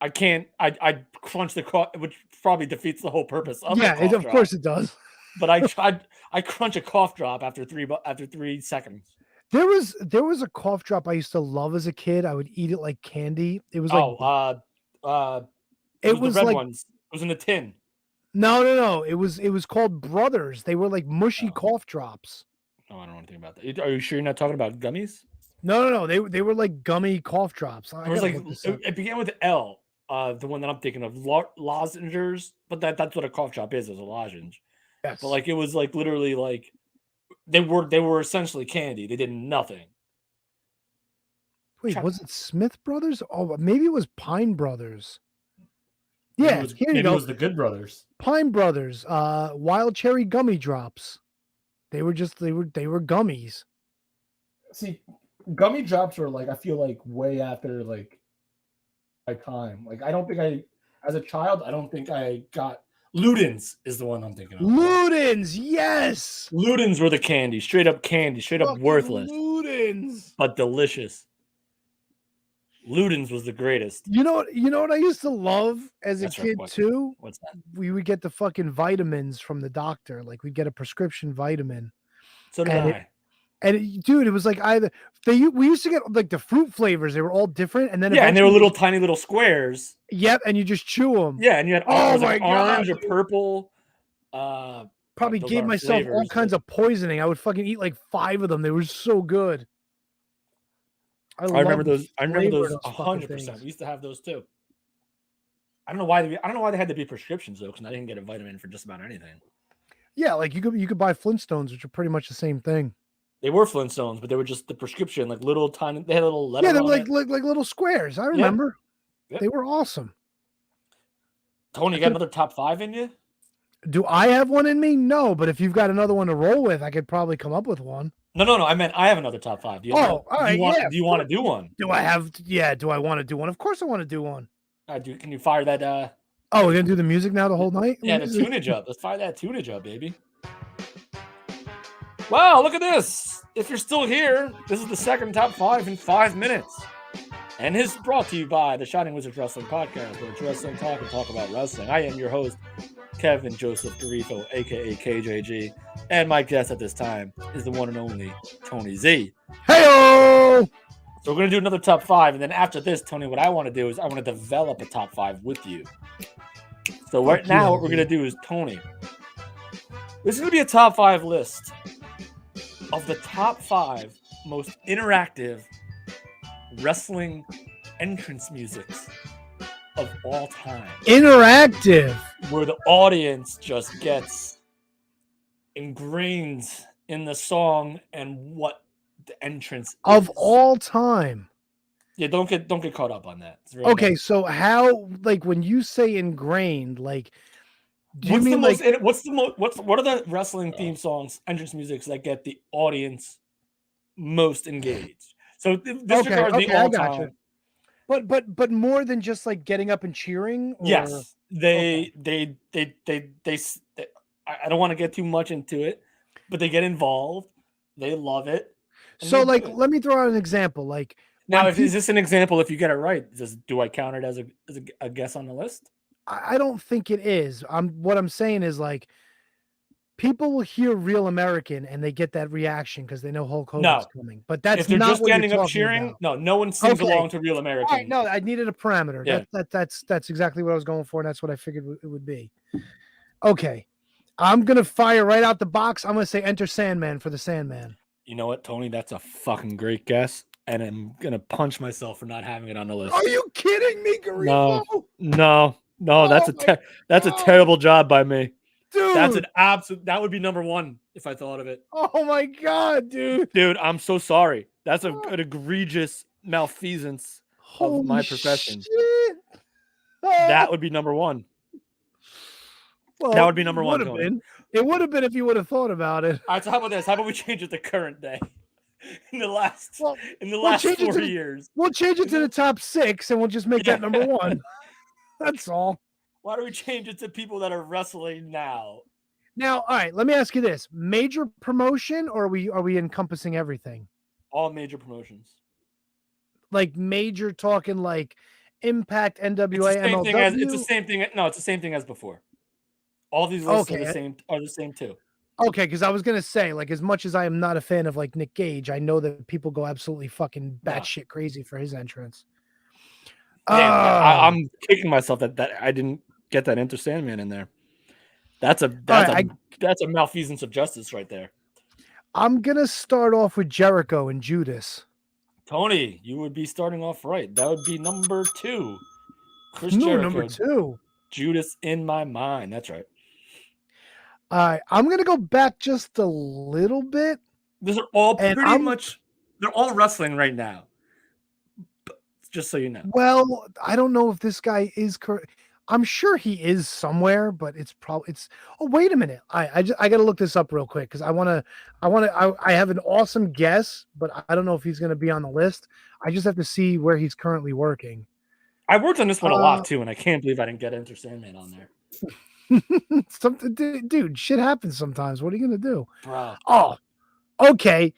Speaker 7: I can't. I crunch the cough, which probably defeats the whole purpose of
Speaker 1: yeah,
Speaker 7: the cough
Speaker 1: of
Speaker 7: drop.
Speaker 1: course it does.
Speaker 7: But I crunch a cough drop after 3 seconds.
Speaker 1: There was a cough drop I used to love as a kid. I would eat it like candy. It was like
Speaker 7: it was the red
Speaker 1: like
Speaker 7: ones. It was in a tin.
Speaker 1: no. It was called Brothers. They were like mushy cough drops.
Speaker 7: Oh, I don't know anything about that. Are you sure you're not talking about gummies?
Speaker 1: No. They were like gummy cough drops.
Speaker 7: It was like it began with L. The one that I'm thinking of, lozenges. But that's what a cough drop is a lozenge.
Speaker 1: Yes.
Speaker 7: But like it was like literally like they were essentially candy. They did nothing.
Speaker 1: Wait, was it Smith Brothers? Oh, maybe it was Pine Brothers. Yeah, here you
Speaker 2: Maybe
Speaker 1: go.
Speaker 2: it was the Good Brothers.
Speaker 1: Pine Brothers, Wild Cherry Gummy Drops. They were gummies.
Speaker 2: See, gummy drops are like I feel like way after like my time. Like I don't think as a child, I don't think I got Ludens is the one I'm thinking of.
Speaker 1: Ludens, yes.
Speaker 7: Ludens were the candy, straight up worthless,
Speaker 1: Ludens.
Speaker 7: but delicious. Ludens was the greatest.
Speaker 1: You know what I used to love as a
Speaker 7: That's right,
Speaker 1: kid
Speaker 7: what?
Speaker 1: too?
Speaker 7: What's that?
Speaker 1: We would get the fucking vitamins from the doctor. Like we'd get a prescription vitamin.
Speaker 7: So did
Speaker 1: And
Speaker 7: I.
Speaker 1: Dude, it was like we used to get like the fruit flavors. They were all different, and then
Speaker 7: Yeah, and they were
Speaker 1: eventually-
Speaker 7: little tiny little squares.
Speaker 1: Yep, and you just chew them.
Speaker 7: Yeah, and you had
Speaker 1: Oh
Speaker 7: it was like
Speaker 1: my God,
Speaker 7: orange or
Speaker 1: dude.
Speaker 7: purple.
Speaker 1: Probably
Speaker 7: those
Speaker 1: gave
Speaker 7: aren't
Speaker 1: myself all
Speaker 7: flavors,
Speaker 1: kinds of poisoning. I would fucking eat like 5 of them. They were so good.
Speaker 7: I remember
Speaker 1: loved the
Speaker 7: those. I remember
Speaker 1: flavor
Speaker 7: those
Speaker 1: of fucking
Speaker 7: 100%.
Speaker 1: things.
Speaker 7: We used to have those too. I don't know why they had to be prescriptions though, because I didn't get a vitamin for just about anything.
Speaker 1: Yeah, like you could buy Flintstones, which are pretty much the same thing.
Speaker 7: They were Flintstones, but they were just the prescription, like little tiny. They had a little letter.
Speaker 1: Yeah, they're
Speaker 7: on
Speaker 1: like,
Speaker 7: it.
Speaker 1: like little squares. I remember.
Speaker 7: Yep.
Speaker 1: They were awesome.
Speaker 7: Tony, you got another top 5 in you?
Speaker 1: Do I have one in me? No, but if you've got another one to roll with, I could probably come up with one.
Speaker 7: No. I meant I have another top 5. Do you
Speaker 1: Oh, all right, yeah,
Speaker 7: do you want to do one?
Speaker 1: Do I have? Yeah. Do I want to do one? Of course, I want to do one.
Speaker 7: Can you fire that?
Speaker 1: Oh, we're gonna do the music now the whole night.
Speaker 7: Yeah, the tunage up. Let's fire that tunage up, baby. Wow, look at this. If you're still here, this is the second top 5 in 5 minutes. And it's brought to you by the Shining Wizards Wrestling Podcast, where it's wrestling talk and talk about wrestling. I am your host, Kevin Joseph Garifo, a.k.a. KJG. And my guest at this time is the one and only Tony Z.
Speaker 1: Hey-o!
Speaker 7: So we're going to do another top 5. And then after this, Tony, what I want to do is I want to develop a top 5 with you. So right now, what we're going to do is, Tony, this is going to be a top 5 list of the top 5 most interactive wrestling entrance musics of all time,
Speaker 1: Interactive.
Speaker 7: where the audience just gets ingrained in the song and what the entrance
Speaker 1: Of
Speaker 7: is.
Speaker 1: all time.
Speaker 7: Yeah, don't get caught up on that. It's very
Speaker 1: Okay,
Speaker 7: nice.
Speaker 1: so how, like, when you say ingrained, like, do you
Speaker 7: What's the
Speaker 1: mean
Speaker 7: most?
Speaker 1: like?
Speaker 7: What are the wrestling theme songs, entrance musics that get the audience most engaged? So this regards the
Speaker 1: I
Speaker 7: all
Speaker 1: gotcha.
Speaker 7: time.
Speaker 1: But more than just like getting up and cheering. Or...
Speaker 7: Yes, they I don't want to get too much into it, but they get involved. They love it. and
Speaker 1: So,
Speaker 7: they
Speaker 1: like,
Speaker 7: do it.
Speaker 1: let me throw out an example. Like,
Speaker 7: Now,
Speaker 1: when
Speaker 7: is this an example? If you get it right, do I count it as a guess on the list?
Speaker 1: I don't think it is. What I'm saying is like people will hear Real American and they get that reaction because they know Hulk Hogan's coming. But that's
Speaker 7: If they're
Speaker 1: not
Speaker 7: just
Speaker 1: what you're
Speaker 7: standing up
Speaker 1: talking
Speaker 7: cheering,
Speaker 1: about.
Speaker 7: no one sings
Speaker 1: Okay.
Speaker 7: along to Real American.
Speaker 1: All right, no, I needed a parameter.
Speaker 7: Yeah.
Speaker 1: That's exactly what I was going for, and that's what I figured it would be. Okay, I'm gonna fire right out the box. I'm gonna say Enter Sandman for the Sandman.
Speaker 7: You know what, Tony? That's a fucking great guess, and I'm gonna punch myself for not having it on the list.
Speaker 1: Are you kidding me, Garifo?
Speaker 7: No,
Speaker 1: Oh
Speaker 7: that's
Speaker 1: my
Speaker 7: a
Speaker 1: God.
Speaker 7: terrible job by me.
Speaker 1: Dude.
Speaker 7: That's an absolute. That would be number 1 if I thought of it.
Speaker 1: Oh my God, dude.
Speaker 7: Dude, I'm so sorry. That's an egregious malfeasance of my
Speaker 1: Holy
Speaker 7: profession.
Speaker 1: shit.
Speaker 7: That would be number 1.
Speaker 1: Well,
Speaker 7: that would be number
Speaker 1: it
Speaker 7: 1,
Speaker 1: would've
Speaker 7: Tony.
Speaker 1: been. It would have been if you would have thought about it.
Speaker 7: All right, so how about this? How about we change it to current day? In the last
Speaker 1: Well,
Speaker 7: 4
Speaker 1: change it to the-
Speaker 7: years.
Speaker 1: We'll change it to the top 6 and we'll just make that number 1. That's all.
Speaker 7: Why do we change it to people that are wrestling now?
Speaker 1: Now, all right, let me ask you this. Major promotion or are we encompassing everything?
Speaker 7: All major promotions.
Speaker 1: Like major talking like Impact,
Speaker 7: It's
Speaker 1: NWA,
Speaker 7: the same thing as it's the
Speaker 1: MLW?
Speaker 7: same thing. No, it's the same thing as before. All these lists
Speaker 1: Okay.
Speaker 7: are the same too.
Speaker 1: Okay, because I was gonna say, like, as much as I am not a fan of like Nick Gage, I know that people go absolutely fucking
Speaker 7: No.
Speaker 1: batshit crazy for his entrance.
Speaker 7: Damn,
Speaker 1: Oh.
Speaker 7: I'm kicking myself that I didn't get that Enter Sandman in there. That's a malfeasance of justice right there.
Speaker 1: I'm gonna start off with Jericho and Judas.
Speaker 7: Tony, you would be starting off right. That would be number 2. Chris
Speaker 1: No,
Speaker 7: Jericho,
Speaker 1: number 2.
Speaker 7: Judas in my mind. That's right.
Speaker 1: All right, I'm gonna go back just a little bit.
Speaker 7: These are all
Speaker 1: And
Speaker 7: pretty
Speaker 1: I'm-
Speaker 7: much. They're all wrestling right now. But just so you know.
Speaker 1: Well, I don't know if this guy is correct. I'm sure he is somewhere, but it's probably Oh, wait a minute. I got to look this up real quick because I have an awesome guess, but I don't know if he's going to be on the list. I just have to see where he's currently working.
Speaker 7: I worked on this one a lot too, and I can't believe I didn't get Enter Sandman on there,
Speaker 1: Something, dude. Shit happens sometimes. What are you going to do?
Speaker 7: bro.
Speaker 1: Oh, okay.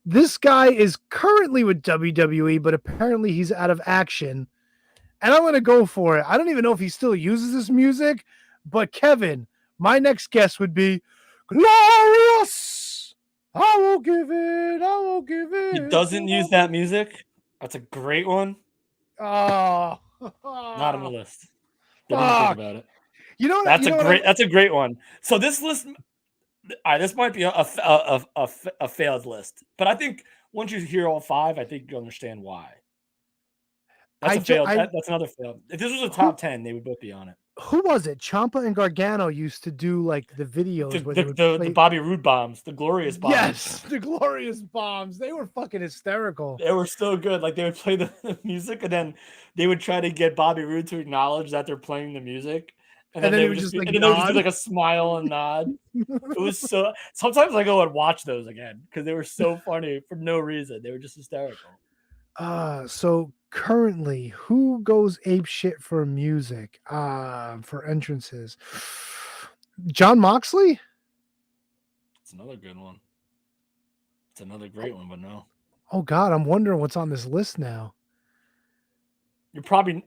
Speaker 1: This guy is currently with WWE, but apparently he's out of action. And I'm going to go for it. I don't even know if he still uses this music, but Kevin, my next guess would be Glorious. I will give it. I will give it.
Speaker 7: He doesn't use that music. That's a great one.
Speaker 1: Oh,
Speaker 7: Not on the list. Didn't even think about it.
Speaker 1: You know what?
Speaker 7: That's
Speaker 1: you know
Speaker 7: a
Speaker 1: what
Speaker 7: great. That's a great one. So this list, all right, this might be a failed list, but I think once you hear all five, I think you understand why. That's a failed. That's another failed. If this was a top 10, they would both be on it.
Speaker 1: Who was it? Ciampa and Gargano used to do like the videos where they would
Speaker 7: The
Speaker 1: play...
Speaker 7: Bobby Roode bombs, the glorious bombs.
Speaker 1: Yes, the glorious bombs. They were fucking hysterical.
Speaker 7: They were so good. Like they would play the music, and then they would try to get Bobby Roode to acknowledge that they're playing the music. And then they would just, like, and then they would just do like a smile and nod. It was so. Sometimes I go and watch those again because they were so funny for no reason. They were just hysterical.
Speaker 1: So currently, who goes ape shit for music? For entrances, John Moxley.
Speaker 7: It's another good one. It's another great one, but no.
Speaker 1: Oh God, I'm wondering what's on this list now.
Speaker 7: You're probably.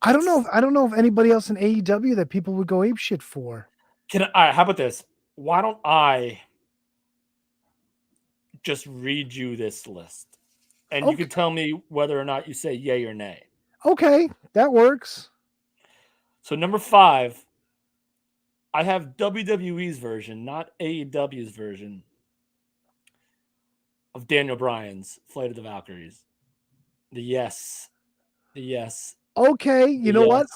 Speaker 1: I don't know. I don't know if anybody else in AEW that people would go ape shit for.
Speaker 7: All right, how about this? Why don't I just read you this list, and you can tell me whether or not you say yay or nay.
Speaker 1: Okay, that works.
Speaker 7: So number 5, I have WWE's version, not AEW's version, of Daniel Bryan's Flight of the Valkyries. The yes.
Speaker 1: Okay, you know what?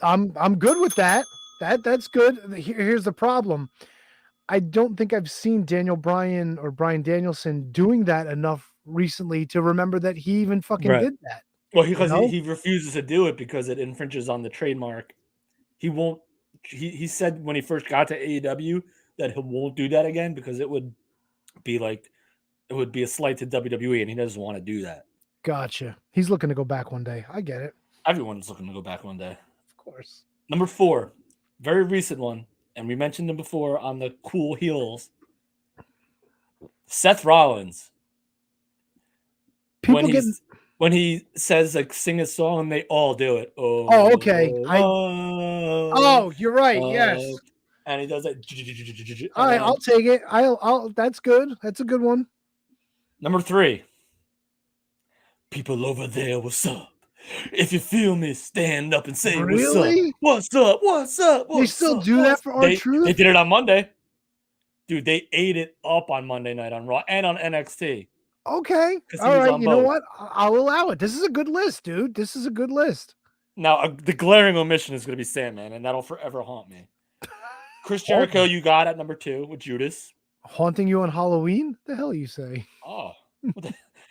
Speaker 1: I'm good with that. That's good. Here's the problem. I don't think I've seen Daniel Bryan or Bryan Danielson doing that enough recently to remember that he even fucking did that.
Speaker 7: Well, because he refuses to do it because it infringes on the trademark. He won't. He said when he first got to AEW that he won't do that again because it would be a slight to WWE, and he doesn't want to do that.
Speaker 1: Gotcha. He's looking to go back one day. I get it.
Speaker 7: Everyone's looking to go back one day.
Speaker 1: Of course.
Speaker 7: Number 4, very recent one, and we mentioned him before on the cool heels. Seth Rollins. When he says like sing a song and they all do it.
Speaker 1: Oh, okay. You're right. Yes.
Speaker 7: And he does it.
Speaker 1: All right, I'll take it. I'll. That's good. That's a good one.
Speaker 7: Number 3. People over there, what's up? If you feel me, stand up and say what's up. What's up?
Speaker 1: They still do that for R-Truth?
Speaker 7: They did it on Monday. Dude, they ate it up on Monday night on Raw and on NXT.
Speaker 1: Okay. All right. You know what? I'll allow it. This is a good list, dude. This is a good list.
Speaker 7: Now, the glaring omission is going to be Sandman, and that'll forever haunt me. Chris Jericho, you got at number 2 with Judas.
Speaker 1: Haunting you on Halloween? The hell you say?
Speaker 7: Oh,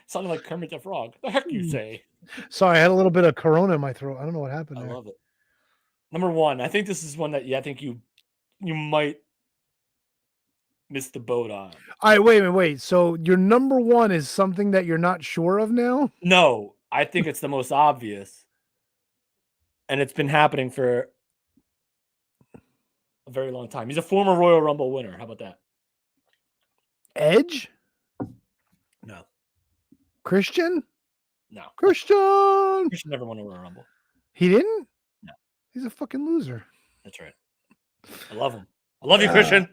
Speaker 7: sounded like Kermit the Frog. The heck you say?
Speaker 1: Sorry, I had a little bit of Corona in my throat. I don't know what happened there.
Speaker 7: I love it. Number 1, I think this is one that I think you might miss the boat on.
Speaker 1: All right, wait. So your number 1 is something that you're not sure of now?
Speaker 7: No, I think it's the most obvious. And it's been happening for a very long time. He's a former Royal Rumble winner. How about that?
Speaker 1: Edge?
Speaker 7: No.
Speaker 1: Christian?
Speaker 7: No.
Speaker 1: Christian
Speaker 7: never won a Royal Rumble.
Speaker 1: He didn't?
Speaker 7: No.
Speaker 1: He's a fucking loser.
Speaker 7: That's right. I love him. I love you, Christian.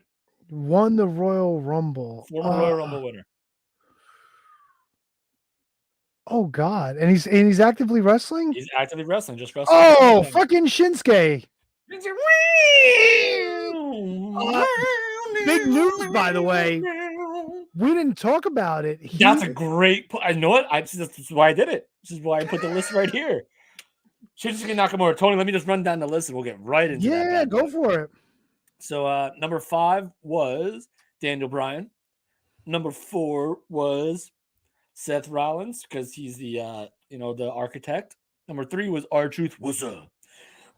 Speaker 1: Won the Royal Rumble.
Speaker 7: Former Royal Rumble winner.
Speaker 1: Oh God. And he's actively wrestling?
Speaker 7: He's actively wrestling, just wrestling.
Speaker 1: Oh, fucking Shinsuke. Big news, by the way. We didn't talk about it.
Speaker 7: That's a great. I know it. This is why I did it. This is why I put the list right here. Shinsuke Nakamura. Tony, let me just run down the list and we'll get right into that.
Speaker 1: Yeah, go for it.
Speaker 7: So number 5 was Daniel Bryan. Number 4 was Seth Rollins because he's the the architect. Number 3 was R-Truth. What's up?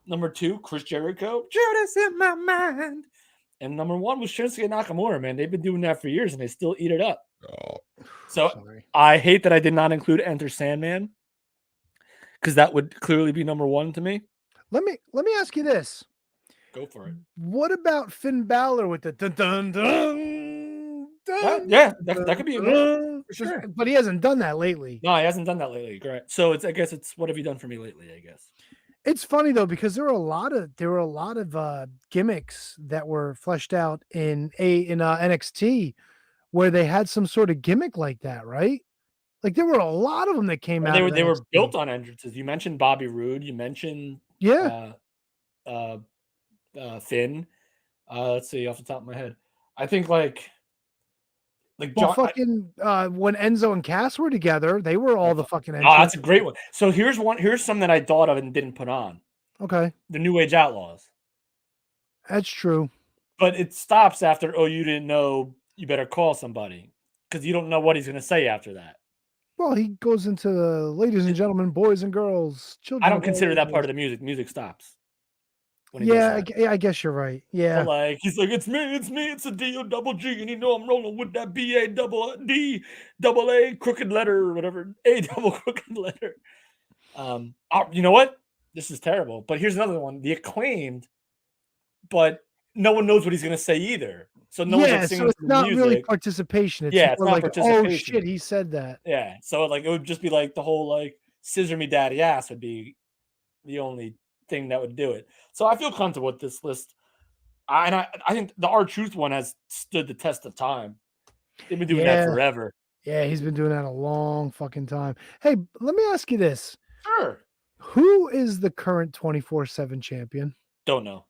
Speaker 7: Number 2, Chris Jericho. Judas in my mind. And number 1 was Shinsuke Nakamura, man. They've been doing that for years, and they still eat it up.
Speaker 3: Oh,
Speaker 7: so
Speaker 1: sorry.
Speaker 7: I hate that I did not include Enter Sandman because that would clearly be number 1 to me.
Speaker 1: Let me ask you this.
Speaker 7: Go for it.
Speaker 1: What about Finn Balor with the dun dun dun? dun
Speaker 7: Yeah, that could be a
Speaker 1: dun,
Speaker 7: for sure.
Speaker 1: But he hasn't done that lately.
Speaker 7: No, he hasn't done that lately. Correct. So I guess it's what have you done for me lately? I guess.
Speaker 1: It's funny though because there were a lot of gimmicks that were fleshed out in NXT where they had some sort of gimmick like that, right? Like there were a lot of them that came out.
Speaker 7: They were
Speaker 1: NXT.
Speaker 7: built on entrances. You mentioned Bobby Roode. You mentioned
Speaker 1: Yeah.
Speaker 7: Finn. Let's see off the top of my head. I think like
Speaker 1: Well,
Speaker 7: John,
Speaker 1: when Enzo and Cass were together, they were all the fucking.
Speaker 7: oh, that's a great one. So here's something that I thought of and didn't put on.
Speaker 1: Okay,
Speaker 7: The New Age Outlaws.
Speaker 1: that's true.
Speaker 7: But it stops after, oh, you didn't know, you better call somebody. Because you don't know what he's going to say after that.
Speaker 1: Well, he goes into the ladies and gentlemen, boys and girls, children.
Speaker 7: I don't consider that part of the music. Music stops. When he does
Speaker 1: Yeah,
Speaker 7: that.
Speaker 1: I guess you're right. Yeah.
Speaker 7: But like he's like, it's me, it's a D-O-double-G, and you know I'm rolling with that B-A-double-D-double-A crooked letter or whatever, A double crooked letter. You know what? This is terrible. But here's another one: the Acclaimed, but no one knows what he's gonna say either. So no one's like singing
Speaker 1: so it's
Speaker 7: the
Speaker 1: not
Speaker 7: music.
Speaker 1: really participation. It's
Speaker 7: Yeah, it's
Speaker 1: more
Speaker 7: not
Speaker 1: like,
Speaker 7: participation.
Speaker 1: oh shit, he said that.
Speaker 7: Yeah, so like it would just be like the whole like scissor me daddy ass would be the only thing that would do it. So I feel comfortable with this list. I think the R-Truth one has stood the test of time. They've been doing that forever.
Speaker 1: Yeah, he's been doing that a long fucking time. Hey, let me ask you this.
Speaker 7: Sure.
Speaker 1: Who is the current 24/7 champion?
Speaker 7: Don't know.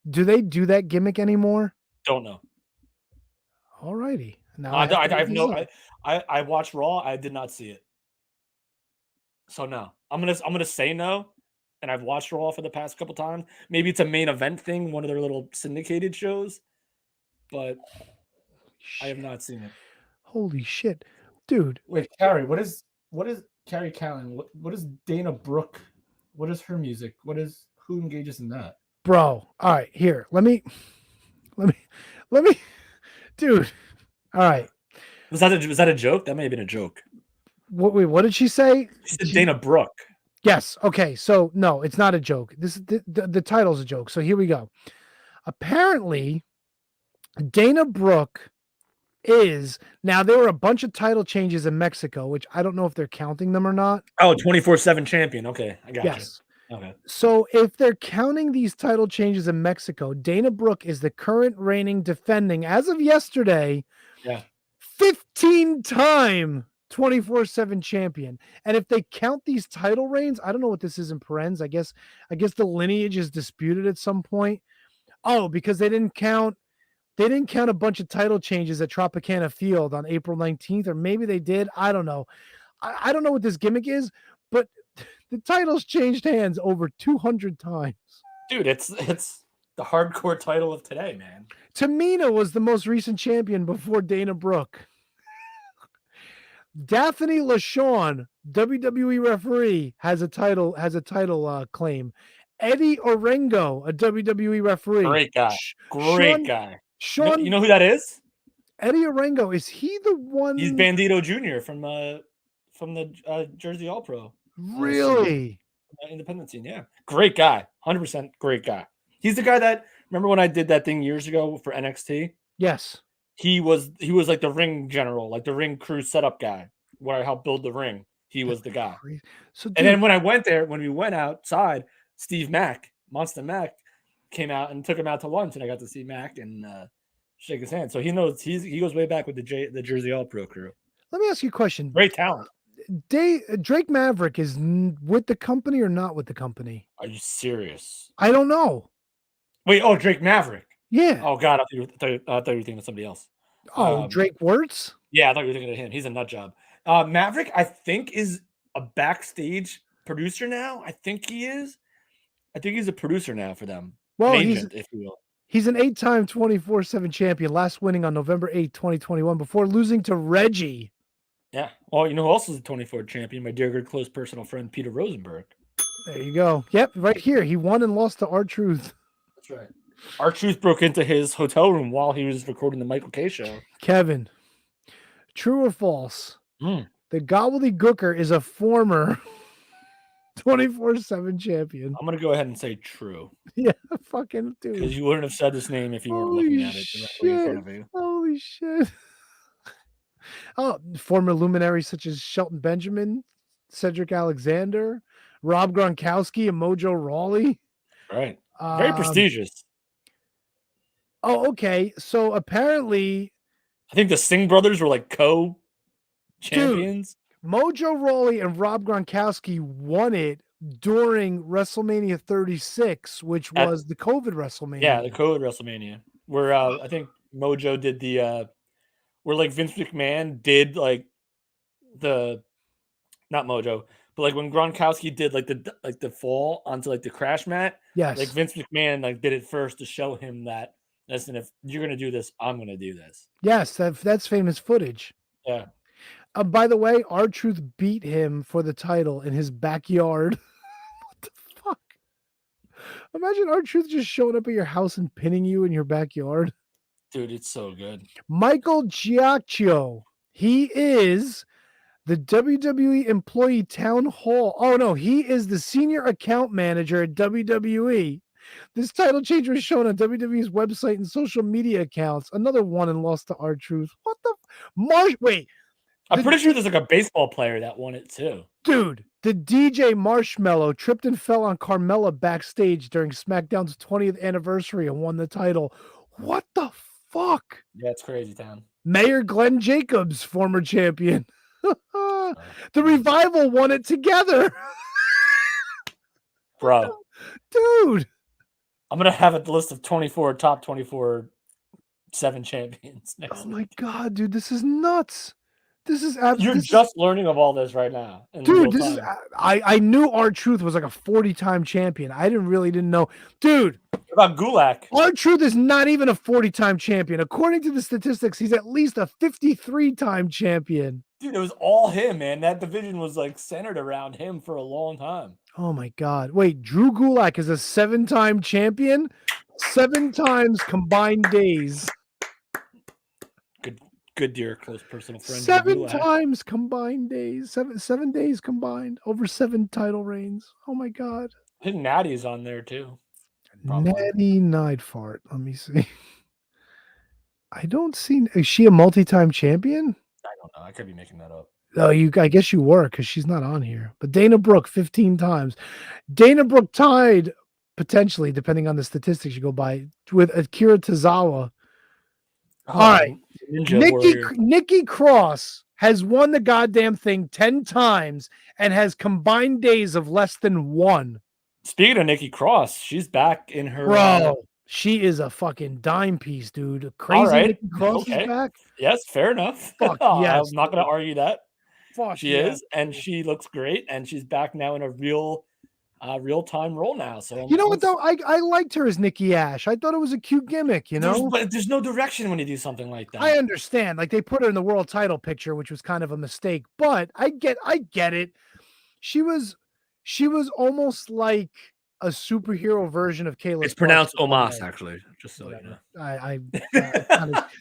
Speaker 1: Do they do that gimmick anymore?
Speaker 7: Don't know.
Speaker 1: All righty. Now
Speaker 7: I watched Raw. I did not see it. So no. I'm gonna say no. And I've watched Raw for the past couple times. Maybe it's a main event thing, one of their little syndicated shows, but I have not seen it.
Speaker 1: Holy shit, dude!
Speaker 2: Wait, Carrie, what is Carrie Callan? What is Dana Brooke? What is her music? Who engages in that?
Speaker 1: Bro, all right, here. Let me, dude. All right.
Speaker 7: Was that a joke? That may have been a joke.
Speaker 1: What did she say?
Speaker 7: She said Dana Brooke.
Speaker 1: Yes. Okay. So no, it's not a joke. This is the title's a joke. So here we go. Apparently, Dana Brooke is now there were a bunch of title changes in Mexico, which I don't know if they're counting them or not.
Speaker 7: Oh, 24/7 champion. Okay, I got
Speaker 1: Yes.
Speaker 7: you. Okay.
Speaker 1: So if they're counting these title changes in Mexico, Dana Brooke is the current reigning defending, as of yesterday, 15-time 24/7 champion. And if they count these title reigns, I don't know what this is in parens. I guess the lineage is disputed at some point. Oh, because they didn't count a bunch of title changes at Tropicana Field on April 19th, or maybe they did. I don't know. I don't know what this gimmick is, but the title's changed hands over 200 times.
Speaker 7: Dude, it's the hardcore title of today, man.
Speaker 1: Tamina was the most recent champion before Dana Brooke. Daphne LaShawn, WWE referee, has a title claim. Eddie Orengo, a WWE referee.
Speaker 7: Great guy. Great guy.
Speaker 1: Sean,
Speaker 7: you know who that is?
Speaker 1: Eddie Orengo. Is he the one?
Speaker 7: He's Bandito Jr. from the Jersey All Pro.
Speaker 1: Really?
Speaker 7: Independent scene, yeah. Great guy. 100% great guy. He's the guy that, remember when I did that thing years ago for NXT?
Speaker 1: Yes.
Speaker 7: He was like the ring general, like the ring crew setup guy, where I helped build the ring. He was the guy.
Speaker 1: So,
Speaker 7: and then when we went outside, Steve Mack, Monster Mack, came out and took him out to lunch, and I got to see Mack and shake his hand. So he knows he goes way back with the Jersey All Pro crew.
Speaker 1: Let me ask you a question.
Speaker 7: Great talent.
Speaker 1: Drake Maverick is with the company or not with the company?
Speaker 7: Are you serious?
Speaker 1: I don't know.
Speaker 7: Wait, Drake Maverick.
Speaker 1: Yeah.
Speaker 7: Oh God, I thought you were thinking of somebody else.
Speaker 1: Drake Wirtz?
Speaker 7: Yeah, I thought you were thinking of him. He's a nut job. Maverick, I think, is a backstage producer now. I think he is. I think he's a producer now for them.
Speaker 1: Well,
Speaker 7: agent, if you will.
Speaker 1: He's an 8-time 24/7 champion, last winning on November 8th, 2021, before losing to Reggie.
Speaker 7: Yeah. Well, you know who else is a 24 champion? My dear good close personal friend, Peter Rosenberg.
Speaker 1: There you go. Yep, right here. He won and lost to R-Truth.
Speaker 7: That's right. R-Truth broke into his hotel room while he was recording the Michael K show.
Speaker 1: Kevin, true or false? The gobbledygooker is a former 24/7 champion.
Speaker 7: I'm gonna go ahead and say true
Speaker 1: Yeah, fucking
Speaker 7: because
Speaker 1: dude.
Speaker 7: you wouldn't have said this name if you weren't
Speaker 1: Holy
Speaker 7: looking at it directly in front of you.
Speaker 1: Holy shit. Oh, former luminaries such as Shelton Benjamin, Cedric Alexander, Rob Gronkowski, and Mojo Rawley.
Speaker 7: Right. Very prestigious.
Speaker 1: Oh, okay. So apparently,
Speaker 7: I think the Singh brothers were like co-champions.
Speaker 1: Mojo Rawley and Rob Gronkowski won it during WrestleMania 36, which
Speaker 7: At-
Speaker 1: was the COVID WrestleMania.
Speaker 7: Yeah, the COVID WrestleMania, where I think Mojo did the where like Vince McMahon did like the not Mojo, but like when Gronkowski did like the fall onto like the crash mat,
Speaker 1: Yes.
Speaker 7: like Vince McMahon like did it first to show him that listen, if you're gonna do this, I'm gonna do this.
Speaker 1: Yes, that's famous footage.
Speaker 7: Yeah.
Speaker 1: By the way, R-Truth beat him for the title in his backyard. What the fuck? Imagine R-Truth just showing up at your house and pinning you in your backyard.
Speaker 7: Dude, it's so good.
Speaker 1: Michael Giacchio. He is the WWE Employee Town Hall. Oh, no, he is the senior account manager at WWE. This title change was shown on WWE's website and social media accounts. Another one and lost to R-Truth. What the? Wait.
Speaker 7: I'm pretty sure there's like a baseball player that won it too.
Speaker 1: Dude, the DJ Marshmello tripped and fell on Carmella backstage during SmackDown's 20th anniversary and won the title. What the fuck?
Speaker 7: Yeah, it's crazy town.
Speaker 1: Mayor Glenn Jacobs, former champion. The Revival won it together.
Speaker 7: Bro,
Speaker 1: Dude.
Speaker 7: I'm gonna have a list of 24 top 24 7 champions next
Speaker 1: Oh
Speaker 7: week.
Speaker 1: my god, dude, this is nuts. This is
Speaker 7: You're
Speaker 1: absolutely
Speaker 7: just learning of all this right now. in
Speaker 1: dude.
Speaker 7: real
Speaker 1: This is
Speaker 7: time.
Speaker 1: I knew R-Truth was like a 40-time champion. I didn't know. Dude,
Speaker 7: What about Gulak?
Speaker 1: R-Truth is not even a 40-time champion. According to the statistics, he's at least a 53-time champion.
Speaker 7: Dude, it was all him, man. That division was like centered around him for a long time.
Speaker 1: Oh my god. Wait, Drew Gulak is a 7-time champion? 7 times combined days.
Speaker 7: Good dear close personal friend.
Speaker 1: 7
Speaker 7: Gulak.
Speaker 1: times combined days. 7 days combined. Over 7 title reigns. Oh my god.
Speaker 7: I think Natty's on there too. Probably.
Speaker 1: Natty Neidfart. Let me see. I don't see. Is she a multi-time champion?
Speaker 7: I don't know. I could be making that up.
Speaker 1: Oh, I guess you were because she's not on here. But Dana Brooke 15 times. Dana Brooke tied potentially, depending on the statistics you go by, with Akira Tozawa. All right,
Speaker 7: Ninja Warrior.
Speaker 1: Nikki Cross has won the goddamn thing 10 times and has combined days of less than 1.
Speaker 7: Speaking of Nikki Cross, she's back in her.
Speaker 1: Bro, she is a fucking dime piece, dude. Crazy
Speaker 7: right.
Speaker 1: Nikki Cross
Speaker 7: Okay.
Speaker 1: is back.
Speaker 7: Yes, fair enough.
Speaker 1: Fuck
Speaker 7: I'm
Speaker 1: yes.
Speaker 7: not going to argue that.
Speaker 1: Fuck
Speaker 7: She
Speaker 1: yeah.
Speaker 7: is, and she looks great, and she's back now in a real time role now. So
Speaker 1: You know what though? I liked her as Nikki Ash. I thought it was a cute gimmick, you know?
Speaker 7: but there's no direction when you do something like that.
Speaker 1: I understand. Like they put her in the world title picture, which was kind of a mistake, but I get it. She was almost like a superhero version of Kayla.
Speaker 7: It's pronounced
Speaker 1: Sparks.
Speaker 7: Omos, actually, just so you know.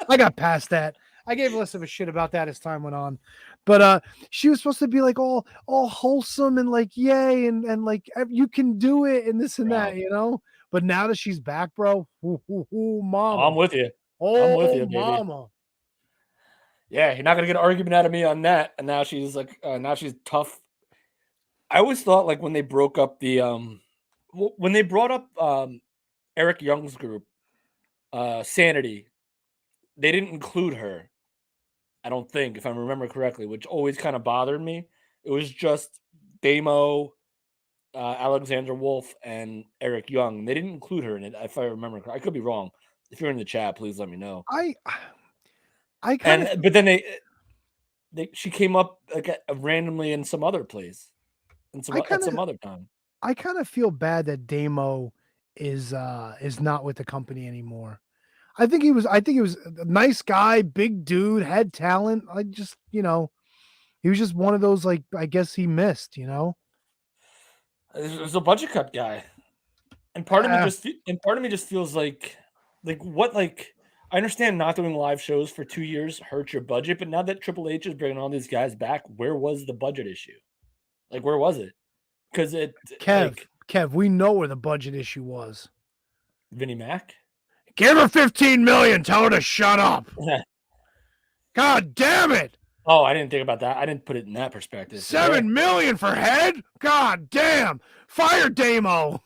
Speaker 1: I got past that. I gave less of a shit about that as time went on, but she was supposed to be like all wholesome and like yay and like you can do it and this and that, you know. But now that she's back, bro, mama,
Speaker 7: I'm with you.
Speaker 1: oh,
Speaker 7: I'm with you, baby.
Speaker 1: mama.
Speaker 7: Yeah, you're not gonna get an argument out of me on that. And now she's like, now she's tough. I always thought like when they broke up the when they brought up Eric Young's group, Sanity, they didn't include her. I don't think, if I remember correctly, which always kind of bothered me. It was just Damo, Alexander Wolf, and Eric Young. They didn't include her in it, if I remember. I could be wrong. If you're in the chat, please let me know.
Speaker 1: I kind of
Speaker 7: But then she came up like randomly in some other place, at some other time.
Speaker 1: I kind of feel bad that Damo is not with the company anymore. I think he was a nice guy, big dude, had talent. I just, he was just one of those, like, I guess he missed,
Speaker 7: It was a budget cut guy. And part of me just feels like what, like, I understand not doing live shows for 2 years hurts your budget, but now that Triple H is bringing all these guys back, where was the budget issue? Like, where was it? because it
Speaker 1: Kev, we know where the budget issue was.
Speaker 7: Vinnie Mac.
Speaker 1: Give her 15 million. Tell her to shut up. God damn it.
Speaker 7: Oh, I didn't think about that. I didn't put it in that perspective.
Speaker 1: 7 million for head? God damn. Fire Damo.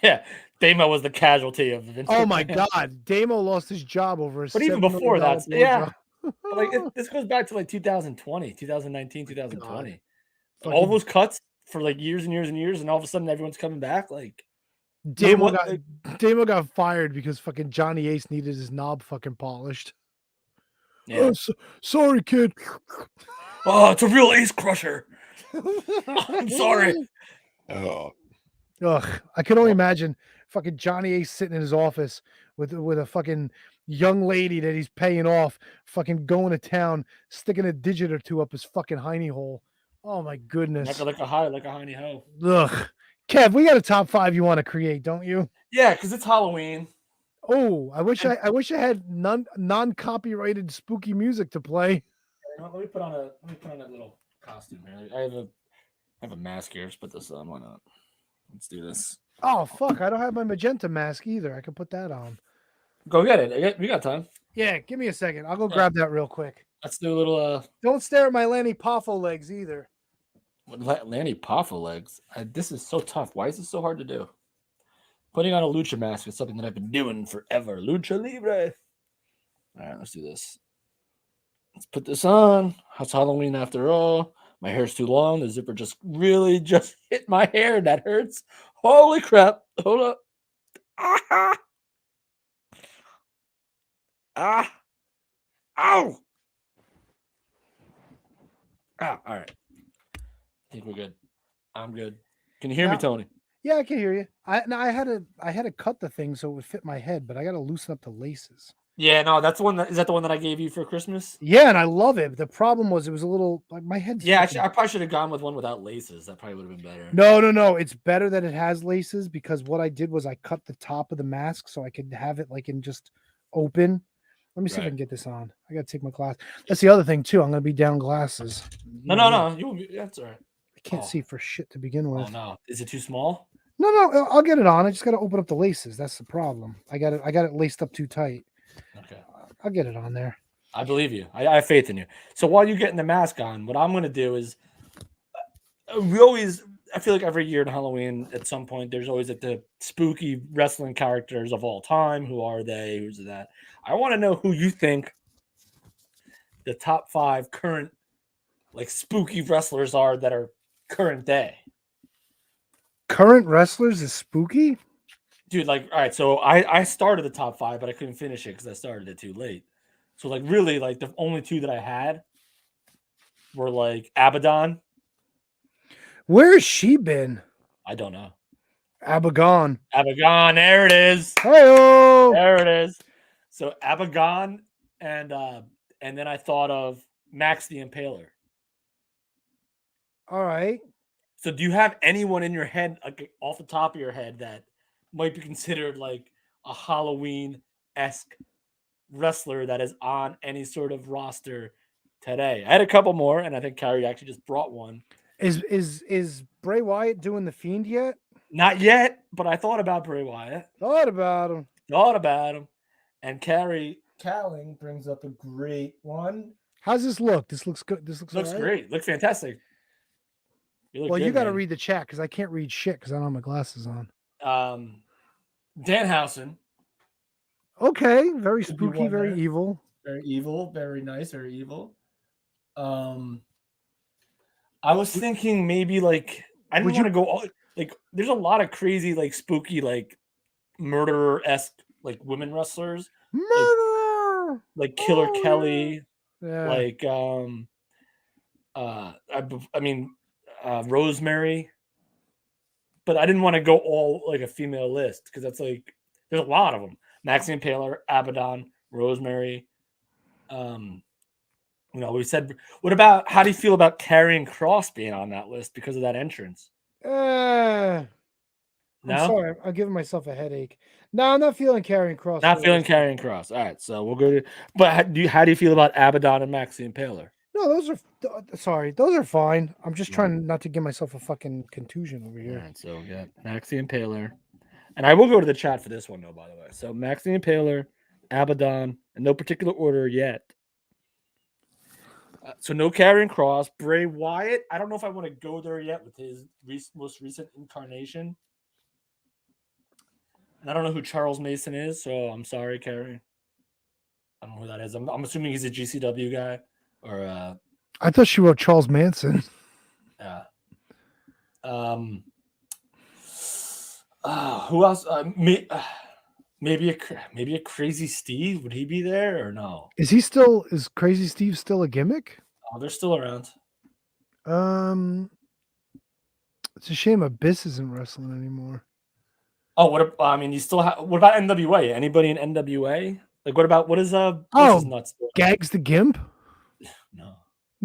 Speaker 7: Yeah, Damo was the casualty of Vince.
Speaker 1: Oh my God. Damo lost his job over a
Speaker 7: But even
Speaker 1: $7
Speaker 7: before
Speaker 1: million
Speaker 7: that, yeah.
Speaker 1: blowjob.
Speaker 7: Like this goes back to like 2020, 2019, 2020.
Speaker 1: God.
Speaker 7: All those cuts for like years and years and years, and all of a sudden everyone's coming back. Like
Speaker 1: Damo got fired because fucking Johnny Ace needed his knob fucking polished.
Speaker 7: Yeah.
Speaker 1: Oh, sorry, kid.
Speaker 7: Oh, it's a real ace crusher. I'm sorry.
Speaker 3: Oh,
Speaker 1: Ugh, I can only imagine fucking Johnny Ace sitting in his office with a fucking young lady that he's paying off, fucking going to town, sticking a digit or two up his fucking hiney hole. Oh my goodness.
Speaker 7: Like a hiney hoe.
Speaker 1: Ugh. Kev, we got a top 5 you want to create, don't you?
Speaker 7: Yeah, because it's Halloween.
Speaker 1: Oh, I wish I had non-copyrighted spooky music to play.
Speaker 7: Let me put on a little costume here. I have a mask here. Let's put this on. Why not? Let's do this.
Speaker 1: Oh fuck, I don't have my magenta mask either. I can put that on.
Speaker 7: Go get it. We got time.
Speaker 1: Yeah, give me a second. I'll go grab that real quick.
Speaker 7: Let's do a little
Speaker 1: Don't stare at my Lanny Poffo legs either.
Speaker 7: Lanny Poffo legs. This is so tough. Why is it so hard to do? Putting on a lucha mask is something that I've been doing forever. Lucha Libre. All right, let's do this. Let's put this on. It's Halloween after all. My hair's too long. The zipper just hit my hair. That hurts. Holy crap. Hold up. Ah. Ah. Ow. Ah, all right. I think we're good. I'm good. Can you hear me, Tony?
Speaker 1: Yeah, I can hear you. I had to cut the thing so it would fit my head, but I got to loosen up the laces.
Speaker 7: Yeah, no, that's the one. Is that the one that I gave you for Christmas?
Speaker 1: Yeah, and I love it. The problem was it was a little like my head.
Speaker 7: Yeah, actually, I probably should have gone with one without laces. That probably would have been better.
Speaker 1: No. It's better that it has laces because what I did was I cut the top of the mask so I could have it like in just open. Let me see if I can get this on. I got to take my glass. That's the other thing too. I'm going to be down glasses.
Speaker 7: No. That's all right.
Speaker 1: I can't see for shit to begin with.
Speaker 7: Oh no, is it too small?
Speaker 1: No. I'll get it on. I just got to open up the laces. That's the problem. I got it laced up too tight.
Speaker 7: Okay.
Speaker 1: I'll get it on there.
Speaker 7: I believe you. I have faith in you. So while you're getting the mask on, what I'm going to do is I feel like every year in Halloween, at some point, there's always like the spooky wrestling characters of all time. Who are they? Who's that? I want to know who you think the top 5 current like spooky wrestlers are that are current day.
Speaker 1: Current wrestlers is spooky?
Speaker 7: Dude, like, all right, so I started the top 5, but I couldn't finish it because I started it too late. So, like, really, like, the only 2 that I had were, like, Abaddon.
Speaker 1: Where has she been?
Speaker 7: I don't know.
Speaker 1: Abaddon.
Speaker 7: Abaddon, there it is.
Speaker 1: Hey-o!
Speaker 7: There it is. So, Abaddon, and then I thought of Max the Impaler.
Speaker 1: All right.
Speaker 7: So, do you have anyone in your head, like, off the top of your head, that might be considered like a Halloween-esque wrestler that is on any sort of roster today? I had a couple more, and I think Carrie actually just brought one.
Speaker 1: Is Bray Wyatt doing the Fiend yet?
Speaker 7: Not yet, but I thought about Bray Wyatt.
Speaker 1: Thought about him.
Speaker 7: And Carrie Calling brings up a great one.
Speaker 1: How's this look? This looks good. This looks
Speaker 7: Looks
Speaker 1: right.
Speaker 7: great. Looks fantastic.
Speaker 1: You got to read the chat because I can't read shit because I don't have my glasses on.
Speaker 7: Danhausen.
Speaker 1: Okay, very spooky, very evil.
Speaker 7: Very evil, very nice, very evil. I was thinking maybe like I didn't want to go like there's a lot of crazy like spooky like murderer-esque like women wrestlers.
Speaker 1: Murderer!
Speaker 7: Like Killer Kelly.
Speaker 1: Yeah.
Speaker 7: Like Rosemary. But I didn't want to go all like a female list because that's like there's a lot of them. Maxine Impaler, Abaddon, Rosemary. We said, what about how do you feel about Karrion Kross being on that list because of that entrance?
Speaker 1: I'm sorry, I'm giving myself a headache. No, I'm not feeling Karrion Kross.
Speaker 7: Not feeling Karrion Kross. All right, so we'll go to. But how do you feel about Abaddon and Maxine Impaler?
Speaker 1: No, those are sorry. Those are fine. I'm just
Speaker 7: Yeah.
Speaker 1: trying not to give myself a fucking contusion over
Speaker 7: All
Speaker 1: here.
Speaker 7: right, so we got Max the Impaler. And I will go to the chat for this one, though, by the way. So Max the Impaler, Abaddon, in no particular order yet. So no Karrion Cross. Bray Wyatt. I don't know if I want to go there yet with his most recent incarnation. And I don't know who Charles Mason is, so I'm sorry, Carrie. I don't know who that is. I'm assuming he's a GCW guy. Or
Speaker 1: I thought she wrote Charles Manson.
Speaker 7: yeah. Who else? Maybe a Crazy Steve. Would he be there or no?
Speaker 1: Is Crazy Steve still a gimmick?
Speaker 7: Oh, they're still around.
Speaker 1: It's a shame Abyss isn't wrestling anymore.
Speaker 7: Oh, you still have. What about NWA? Anybody in NWA? Like, what is what's his nuts?
Speaker 1: Gags the Gimp?
Speaker 7: No,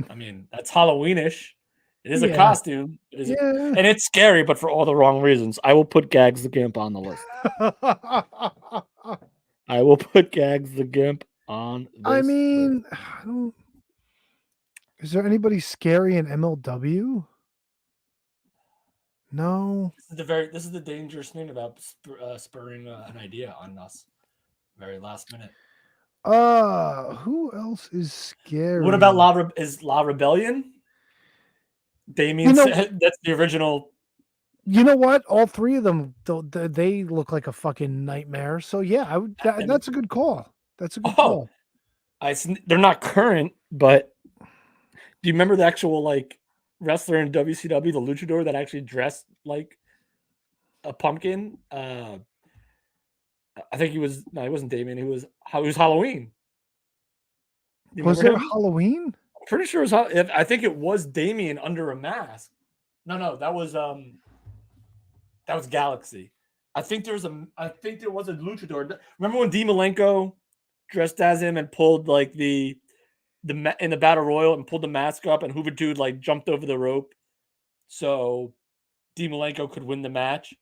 Speaker 7: I mean that's Halloweenish. It is a
Speaker 1: Yeah.
Speaker 7: costume. It is, and it's scary, but for all the wrong reasons. I will put Gags the Gimp on the list. I will put Gags the Gimp on. This
Speaker 1: I mean,
Speaker 7: list.
Speaker 1: I don't. Is there anybody scary in MLW? No.
Speaker 7: This is the dangerous thing about spurring an idea on us, very last minute.
Speaker 1: Who else is scary?
Speaker 7: What about La Rebellion? Damien, that's the original.
Speaker 1: You know what? All three of them, they look like a fucking nightmare. So yeah, that's a good call. That's a good call.
Speaker 7: They're not current, but do you remember the actual like wrestler in WCW, the Luchador, that actually dressed like a pumpkin? I think he wasn't Damien. He was Halloween.
Speaker 1: Was there Halloween?
Speaker 7: I'm pretty sure it was. I think it was Damien under a mask. No, that was Galaxy. I think there was a Luchador. Remember when Dean Malenko dressed as him and pulled like in the Battle Royal and pulled the mask up, and Juventud like jumped over the rope so Dean Malenko could win the match?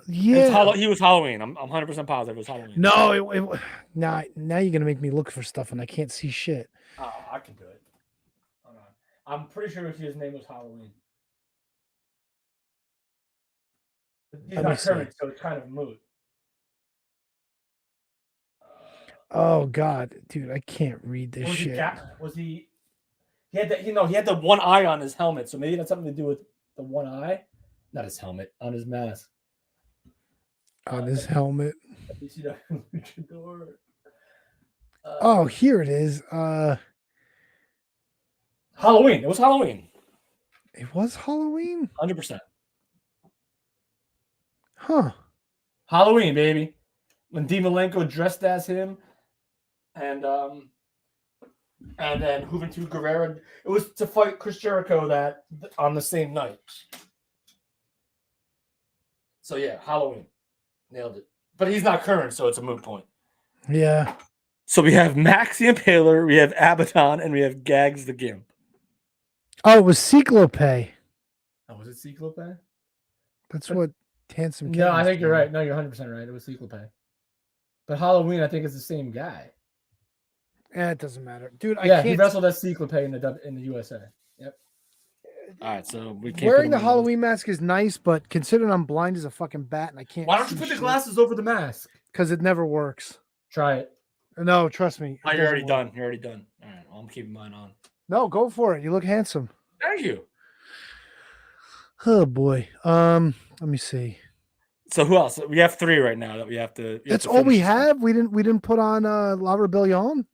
Speaker 1: Yeah,
Speaker 7: he was Halloween. I'm 100% positive it was Halloween.
Speaker 1: No, now you're gonna make me look for stuff and I can't see shit.
Speaker 7: Oh, I can do it. Hold on. I'm pretty sure his name was Halloween. He's not current, so it's kind of moot.
Speaker 1: Oh God, dude, I can't read this shit.
Speaker 7: He had that? He had the one eye on his helmet, so maybe that's something to do with the one eye. Not his helmet, on his mask.
Speaker 1: On his helmet.
Speaker 7: Luchador.
Speaker 1: Oh, here it is.
Speaker 7: Halloween. It was Halloween.
Speaker 1: It was Halloween?
Speaker 7: 100%.
Speaker 1: Huh.
Speaker 7: Halloween, baby. When Dean Malenko dressed as him, and then Juventud Guerrera. It was to fight Chris Jericho on the same night. So yeah, Halloween. Nailed it. But he's not current, so it's a moot point.
Speaker 1: Yeah.
Speaker 7: So we have Max the Impaler, we have Abaddon, and we have Gags the Gimp.
Speaker 1: Oh, it was Cyclope.
Speaker 7: Oh, was it Cyclope?
Speaker 1: That's what Handsome.
Speaker 7: No, I think you're right. No, you're 100% right. It was Cyclope. But Halloween, I think, is the same guy.
Speaker 1: It doesn't matter, dude.
Speaker 7: He wrestled as Cyclope in the USA. Yep. All right, so we can't.
Speaker 1: Wearing the Halloween mask is nice, but considering I'm blind as a fucking bat and I can't.
Speaker 7: Why don't you put the glasses over the mask?
Speaker 1: Because it never works.
Speaker 7: Try it.
Speaker 1: No, trust me.
Speaker 7: Oh, you're already done. You're already done. All right, well, I'm keeping mine on.
Speaker 1: No, go for it. You look handsome.
Speaker 7: Thank you.
Speaker 1: Oh boy. Let me see.
Speaker 7: So who else? We have 3 right now that we have to.
Speaker 1: That's all we have. We didn't put on La Rebellion.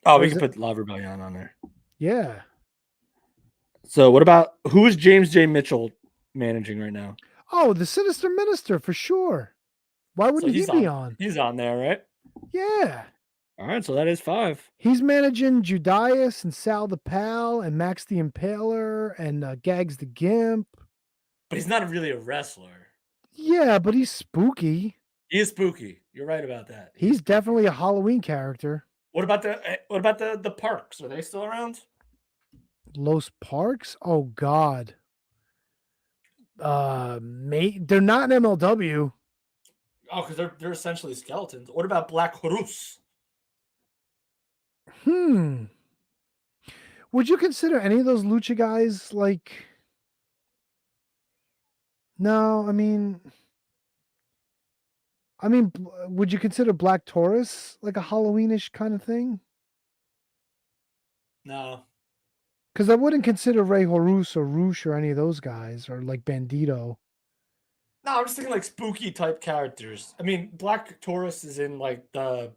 Speaker 7: Oh, we can put La Rebellion on there.
Speaker 1: Yeah.
Speaker 7: So what about who is James J. Mitchell managing right now?
Speaker 1: Oh, the Sinister Minister for sure. Why wouldn't he be on?
Speaker 7: He's on there, right?
Speaker 1: Yeah.
Speaker 7: All right, so that is 5.
Speaker 1: He's managing Judas and Sal the Pal and Max the Impaler and Gags the Gimp.
Speaker 7: But he's not really a wrestler.
Speaker 1: Yeah, but he's spooky.
Speaker 7: He is spooky. You're right about that.
Speaker 1: He's definitely a Halloween character.
Speaker 7: What about the Parks? Are they still around?
Speaker 1: Los Parks? Oh God. They're not in MLW.
Speaker 7: Oh, because they're essentially skeletons. What about Black Horus?
Speaker 1: Would you consider any of those lucha guys like? No, would you consider Black Taurus like a Halloweenish kind of thing?
Speaker 7: No.
Speaker 1: Because I wouldn't consider Rey Horus or Roosh or any of those guys, or like Bandito.
Speaker 7: No, I'm just thinking like spooky type characters. I mean, Black Taurus is in like the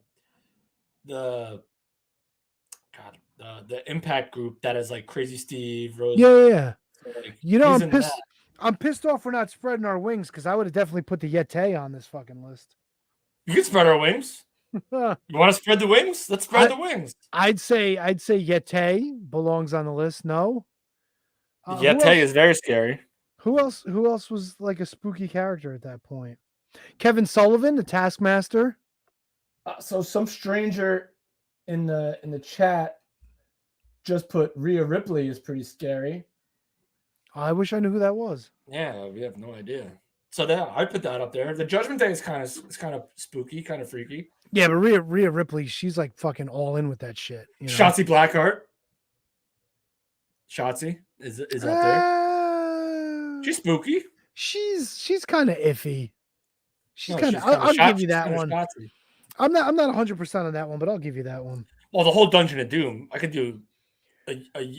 Speaker 7: Impact group that is like Crazy Steve, Rose.
Speaker 1: Yeah.
Speaker 7: So, like,
Speaker 1: You know,
Speaker 7: he's
Speaker 1: I'm
Speaker 7: in
Speaker 1: pissed.
Speaker 7: that.
Speaker 1: I'm pissed off we're not spreading our wings because I would have definitely put the Yeti on this fucking list.
Speaker 7: You can spread our wings. You want to spread the wings? Let's spread the wings.
Speaker 1: I'd say Yeti belongs on the list. No. Who
Speaker 7: Yeti
Speaker 1: else-
Speaker 7: is very scary.
Speaker 1: Who else was like a spooky character at that point? Kevin Sullivan, the Taskmaster.
Speaker 2: So some stranger in the chat just put Rhea Ripley is pretty scary.
Speaker 1: I wish I knew who that was.
Speaker 7: Yeah, we have no idea. So I put that up there. The Judgment Day is kind of spooky, kind of freaky.
Speaker 1: Yeah, but Rhea Ripley, she's like fucking all in with that shit. You know?
Speaker 7: Shotzi Blackheart. Shotzi is up there. She's spooky.
Speaker 1: She's kind of iffy.
Speaker 7: No,
Speaker 1: I'll give you that
Speaker 7: kinda
Speaker 1: one.
Speaker 7: Shotzi.
Speaker 1: I'm not 100% on that one, but I'll give you that one.
Speaker 7: Well, the whole Dungeon of Doom. I could do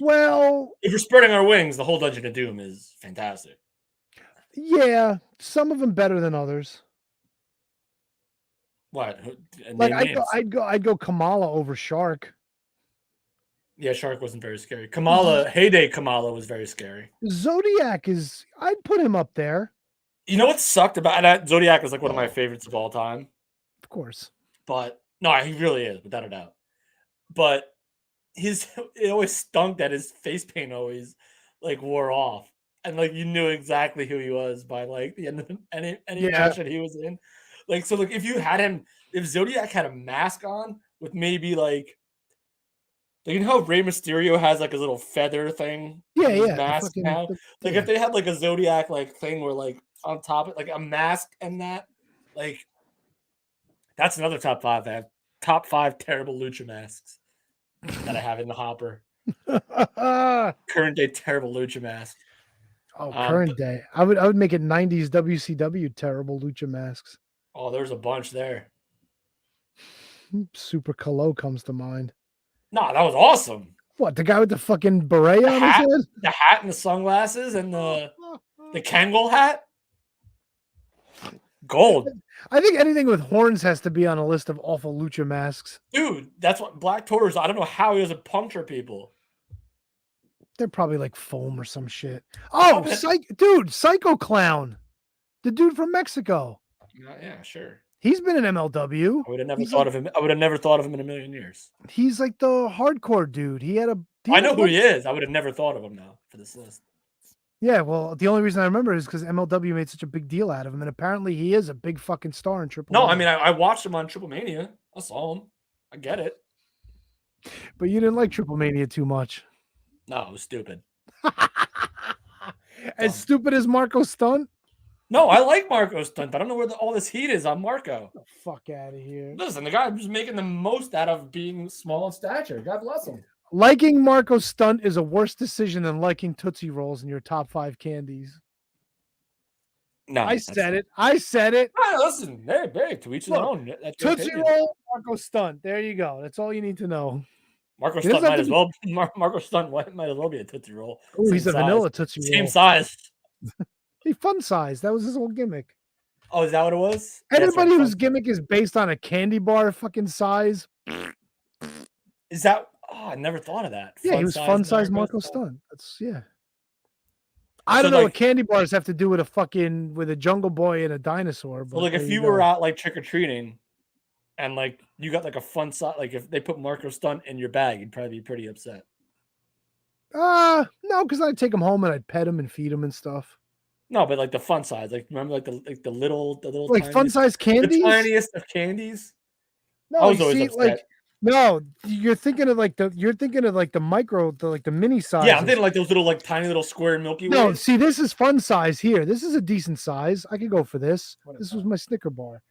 Speaker 1: Well,
Speaker 7: if we're spreading our wings, the whole Dungeon of Doom is fantastic.
Speaker 1: yeah, some of them better than others.
Speaker 7: What?
Speaker 1: Like
Speaker 7: Name names.
Speaker 1: I'd go Kamala over Shark.
Speaker 7: Yeah, Shark wasn't very scary. Kamala, Heyday Kamala was very scary.
Speaker 1: Zodiac I'd put him up there.
Speaker 7: You know what sucked about that? Zodiac is like one of my favorites of all time.
Speaker 1: Of course.
Speaker 7: But no, he really is, without a doubt. But it always stunk that his face paint always like wore off. And like you knew exactly who he was by like the end of any match that he was in. Like so, like if Zodiac had a mask on with maybe like you know how Rey Mysterio has like his little feather thing,
Speaker 1: Yeah,
Speaker 7: on his
Speaker 1: yeah.
Speaker 7: mask now. Like if they had like a Zodiac like thing where like on top of like a mask and that, like that's another top 5. I have top 5 terrible lucha masks that I have in the hopper. Current day terrible lucha mask.
Speaker 1: Current day. I would make it 90s WCW terrible lucha masks.
Speaker 7: Oh, there's a bunch there.
Speaker 1: Super Colo comes to mind.
Speaker 7: No, that was awesome.
Speaker 1: What, the guy with the fucking beret on his head?
Speaker 7: The hat and the sunglasses and the Kangol hat. Gold.
Speaker 1: I think anything with horns has to be on a list of awful lucha masks.
Speaker 7: Dude, that's what Black Taurus. I don't know how he doesn't puncture people.
Speaker 1: They're probably like foam or some shit. Oh, Psycho Clown. The dude from Mexico.
Speaker 7: Yeah, sure.
Speaker 1: He's been in MLW.
Speaker 7: I would have never thought of him. I would have never thought of him in a million years.
Speaker 1: He's like the hardcore dude.
Speaker 7: I know who he is. I would have never thought of him now for this list.
Speaker 1: Yeah, well, the only reason I remember is because MLW made such a big deal out of him, and apparently he is a big fucking star in Triple.
Speaker 7: No, I mean I watched him on Triple Mania. I saw him. I get it.
Speaker 1: But you didn't like Triple Mania too much.
Speaker 7: No, it was stupid.
Speaker 1: As stupid as Marco Stunt.
Speaker 7: No, I like Marco Stunt. I don't know where all this heat is on Marco.
Speaker 1: Get the fuck out of here.
Speaker 7: Listen, the guy was making the most out of being small in stature. God bless him.
Speaker 1: Liking Marco Stunt is a worse decision than liking Tootsie Rolls in your top 5 candies.
Speaker 7: No,
Speaker 1: I said it. I said it.
Speaker 7: No, listen, hey, to each his own. That's your
Speaker 1: Tootsie
Speaker 7: opinion.
Speaker 1: Roll, Marco Stunt. There you go. That's all you need to know.
Speaker 7: Marco
Speaker 1: He
Speaker 7: Stunt
Speaker 1: doesn't
Speaker 7: might
Speaker 1: have
Speaker 7: as
Speaker 1: to
Speaker 7: well. Marco Stunt might as well be a Tootsie Roll.
Speaker 1: Oh, he's a
Speaker 7: Same
Speaker 1: vanilla
Speaker 7: size.
Speaker 1: Tootsie Roll.
Speaker 7: Same size.
Speaker 1: He fun size. That was his whole gimmick.
Speaker 7: Oh, is that what it was? That's
Speaker 1: Anybody
Speaker 7: right,
Speaker 1: whose
Speaker 7: fun-
Speaker 1: gimmick is based on a candy bar fucking size.
Speaker 7: Is that? Oh, I never thought of that.
Speaker 1: Yeah, he was fun size Marco Stunt. That's I don't know what candy bars have to do with a Jungle Boy and a dinosaur. But
Speaker 7: So, like, if
Speaker 1: there
Speaker 7: you
Speaker 1: go.
Speaker 7: were out like trick or treating, and like you got like a fun size, like if they put Marco Stunt in your bag, you'd probably be pretty upset.
Speaker 1: No, because I'd take him home and I'd pet him and feed him and stuff.
Speaker 7: No, but like the fun size, like remember like the little
Speaker 1: Like fun size candies.
Speaker 7: the tiniest of candies.
Speaker 1: No,
Speaker 7: I was
Speaker 1: you
Speaker 7: always
Speaker 1: see,
Speaker 7: upset.
Speaker 1: like no, you're thinking of like the micro, the mini size.
Speaker 7: Yeah, I'm thinking like those little like tiny little square Milky Ways.
Speaker 1: No, see, this is fun size here. This is a decent size. I could go for this.
Speaker 7: What is
Speaker 1: This
Speaker 7: that?
Speaker 1: was my Snicker bar.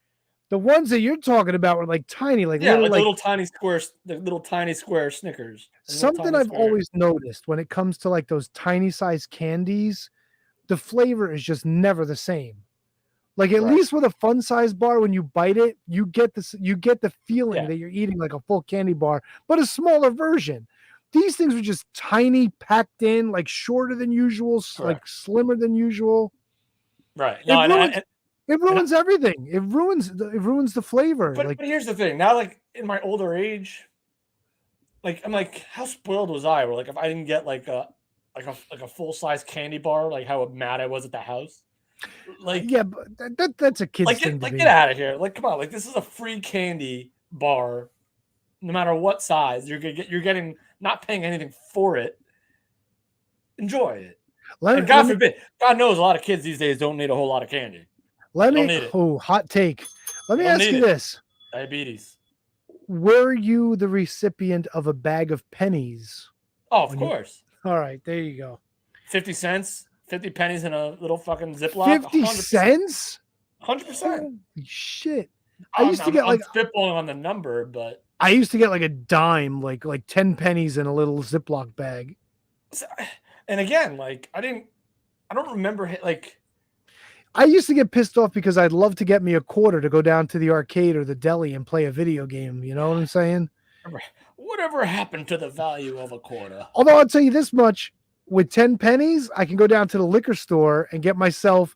Speaker 1: The ones that you're talking about were like tiny, like
Speaker 7: Yeah,
Speaker 1: little,
Speaker 7: like
Speaker 1: like
Speaker 7: the little tiny square Snickers. The little
Speaker 1: something
Speaker 7: tiny
Speaker 1: I've
Speaker 7: square-
Speaker 1: always noticed when it comes to like those tiny size candies, the flavor is just never the same. Like at
Speaker 7: Right.
Speaker 1: least with a fun size bar, when you bite it, you get this, you get the feeling
Speaker 7: Yeah.
Speaker 1: that you're eating like a full candy bar, but a smaller version. These things were just tiny, packed in, like shorter than usual, like slimmer than usual.
Speaker 7: Right. No,
Speaker 1: It ruins everything. It ruins the flavor.
Speaker 7: but here's the thing. Now, like in my older age, like I'm like, how spoiled was I? Where like if I didn't get like a full size candy bar, like how mad I was at the house. Like
Speaker 1: yeah, but that's a kid's thing to be.
Speaker 7: get out of here. Like come on, like this is a free candy bar, no matter what size. You're getting not paying anything for it. Enjoy it. And God forbid, God knows a lot of kids these days don't need a whole lot of candy.
Speaker 1: Hot take. Let me
Speaker 7: Don't
Speaker 1: ask
Speaker 7: need
Speaker 1: you
Speaker 7: it.
Speaker 1: this.
Speaker 7: Diabetes.
Speaker 1: Were you the recipient of a bag of pennies?
Speaker 7: Oh, of course.
Speaker 1: All right, there you go.
Speaker 7: 50 cents, 50 pennies in a little fucking Ziploc.
Speaker 1: 50 cents?
Speaker 7: 100%.
Speaker 1: Holy shit. I used to get like
Speaker 7: spitballing on the number, but
Speaker 1: I used to get like a dime, like 10 pennies in a little Ziploc bag.
Speaker 7: and again, like I don't remember like
Speaker 1: I used to get pissed off because I'd love to get me a quarter to go down to the arcade or the deli and play a video game. You know what I'm saying?
Speaker 7: Whatever happened to the value of a quarter?
Speaker 1: Although I'll tell you this much, with 10 pennies, I can go down to the liquor store and get myself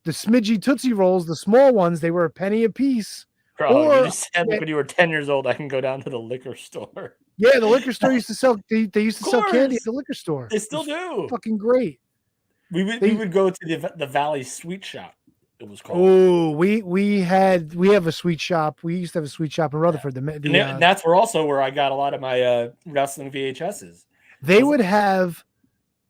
Speaker 1: the Smidgy Tootsie Rolls, the small ones. They were a penny a piece.
Speaker 7: Bro, you just said like when you were 10 years old, I can go down to the liquor store.
Speaker 1: Yeah, the liquor store used to sell. They used to sell candy at the liquor store.
Speaker 7: They still do.
Speaker 1: Fucking great.
Speaker 7: We would go to the Valley Sweet Shop. It was called.
Speaker 1: Oh, we have a sweet shop. We used to have a sweet shop in Rutherford.
Speaker 7: And that's where I got a lot of my wrestling VHSs.
Speaker 1: They would have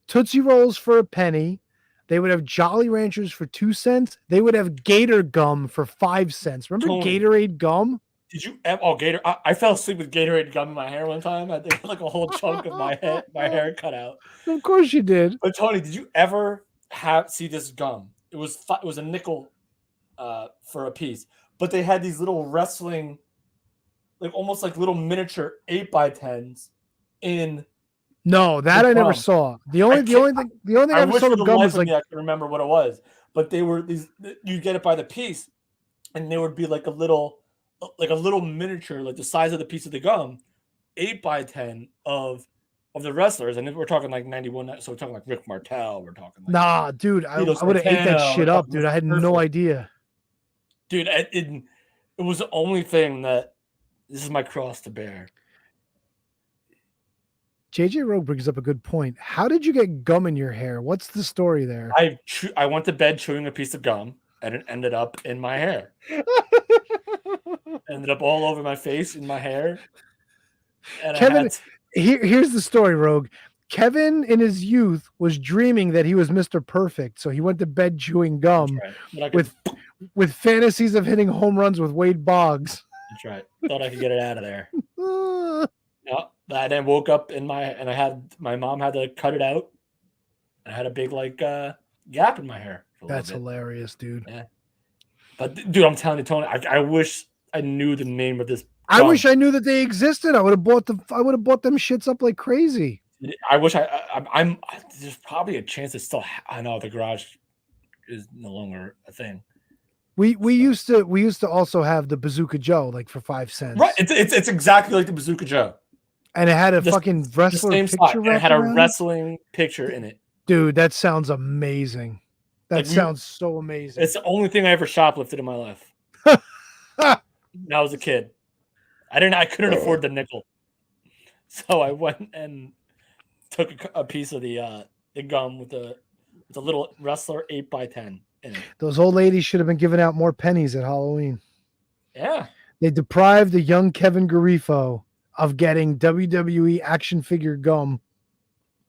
Speaker 1: Tootsie Rolls for a penny. They would have Jolly Ranchers for 2 cents. They would have Gator gum for 5 cents. Remember Gatorade gum?
Speaker 7: Did you? Oh, Gator! I fell asleep with Gatorade gum in my hair one time. I think like a whole chunk of my hair cut out.
Speaker 1: Of course you did.
Speaker 7: But Tony, did you ever see this gum? It was a nickel for a piece, but they had these little wrestling, like almost like little miniature 8x10s in.
Speaker 1: No, that I never saw. The only thing I ever saw the gum was like
Speaker 7: I can remember what it was, but they were these. You get it by the piece, and there would be like a little miniature, like the size of the piece of the gum, 8x10 of the wrestlers, and we're talking like 91. So we're talking like Rick Martel. We're talking like
Speaker 1: nah, dude. I would have ate that shit up, dude. I had no idea,
Speaker 7: dude. It was the only thing that this is my cross to bear.
Speaker 1: JJ Rogue brings up a good point. How did you get gum in your hair? What's the story there?
Speaker 7: I went to bed chewing a piece of gum, and it ended up in my hair. Ended up all over my face, in my hair. And
Speaker 1: Kevin, here's the story, Rogue. Kevin, in his youth, was dreaming that he was Mr. Perfect, so he went to bed chewing gum with fantasies of hitting home runs with Wade Boggs.
Speaker 7: That's right. Thought I could get it out of there. No, I then woke up and my mom had to cut it out. I had a big gap in my hair.
Speaker 1: That's hilarious, dude.
Speaker 7: Yeah. But dude, I'm telling you, Tony, I wish I knew the name of this.
Speaker 1: I wish I knew that they existed. I would have bought them shits up like crazy.
Speaker 7: I wish I'm there's probably a chance it's still. I know the garage is no longer a thing.
Speaker 1: We used to also have the Bazooka Joe like for 5 cents.
Speaker 7: Right. It's exactly like the Bazooka Joe.
Speaker 1: And it had a fucking wrestler picture.
Speaker 7: It had a wrestling picture in it.
Speaker 1: Dude, that sounds amazing. That sounds so amazing.
Speaker 7: It's the only thing I ever shoplifted in my life. When I was a kid. I couldn't afford the nickel. So I went and took a piece of the gum with the little wrestler 8x10 in it.
Speaker 1: Those old ladies should have been giving out more pennies at Halloween.
Speaker 7: Yeah.
Speaker 1: They deprived the young Kevin Garifo of getting WWE action figure gum.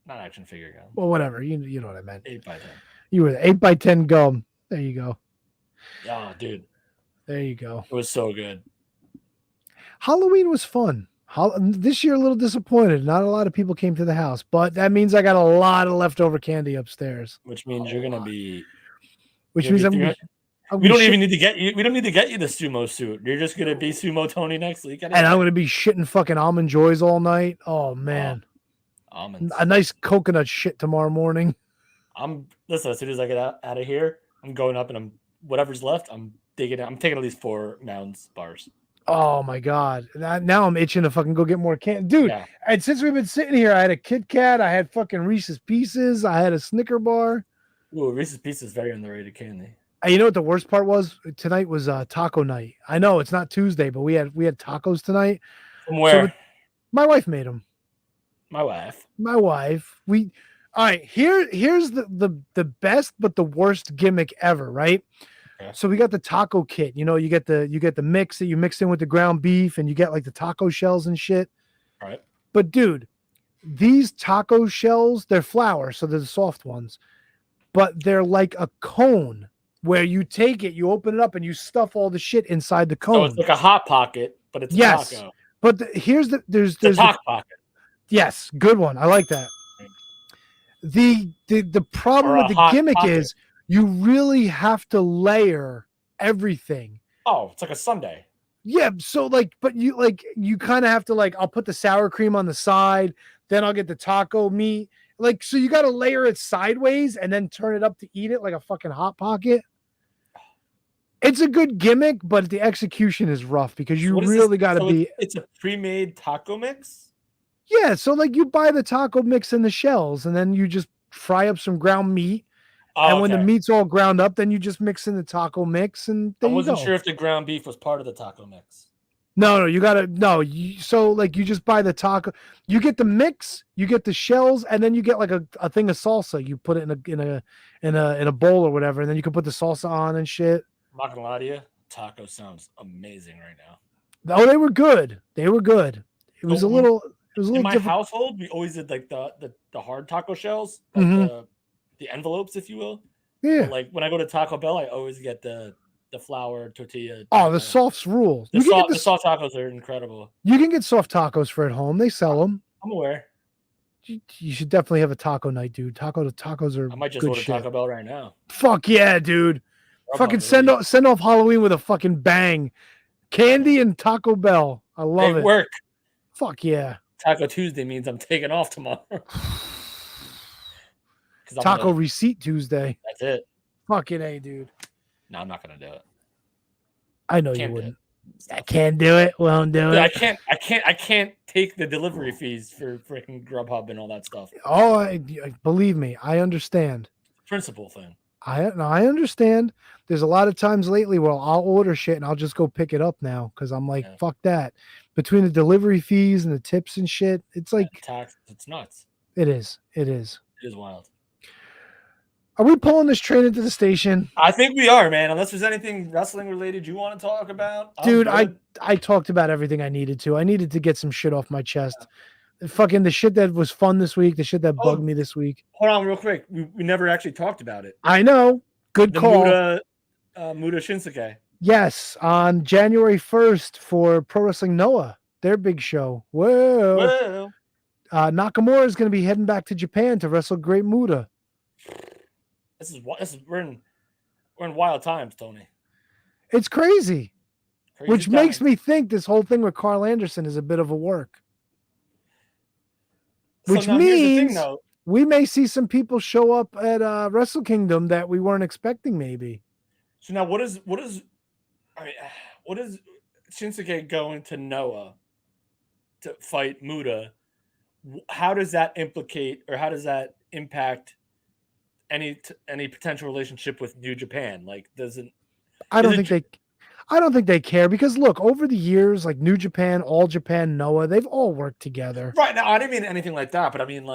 Speaker 7: Not action figure gum.
Speaker 1: Well, whatever. You know what I meant.
Speaker 7: 8x10.
Speaker 1: You were the 8x10 gum. There you go.
Speaker 7: Oh, dude.
Speaker 1: There you go.
Speaker 7: It was so good.
Speaker 1: Halloween was fun. This year, a little disappointed. Not a lot of people came to the house, but that means I got a lot of leftover candy upstairs.
Speaker 7: Which means you're gonna be.
Speaker 1: Which means
Speaker 7: We don't even need to get you. We don't need to get you the sumo suit. You're just gonna be sumo Tony next week.
Speaker 1: And I'm gonna be shitting fucking almond joys all night. Oh man,
Speaker 7: almonds.
Speaker 1: A nice coconut shit tomorrow morning.
Speaker 7: Listen. As soon as I get out of here, I'm going up and I'm whatever's left. I'm digging. I'm taking at least 4 mounds bars.
Speaker 1: Oh my god! Now I'm itching to fucking go get more candy, dude.
Speaker 7: Yeah.
Speaker 1: And since we've been sitting here, I had a Kit Kat, I had fucking Reese's Pieces, I had a Snicker bar.
Speaker 7: Ooh, Reese's Pieces is very underrated candy.
Speaker 1: And you know what the worst part was? Tonight was taco night. I know it's not Tuesday, but we had tacos tonight.
Speaker 7: From where?
Speaker 1: So my wife made them.
Speaker 7: My wife.
Speaker 1: All right. Here's the best but the worst gimmick ever, right?
Speaker 7: Okay.
Speaker 1: So we got the taco kit. You know, you get the mix that you mix in with the ground beef, and you get like the taco shells and shit.
Speaker 7: All right.
Speaker 1: But dude, these taco shells, they're flour, so they're the soft ones, but they're like a cone where you take it, you open it up, and you stuff all the shit inside the cone.
Speaker 7: So it's like a hot pocket, but it's
Speaker 1: yes.
Speaker 7: a taco.
Speaker 1: But there's
Speaker 7: the hot pocket.
Speaker 1: Yes, good one. I like that. The problem with the gimmick is you really have to layer everything.
Speaker 7: Oh, it's like a sundae.
Speaker 1: Yeah, so but you kind of have to I'll put the sour cream on the side, then I'll get the taco meat. So you got to layer it sideways and then turn it up to eat it like a fucking Hot Pocket. It's a good gimmick, but the execution is rough because you really got to be.
Speaker 7: It's a pre-made taco mix.
Speaker 1: Yeah, so you buy the taco mix in the shells, and then you just fry up some ground meat. And when the meat's all ground up, then you just mix in the taco mix, and there
Speaker 7: I wasn't
Speaker 1: you go.
Speaker 7: sure if the ground beef was part of the taco mix.
Speaker 1: No, you gotta you just buy the taco. You get the mix, you get the shells, and then you get a thing of salsa. You put it in a bowl or whatever, and then you can put the salsa on and shit.
Speaker 7: I'm not gonna lie to you, taco sounds amazing right now.
Speaker 1: Oh, they were good. They were good. It was a little.
Speaker 7: In my
Speaker 1: different.
Speaker 7: household, we always did the hard taco shells, the envelopes, if you will.
Speaker 1: Yeah.
Speaker 7: But, when I go to Taco Bell, I always get the flour tortilla.
Speaker 1: Oh, the softs rule.
Speaker 7: The soft tacos are incredible.
Speaker 1: You can get soft tacos for at home. They sell them.
Speaker 7: I'm aware.
Speaker 1: You should definitely have a taco night, dude. Tacos are.
Speaker 7: I might just
Speaker 1: good
Speaker 7: order
Speaker 1: shit.
Speaker 7: Taco Bell right now.
Speaker 1: Fuck yeah, dude. Fucking send off Halloween with a fucking bang. Candy and Taco Bell. I love it.
Speaker 7: Work.
Speaker 1: Fuck yeah.
Speaker 7: Taco Tuesday means I'm taking off tomorrow.
Speaker 1: Taco Receipt Tuesday.
Speaker 7: That's it.
Speaker 1: Fucking A, dude.
Speaker 7: No, I'm not gonna do it.
Speaker 1: I know you wouldn't. I can't do it. Won't do it.
Speaker 7: I can't take the delivery fees for freaking Grubhub and all that stuff.
Speaker 1: Oh, believe me, I understand.
Speaker 7: Principle thing.
Speaker 1: I understand. There's a lot of times lately where I'll order shit and I'll just go pick it up now because I'm like, fuck that. Between the delivery fees and the tips and shit, it's like
Speaker 7: tax. It's nuts.
Speaker 1: It is. It is.
Speaker 7: It is wild.
Speaker 1: Are we pulling this train into the station?
Speaker 7: I think we are, man. Unless there's anything wrestling related you want to talk about.
Speaker 1: Dude, I talked about everything I needed to. I needed to get some shit off my chest. Fucking the shit that was fun this week, the shit that bugged me this week.
Speaker 7: Hold on real quick. We never actually talked about it.
Speaker 1: I know. Good call.
Speaker 7: Muta Shinsuke.
Speaker 1: Yes, on January 1st for Pro Wrestling Noah, their big show. Whoa. Nakamura is going to be heading back to Japan to wrestle Great Muta.
Speaker 7: We're in wild times, Tony.
Speaker 1: It's crazy which makes me think this whole thing with Carl Anderson is a bit of a work. Which means we may see some people show up at Wrestle Kingdom that we weren't expecting, maybe.
Speaker 7: So now, what is Shinsuke going to Noah to fight Muta? How does that implicate, or how does that impact any potential relationship with New Japan? I don't
Speaker 1: think they care because look, over the years, like New Japan, All Japan, Noah, they've all worked together.
Speaker 7: Right now, I didn't mean anything like that, but I mean,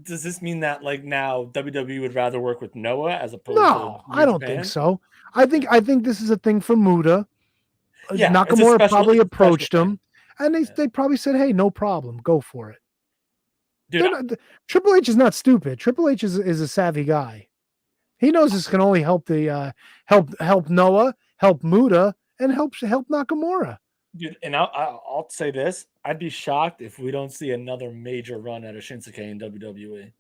Speaker 7: does this mean that now WWE would rather work with Noah as opposed to New
Speaker 1: I don't
Speaker 7: Japan?
Speaker 1: think so. I think this is a thing for Muta.
Speaker 7: Yeah,
Speaker 1: Nakamura probably approached him, and they probably said, "Hey, no problem, go for it." Dude, Triple H is not stupid. Triple H is a savvy guy. He knows this can only help the help Noah, help Muta, and help Nakamura.
Speaker 7: Dude, and I'll say this: I'd be shocked if we don't see another major run out of Shinsuke in WWE.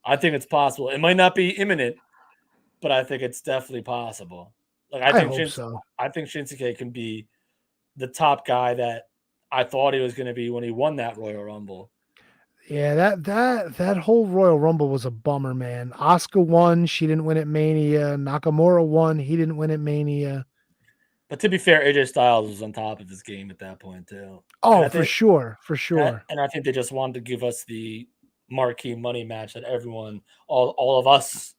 Speaker 7: I think it's possible. It might not be imminent, but I think it's definitely possible. Like
Speaker 1: I hope so.
Speaker 7: I think Shinsuke can be the top guy that I thought he was going to be when he won that Royal Rumble.
Speaker 1: Yeah, that whole Royal Rumble was a bummer, man. Asuka won, she didn't win at Mania. Nakamura won, he didn't win at Mania.
Speaker 7: But to be fair, AJ Styles was on top of his game at that point too.
Speaker 1: Oh, for sure.
Speaker 7: And I think they just wanted to give us the marquee money match that everyone, all of us,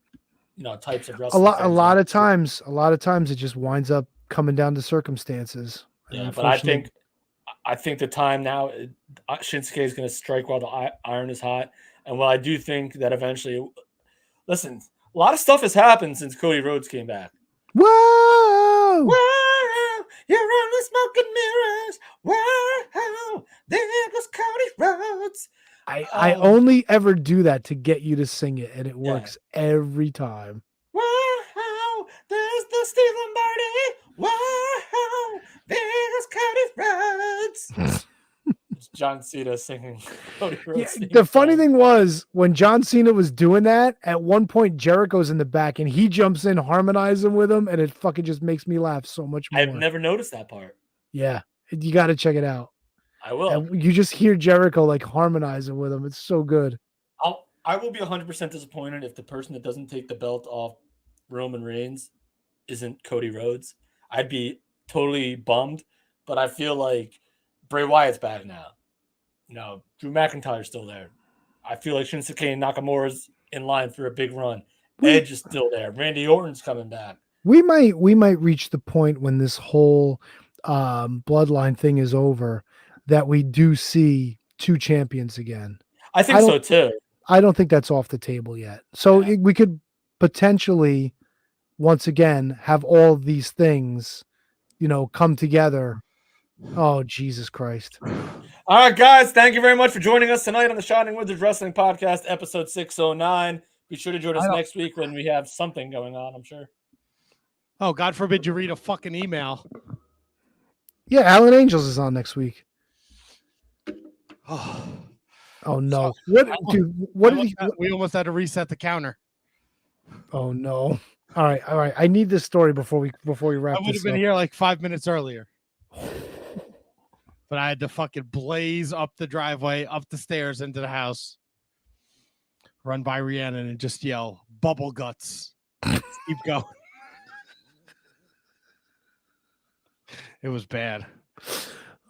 Speaker 7: types of wrestling.
Speaker 1: A lot of times it just winds up coming down to circumstances.
Speaker 7: Yeah, but I think the time now, Shinsuke is going to strike while the iron is hot. And while I do think that eventually, listen, a lot of stuff has happened since Cody Rhodes came back.
Speaker 1: Whoa!
Speaker 7: Whoa! You're only smoking mirrors. Whoa! There goes Cody Rhodes.
Speaker 1: I only ever do that to get you to sing it, and it works every time.
Speaker 7: Whoa! There's the Steve Lombardi. Whoa! There's Cody Rhodes. It's John Cena singing Cody Rhodes.
Speaker 1: Yeah, the funny thing was when John Cena was doing that, at one point Jericho's in the back and he jumps in harmonizing with him, and it fucking just makes me laugh so much more.
Speaker 7: I've never noticed that part.
Speaker 1: Yeah, you got to check it out.
Speaker 7: I will.
Speaker 1: And you just hear Jericho like harmonizing with him. It's so good.
Speaker 7: I will be 100% disappointed if the person that doesn't take the belt off Roman Reigns isn't Cody Rhodes. I'd be totally bummed, but I feel like Bray Wyatt's back now. Drew McIntyre's still there. I feel like Shinsuke and Nakamura's in line for a big run. Edge is still there. Randy Orton's coming back.
Speaker 1: We might reach the point when this whole bloodline thing is over that we do see two champions again.
Speaker 7: I think so too.
Speaker 1: I don't think that's off the table yet. So we could potentially once again have all these things, come together. Oh, Jesus Christ.
Speaker 7: All right, guys. Thank you very much for joining us tonight on the Shining Wizards Wrestling Podcast, episode 609. Be sure to join us next week when we have something going on, I'm sure.
Speaker 8: Oh, God forbid you read a fucking email.
Speaker 1: Yeah, Alan Angels is on next week. Oh no.
Speaker 8: We almost had to reset the counter.
Speaker 1: Oh no. All right. I need this story before we wrap
Speaker 8: I would have been here like 5 minutes earlier. But I had to fucking blaze up the driveway, up the stairs into the house, run by Rhiannon and just yell, "Bubble guts." Keep going. It was bad.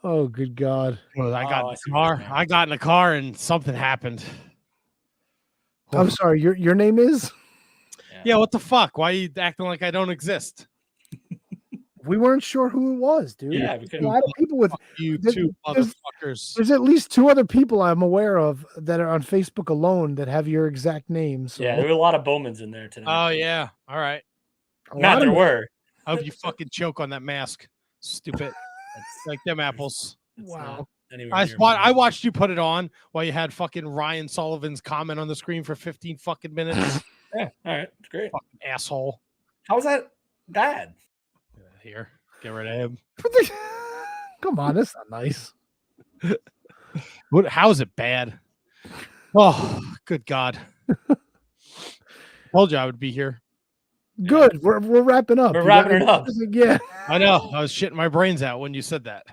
Speaker 1: Oh, good God.
Speaker 8: Well, I got in the car. I got in the car and something happened.
Speaker 1: I'm sorry. Your name is?
Speaker 8: Yeah, what the fuck? Why are you acting like I don't exist?
Speaker 1: We weren't sure who it was, dude.
Speaker 7: Yeah,
Speaker 1: a lot of people with
Speaker 8: you two motherfuckers.
Speaker 1: There's at least two other people I'm aware of that are on Facebook alone that have your exact name. So.
Speaker 7: Yeah, there were a lot of Bowmans in there tonight.
Speaker 8: Oh yeah. All right.
Speaker 7: Matt, there were.
Speaker 8: I hope you fucking choke on that mask. Stupid. Like them apples.
Speaker 1: Wow.
Speaker 8: I watched you put it on while you had fucking Ryan Sullivan's comment on the screen for 15 fucking minutes.
Speaker 7: Yeah, all right. It's great.
Speaker 8: Fucking asshole.
Speaker 7: How was that bad?
Speaker 8: Here, get rid of him.
Speaker 1: Come on, that's not nice.
Speaker 8: How is it bad? Oh, good God. Told you I would be here.
Speaker 1: Good. We're wrapping up.
Speaker 7: We're wrapping it up.
Speaker 1: Yeah.
Speaker 8: I know. I was shitting my brains out when you said that.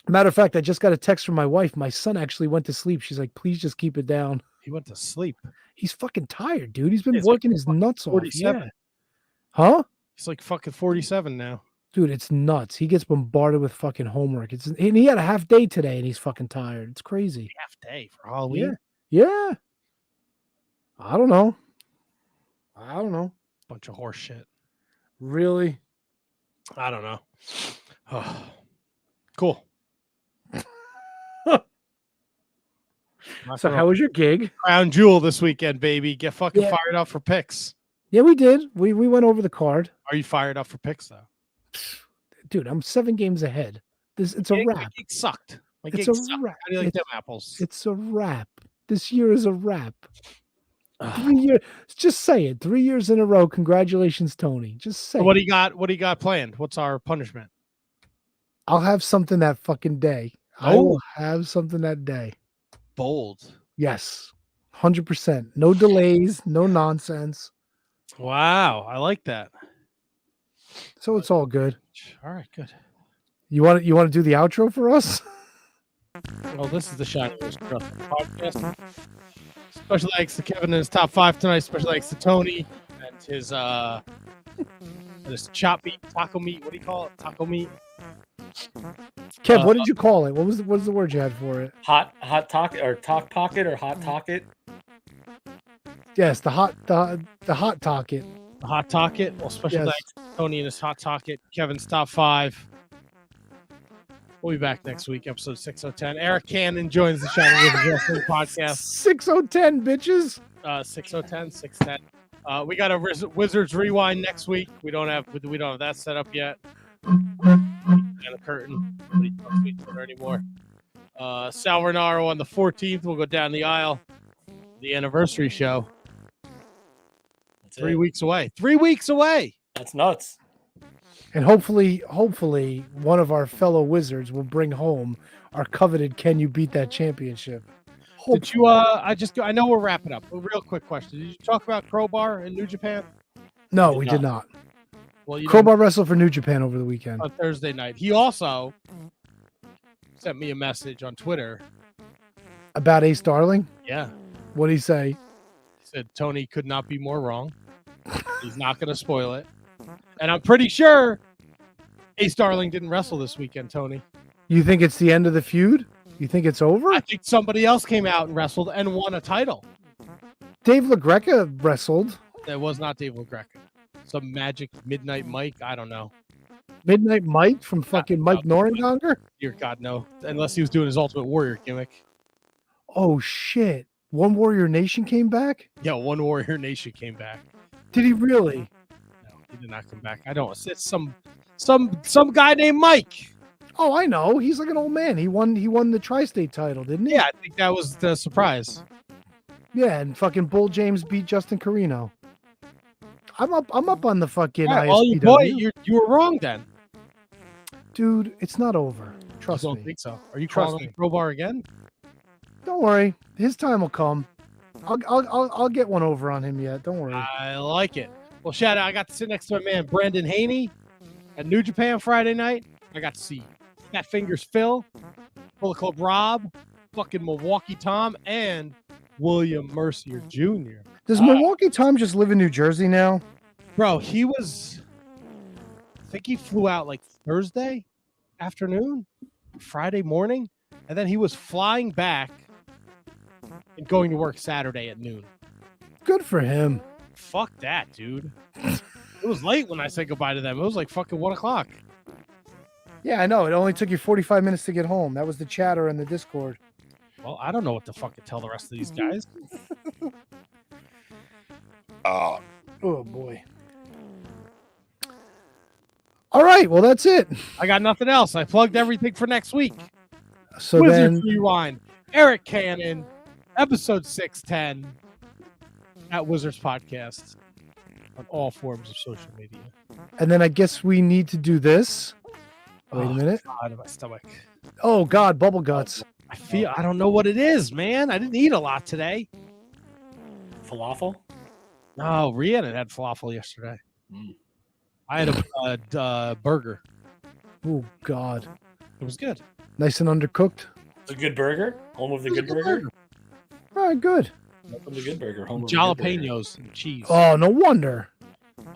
Speaker 1: Matter of fact, I just got a text from my wife. My son actually went to sleep. She's like, please just keep it down.
Speaker 8: He went to sleep.
Speaker 1: He's fucking tired, dude. He's been working his nuts off.
Speaker 8: 47.
Speaker 1: Yeah. Huh?
Speaker 8: He's like fucking 47 now.
Speaker 1: Dude, it's nuts. He gets bombarded with fucking homework. And he had a half day today and he's fucking tired. It's crazy.
Speaker 8: Half day for Halloween?
Speaker 1: Yeah. I don't know.
Speaker 8: Bunch of horse shit.
Speaker 1: Really?
Speaker 8: I don't know. Oh. Cool.
Speaker 1: So how was your gig?
Speaker 8: Crown Jewel this weekend, baby. Get fucking fired up for picks.
Speaker 1: Yeah, we did. We went over the card.
Speaker 8: Are you fired up for picks though?
Speaker 1: Dude, I'm 7 games ahead. It's a wrap.
Speaker 8: My gig sucked.
Speaker 1: It's a wrap.
Speaker 8: How do you like them apples?
Speaker 1: It's a wrap. This year is a wrap. 3 years. Just say it. 3 years in a row. Congratulations, Tony. Just say
Speaker 8: What
Speaker 1: it.
Speaker 8: do you got? What do you got planned? What's our punishment?
Speaker 1: I'll have something that fucking day. I will have something that day.
Speaker 8: Bold.
Speaker 1: Yes. 100%. No delays. No nonsense.
Speaker 8: Wow. I like that.
Speaker 1: So it's all good.
Speaker 8: All right, good.
Speaker 1: You want to do the outro for us?
Speaker 8: Well, this is the Shining Wizards podcast. Special thanks to Kevin and his top 5 tonight. Special thanks to Tony and his chop meat, taco meat. What do you call it? Taco meat.
Speaker 1: Kev, what did you call it? What was the word you had for it?
Speaker 7: Hot pocket or talk pocket or hot pocket.
Speaker 1: Yes, the hot tocket.
Speaker 8: The hot tocket. Well, special
Speaker 1: Yes.
Speaker 8: thanks to Tony and his hot tocket. Kevin's top 5. We'll be back next week, episode 6010. Eric Cannon joins the Shining Wizards Wrestling podcast.
Speaker 1: 6010 bitches.
Speaker 8: 6010, 610. We got a Wizards Rewind next week. We don't have that set up yet. And a curtain. Nobody talks to each other anymore. Sal Renaro on the 14th. We'll go down the aisle. The anniversary show.
Speaker 7: That's
Speaker 8: 3
Speaker 7: it.
Speaker 8: weeks away. 3 weeks away.
Speaker 7: That's nuts.
Speaker 1: And hopefully one of our fellow wizards will bring home our coveted Can You Beat That championship.
Speaker 8: Did you I know we're wrapping up. A real quick question. Did you talk about Crowbar in New Japan?
Speaker 1: No,
Speaker 7: Did
Speaker 1: we
Speaker 7: not.
Speaker 1: did not.
Speaker 8: Well, you
Speaker 1: Crowbar wrestled for New Japan over the weekend.
Speaker 8: on Thursday night. He also sent me a message on Twitter.
Speaker 1: About Ace Darling?
Speaker 8: Yeah.
Speaker 1: What'd he say?
Speaker 8: He said Tony could not be more wrong. He's not going to spoil it. And I'm pretty sure Ace Darling didn't wrestle this weekend, Tony.
Speaker 1: You think it's the end of the feud? You think it's over?
Speaker 8: I think somebody else came out and wrestled and won a title.
Speaker 1: Dave LaGreca wrestled.
Speaker 8: That was not Dave LaGreca. Some magic Midnight Mike. I don't know.
Speaker 1: Midnight Mike from fucking Mike Norengonger?
Speaker 8: Dear God, no. Unless he was doing his Ultimate Warrior gimmick.
Speaker 1: Oh, shit. One Warrior Nation came back?
Speaker 8: Yeah, One Warrior Nation came back.
Speaker 1: Did he really?
Speaker 8: No, he did not come back. I don't. It's some guy named Mike.
Speaker 1: Oh, I know. He's like an old man. He won the Tri-State title, didn't he?
Speaker 8: Yeah, I think that was the surprise.
Speaker 1: Yeah, and fucking Bull James beat Justin Carino. I'm up on the fucking
Speaker 8: All right, well,
Speaker 1: ISPW.
Speaker 8: boy, you were wrong then.
Speaker 1: Dude, it's not over. Trust
Speaker 8: I don't
Speaker 1: me.
Speaker 8: think so. Are you
Speaker 1: Trust
Speaker 8: calling
Speaker 1: me.
Speaker 8: him Crowbar again?
Speaker 1: Don't worry. His time will come. I'll get one over on him yet. Don't worry.
Speaker 8: I like it. Well, shout out. I got to sit next to my man Brandon Haney at New Japan Friday night. I got to see Fat Fingers Phil, Bullet Club Rob, fucking Milwaukee Tom, and William Mercier Jr.
Speaker 1: Does Milwaukee Tom just live in New Jersey now?
Speaker 8: Bro, I think he flew out like Thursday afternoon, Friday morning, and then he was flying back and going to work Saturday at noon.
Speaker 1: Good for him.
Speaker 8: Fuck that, dude. It was late when I said goodbye to them. It was like fucking 1 o'clock.
Speaker 1: Yeah, I know. It only took you 45 minutes to get home. That was the chatter in the Discord.
Speaker 8: Well, I don't know what to fucking tell the rest of these guys.
Speaker 1: Oh boy. All right. Well, that's it.
Speaker 8: I got nothing else. I plugged everything for next week.
Speaker 1: So
Speaker 8: Wizards
Speaker 1: then,
Speaker 8: Rewind. Eric Cannon, episode 610 at Wizards Podcast on all forms of social media.
Speaker 1: and then I guess we need to do this. Wait a
Speaker 8: Oh,
Speaker 1: minute.
Speaker 8: God, my stomach.
Speaker 1: Oh God, bubble guts.
Speaker 8: I don't know what it is, man. I didn't eat a lot today.
Speaker 7: Falafel?
Speaker 8: No, Rhiannon had falafel yesterday. I had a burger.
Speaker 1: Oh God.
Speaker 8: It was good.
Speaker 1: Nice and undercooked.
Speaker 7: It's a good burger. Home of the good burger.
Speaker 1: All right, good.
Speaker 7: Welcome to Good Burger. Home of the good burger.
Speaker 8: Jalapenos and cheese.
Speaker 1: Oh, no wonder.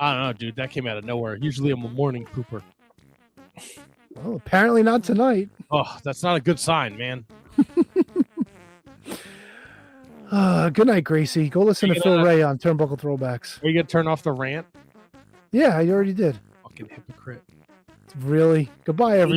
Speaker 8: I don't know, dude. That came out of nowhere. Usually I'm a morning pooper.
Speaker 1: Well, apparently not tonight.
Speaker 8: Oh, that's not a good sign, man.
Speaker 1: Good night, Gracie. Go listen to
Speaker 8: You
Speaker 1: Phil
Speaker 8: gonna-
Speaker 1: Ray on Turnbuckle Throwbacks.
Speaker 8: Are you gonna turn off the rant?
Speaker 1: Yeah, I already did.
Speaker 8: Fucking hypocrite.
Speaker 1: Really? Goodbye, everyone.